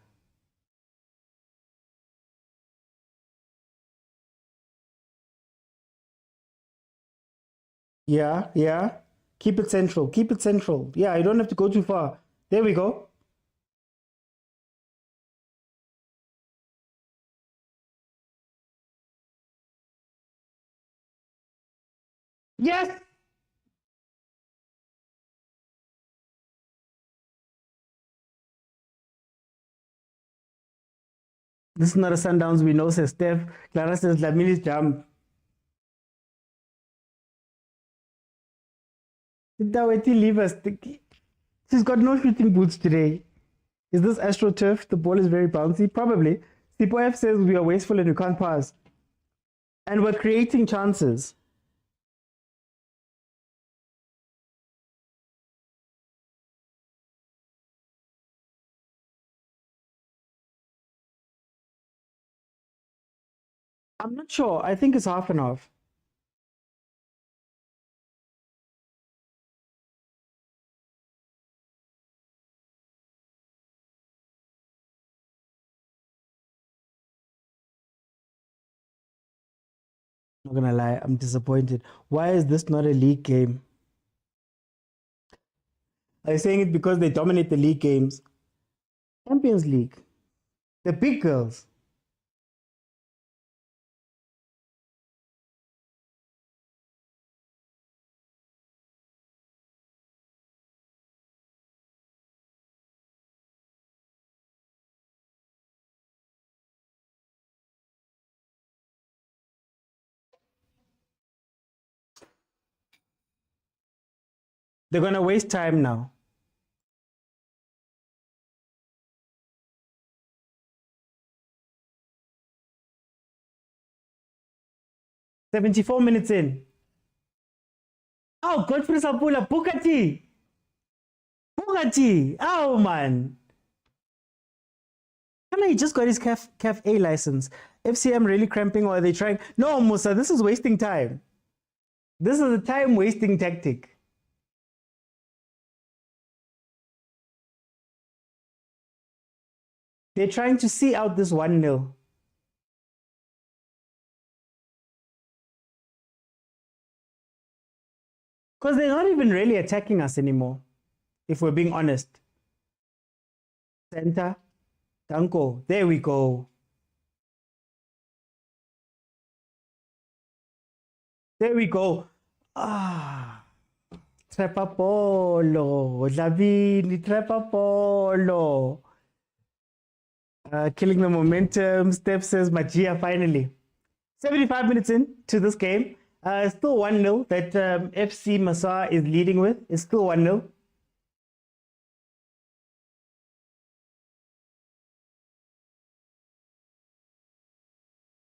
Yeah, yeah. Keep it central. Keep it central. Yeah, you don't have to go too far. There we go. Yes! This is not a Sundowns we know, says Steph. Clara says Laminis jump. Daweti, leave us. She's got no shooting boots today. Is this AstroTurf? The ball is very bouncy. Probably. Sipo F says we are wasteful and we can't pass. And we're creating chances. I'm not sure. I think it's half and half. Not gonna lie, I'm disappointed. Why is this not a league game? Are you saying it because they dominate the league games? Champions League. The big girls. They're gonna waste time now. "74 minutes in. Oh, Godfrey Sapula, Bukati. Bukati. Oh, man. He just got his CAF A license. FCM really cramping or are they trying? No, Musa, this is wasting time. This is a time wasting tactic. They're trying to see out this 1-0. Because they're not even really attacking us anymore, if we're being honest. Center. Danko. There we go. There we go. Ah. Trepapolo. Gavin. Trepapolo. Killing the momentum. Steph says Magia finally. 75 minutes into this game. Still 1-0 that FC Masar is leading with. It's still 1-0.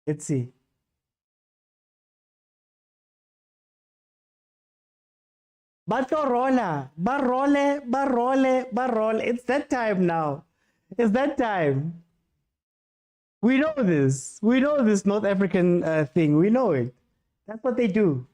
Let's see. Barole. It's that time now. It's that time. We know this. We know this North African thing. We know it. That's what they do.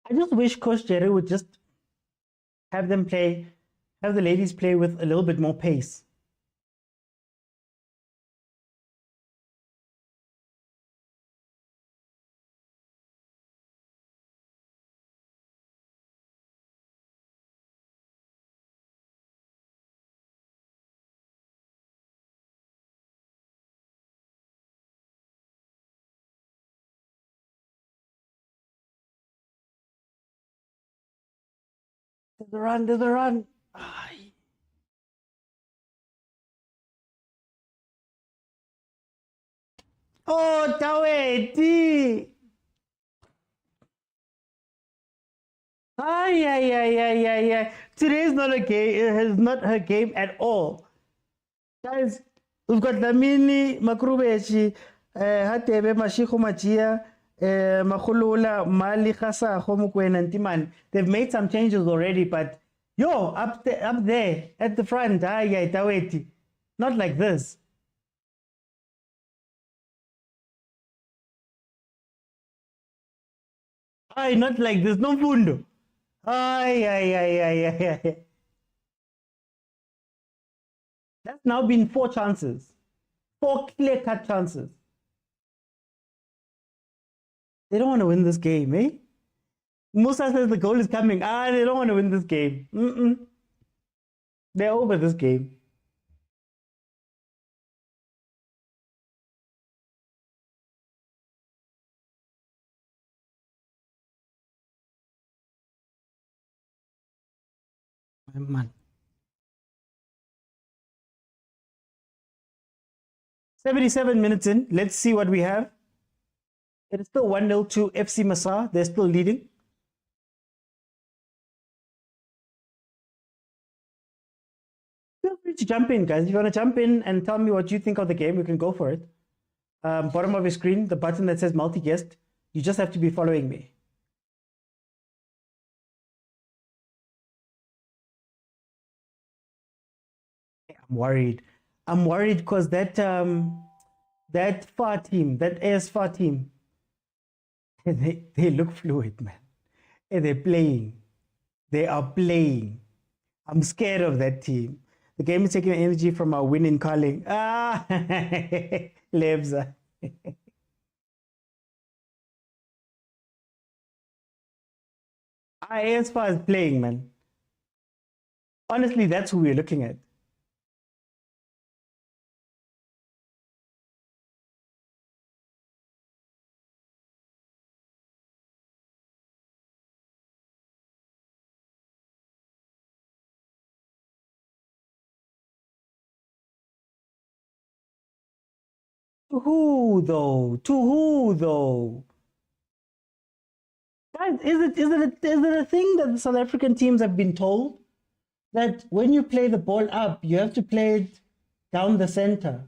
I just wish Coach Jerry would just have them play, have the ladies play with a little bit more pace. There's a run. Oh, Taweti. Ay, ay, ay, ay, ay, ay. Today is not a game. It is not her game at all. Guys, we've got Lamini, Makrubechi, Hatebe, Mashiko Machia, Makulula, Mali Khasa, Mokwena, and Timan. They've made some changes already, but yo, up there at the front, ay, ay, Taweti. Not like this. Ay, not like this. No fundo. Ay, ay, ay, ay, ay, ay. That's now been 4 chances. 4 clear-cut chances. They don't want to win this game, eh? Musa says the goal is coming. They don't want to win this game. They're over this game. Man. 77 minutes in. Let's see what we have. It is still 1-0 to FC Masar. They're still leading. Feel free to jump in, guys. If you want to jump in and tell me what you think of the game, we can go for it. Bottom of your screen, the button that says multi-guest. You just have to be following me. I'm worried. I'm worried because that FAR team, that AS FAR team, they look fluid, man. And they're playing. They are playing. I'm scared of that team. The game is taking energy from our win in calling. Lebza. AS FAR is playing, man. Honestly, that's who we're looking at. To who though? To who though? Guys, is it a thing that the South African teams have been told that when you play the ball up, you have to play it down the center?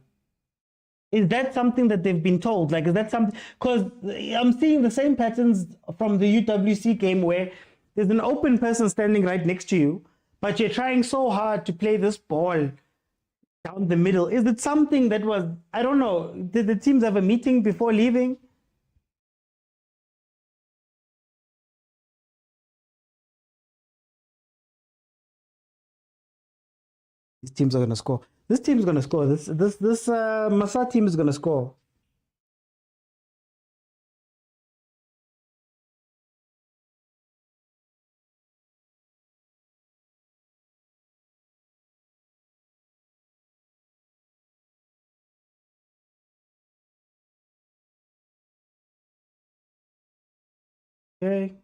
Is that something that they've been told? Like, is that something? Because I'm seeing the same patterns from the UWC game where there's an open person standing right next to you, but you're trying so hard to play this ball down the middle. Is it something that was, I don't know, did the teams have a meeting before leaving? These teams are going to score. This team is going to score. This Masar team is going to score. Okay.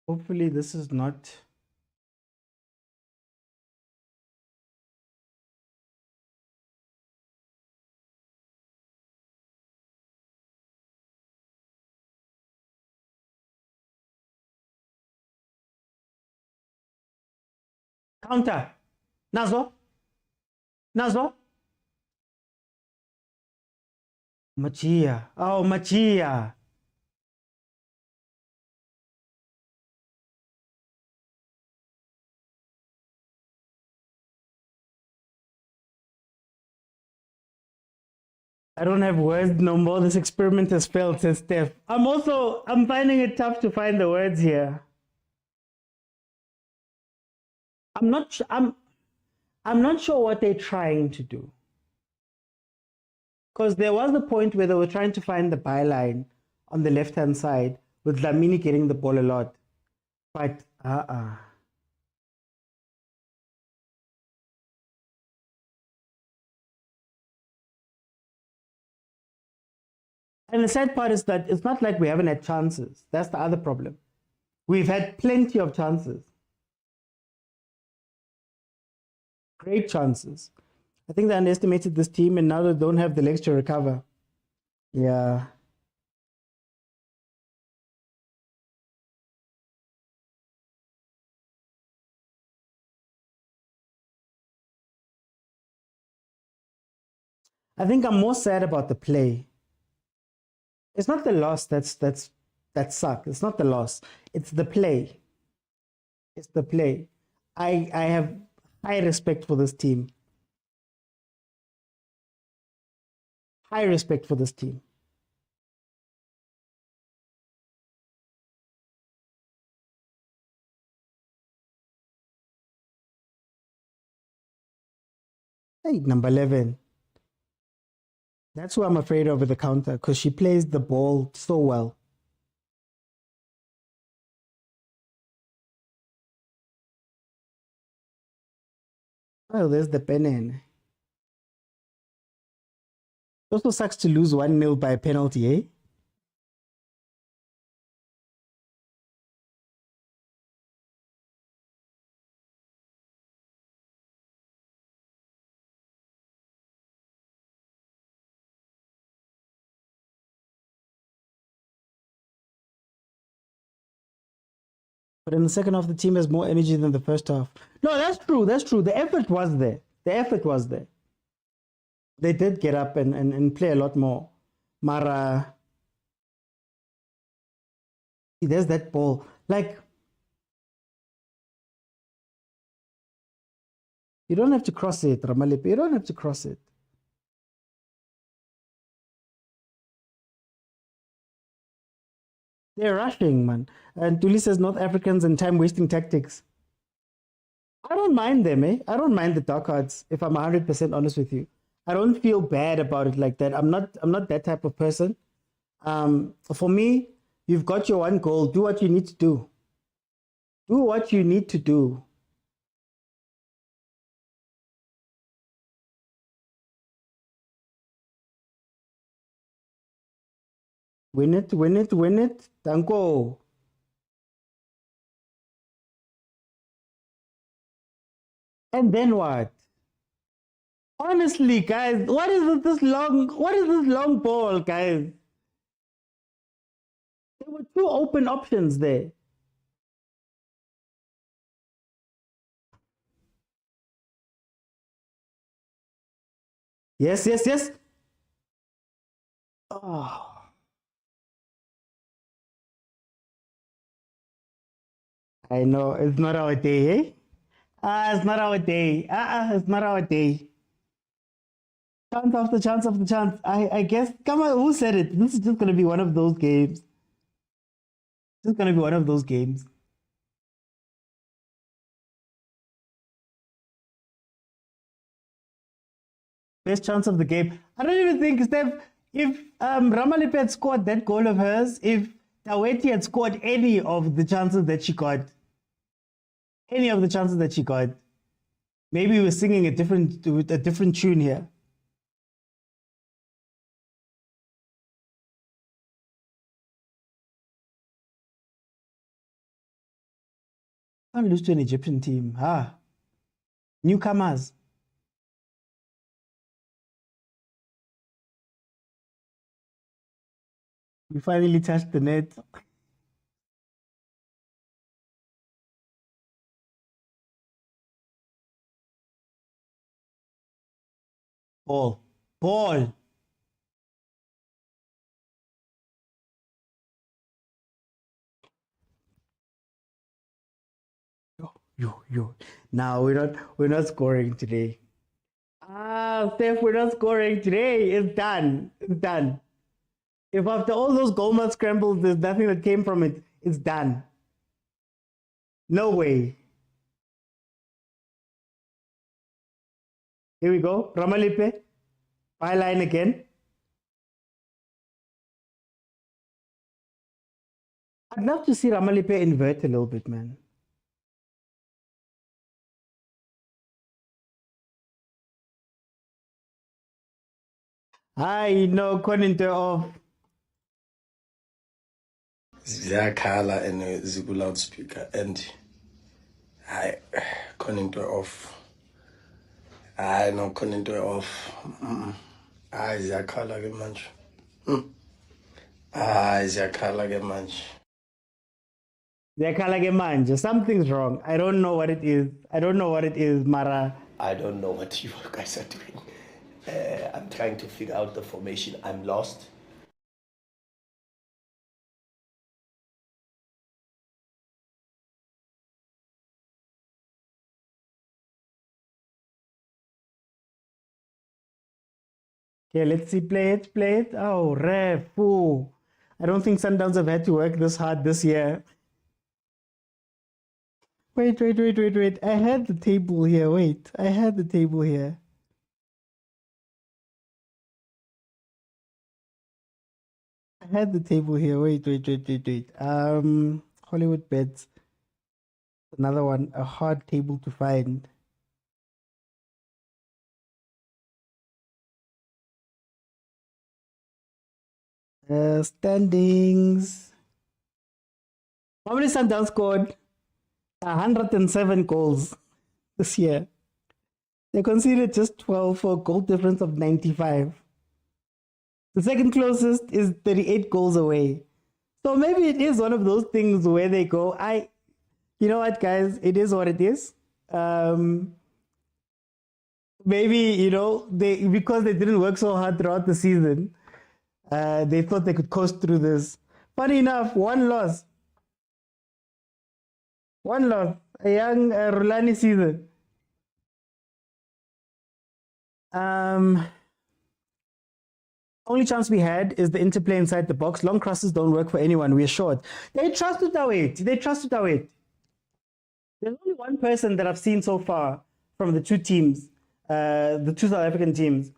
Hopefully this is not... Counter. Nazo. Nazo. Machia. Oh, Machia. I don't have words no more. This experiment has failed, says Steph. I'm finding it tough to find the words here. I'm not sure what they're trying to do. Because there was a point where they were trying to find the byline on the left-hand side with Lamini getting the ball a lot. But, And the sad part is that it's not like we haven't had chances. That's the other problem. We've had plenty of chances. Great chances. I think they underestimated this team and now they don't have the legs to recover. Yeah. I think I'm more sad about the play. It's not the loss that sucked. It's not the loss. It's the play. It's the play. I have high respect for this team. High respect for this team. Hey, number 11. That's who I'm afraid of at the counter because she plays the ball so well. Oh, there's the pennon. It also sucks to lose 1-0 by a penalty, eh? But in the second half, the team has more energy than the first half. No, that's true. That's true. The effort was there. The effort was there. They did get up and play a lot more. Mara. There's that ball. Like, you don't have to cross it, Ramalipe. You don't have to cross it. They're rushing, man. And Tuli says North Africans and time-wasting tactics. I don't mind them, eh? I don't mind the dark arts, if I'm 100% honest with you. I don't feel bad about it like that. I'm not that type of person. For me, you've got your one goal. Do what you need to do. Do what you need to do. Win it, win it, win it. Danko. And then what? Honestly, guys, what is this long ball, guys? There were two open options there. Yes, yes, yes. Oh. I know, it's not our day, eh? It's not our day. It's not our day. Chance after chance after chance. I guess, come on, who said it? This is just going to be one of those games. This is going to be one of those games. Best chance of the game. I don't even think, Steph, if Ramalipe had scored that goal of hers, if Taweti had scored any of the chances that she got, maybe we're singing a different tune here. Can't lose to an Egyptian team. Newcomers. We finally touched the net. Ball. Yo. Now we're not scoring today. Steph, we're not scoring today. It's done. If after all those goal scrambles, there's nothing that came from it, it's done. No way. Here we go. Ramalipe. Byline again. I'd love to see Ramalipe invert a little bit, man. I know, Coninter off. ziyakhala and ziku loudspeaker and hayi khona into off. Hayi no khona into off. Hayi ziyakhala ke manje. Hayi ziyakhala ke manje. Something's wrong. I don't know what it is. Mara. I don't know what you guys are doing. I'm trying to figure out the formation. I'm lost. Okay, let's see. Play it. Oh, ref. Ooh. I don't think Sundowns have had to work this hard this year. Wait. I had the table here. Wait. I had the table here. Wait. Hollywood bets. Another one. A hard table to find. Standings. How many Sundowns scored 107 goals this year? They conceded just 12 for a goal difference of 95. The second closest is 38 goals away. So maybe it is one of those things where they go, you know what, guys, it is what it is. Maybe, because they didn't work so hard throughout the season, they thought they could coast through this. Funny enough, one loss. A young Rulani season. Only chance we had is the interplay inside the box. Long crosses don't work for anyone. We're short. They trusted our weight. There's only one person that I've seen so far from the two teams, the two South African teams,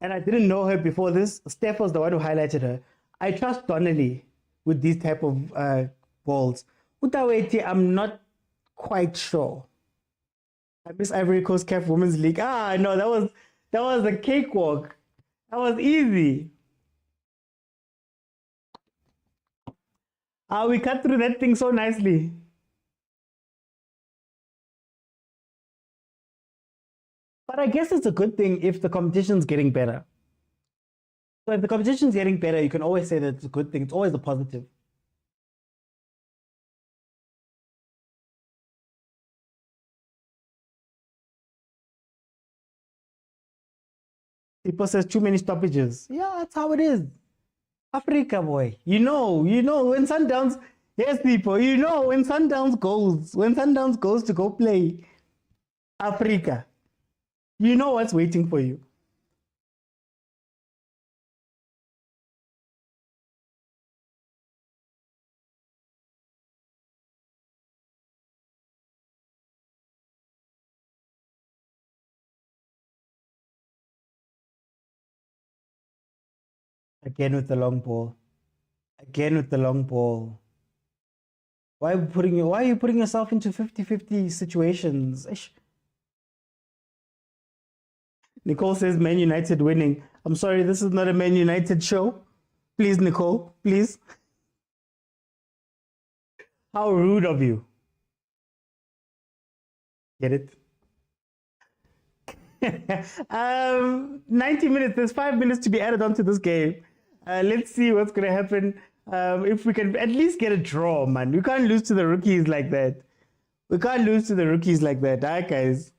and I didn't know her before this. Steph was the one who highlighted her. I trust Donnelly with these type of balls. Utaweti, I'm not quite sure. I miss Ivory Coast CAF Women's League. No, that was a cakewalk. That was easy. We cut through that thing so nicely. But I guess it's a good thing if the competition's getting better. So if the competition's getting better, you can always say that it's a good thing. It's always a positive. People says too many stoppages. Yeah, that's how it is. Africa, boy. You know when Sundowns, yes, people, when Sundowns goes to go play Africa, you know what's waiting for you. Again with the long ball. Why are you putting yourself into 50-50 situations? Ish. Nicole says Man United winning. I'm sorry, this is not a Man United show. Please, Nicole, please. How rude of you. Get it? 90 minutes. There's 5 minutes to be added onto this game. Let's see what's going to happen. If we can at least get a draw, man. We can't lose to the rookies like that. Alright, guys.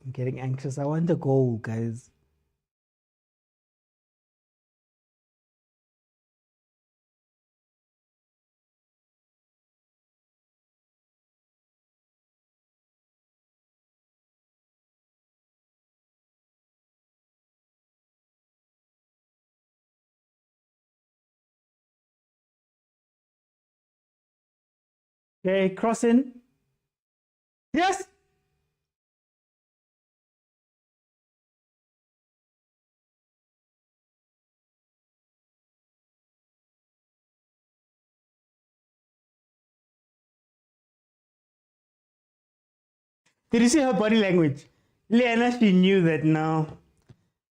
I'm getting anxious. I want a goal, guys. Okay, crossing. Yes. Did you see her body language? Liana, she knew that no,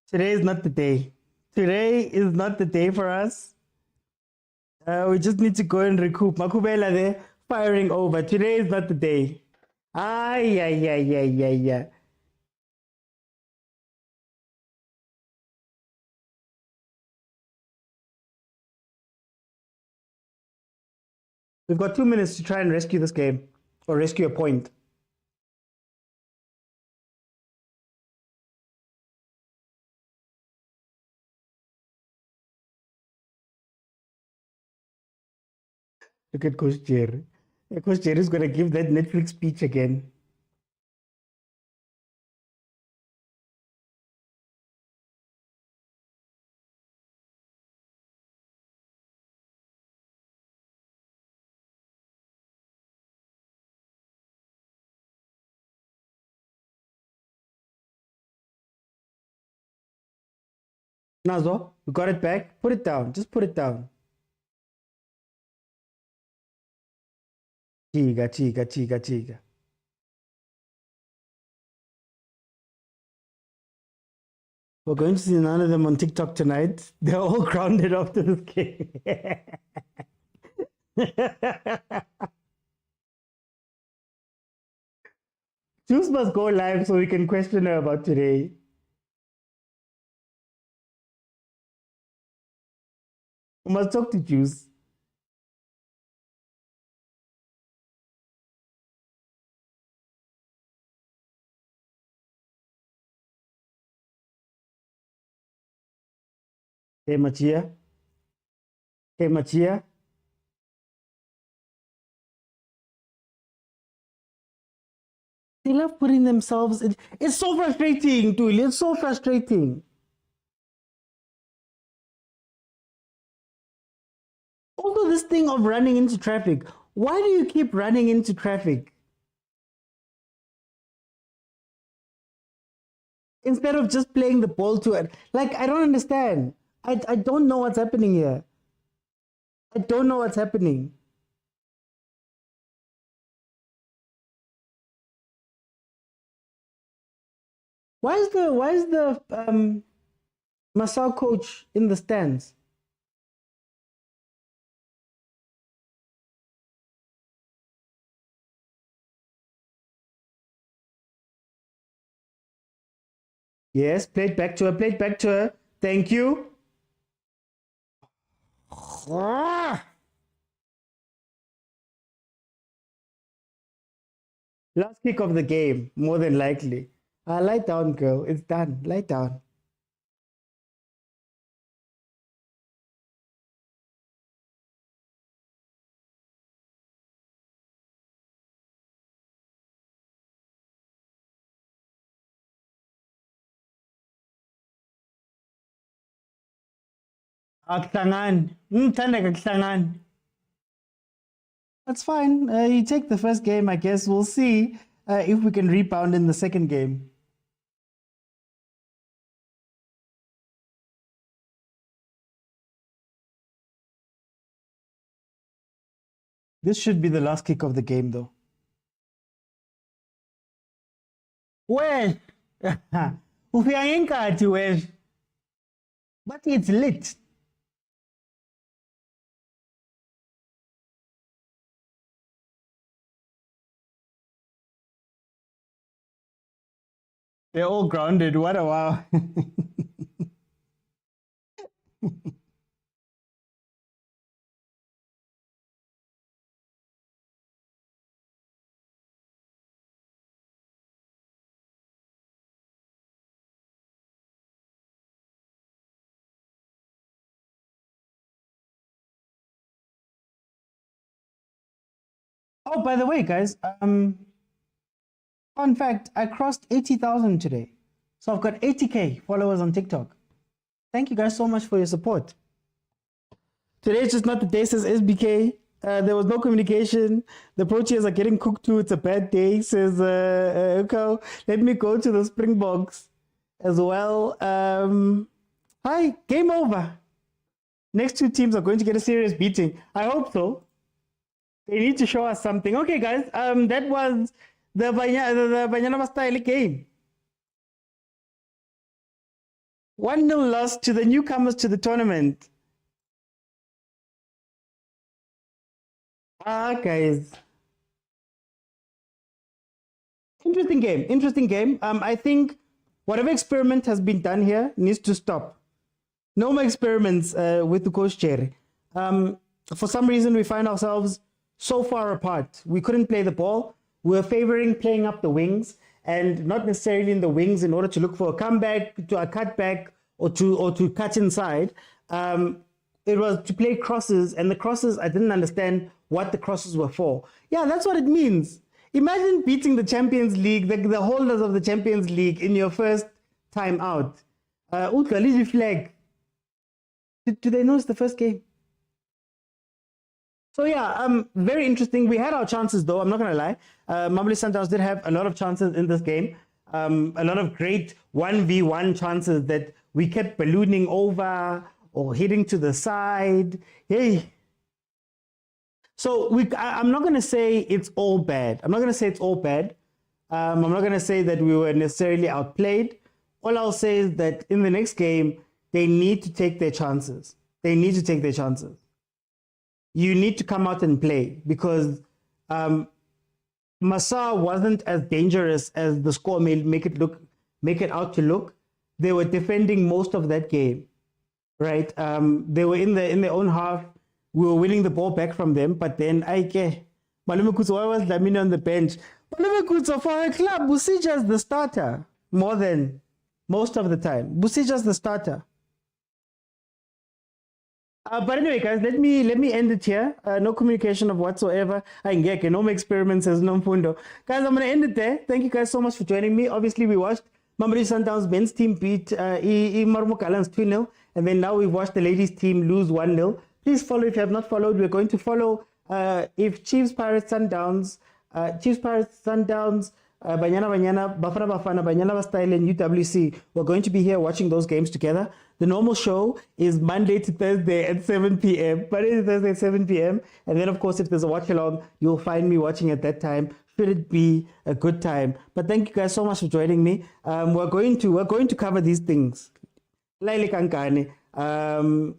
today is not the day. Today is not the day for us. We just need to go and recoup. Makubela there, firing over. Today is not the day. Ay, ay, ay, ay, ay, ay. We've got 2 minutes to try and rescue this game, or rescue a point. Look at Coach Jerry. Coach Jerry is going to give that Netflix speech again. Nazo, we got it back. Put it down. Just put it down. Chiga, chiga, chiga, chiga. We're going to see none of them on TikTok tonight. They're all grounded after this game. Juice must go live so we can question her about today. We must talk to Juice. Hey, Machia. Hey, Machia. They love putting themselves in. It's so frustrating, dude. It's so frustrating. Also, this thing of running into traffic. Why do you keep running into traffic? Instead of just playing the ball to it. Like, I don't understand. I don't know what's happening here. I don't know what's happening. Why is the Masar coach in the stands? Yes, play it back to her, play it back to her. Thank you. Last kick of the game, more than likely. Lie down, girl. It's done. Lie down. Akuhlangani. Ngithanda akuhlangani. That's fine. You take the first game, I guess. We'll see if we can rebound in the second game. This should be the last kick of the game, though. Well, ufika ngenkathi wena. But it's lit. They're all grounded. What a wow. Oh, by the way, guys, fun fact, I crossed 80,000 today. So I've got 80K followers on TikTok. Thank you guys so much for your support. Today is just not the day, says SBK. There was no communication. The Proteas are getting cooked too. It's a bad day, says Uko. Let me go to the Springboks as well. Hi, game over. Next two teams are going to get a serious beating. I hope so. They need to show us something. Okay, guys. That was the Banyana style game. 1-0 loss to the newcomers to the tournament. Guys. Interesting game. I think whatever experiment has been done here needs to stop. No more experiments with the coach Jerry. For some reason, we find ourselves so far apart. We couldn't play the ball. We were favoring playing up the wings, and not necessarily in the wings in order to look for a comeback, to a cutback, or to cut inside. It was to play crosses, and the crosses, I didn't understand what the crosses were for. Yeah, that's what it means. Imagine beating the Champions League, the holders of the Champions League in your first time out. Utlali flag. Do they know it's the first game? So yeah, very interesting. We had our chances though, I'm not going to lie. Mamelodi Sundowns did have a lot of chances in this game. A lot of great 1v1 chances that we kept ballooning over or hitting to the side. Hey. So I'm not going to say it's all bad. I'm not going to say that we were necessarily outplayed. All I'll say is that in the next game, they need to take their chances. You need to come out and play because Masar wasn't as dangerous as the score may make it out to look. They were defending most of that game, right? They were in their own half. We were winning the ball back from them, but then Malume Kutso was Lamine on the bench. Malume Kutso for a club, Busija's the starter more than most of the time. Busija's the starter. But anyway, guys, let me end it here. No communication of whatsoever. No more experiments as no fundo. Guys, I'm going to end it there. Thank you guys so much for joining me. Obviously, we watched Mamelodi Sundowns men's team beat Gallants 2-0. And then now we've watched the ladies team lose 1-0. Please follow if you have not followed. We're going to follow if Chiefs, Pirates, Sundowns, Banyana, Bafana, Banyana Style, and UWC. We're going to be here watching those games together. The normal show is Monday to Thursday at 7 p.m. Monday to Thursday at 7 p.m. And then, of course, if there's a watch along, you'll find me watching at that time. Should it be a good time? But thank you guys so much for joining me. We're going to cover these things. And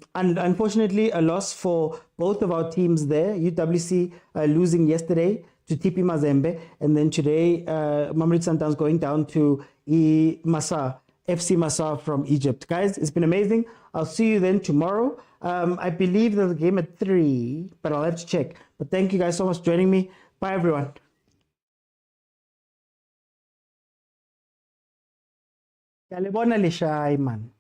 unfortunately, a loss for both of our teams there. UWC losing yesterday to TP Mazembe, and then today Mamelodi Sundowns going down to Masar, FC Masar from Egypt. Guys, it's been amazing. I'll see you then tomorrow. I believe there's a game at 3, but I'll have to check. But thank you guys so much for joining me. Bye, everyone. Kalibona lishai, man.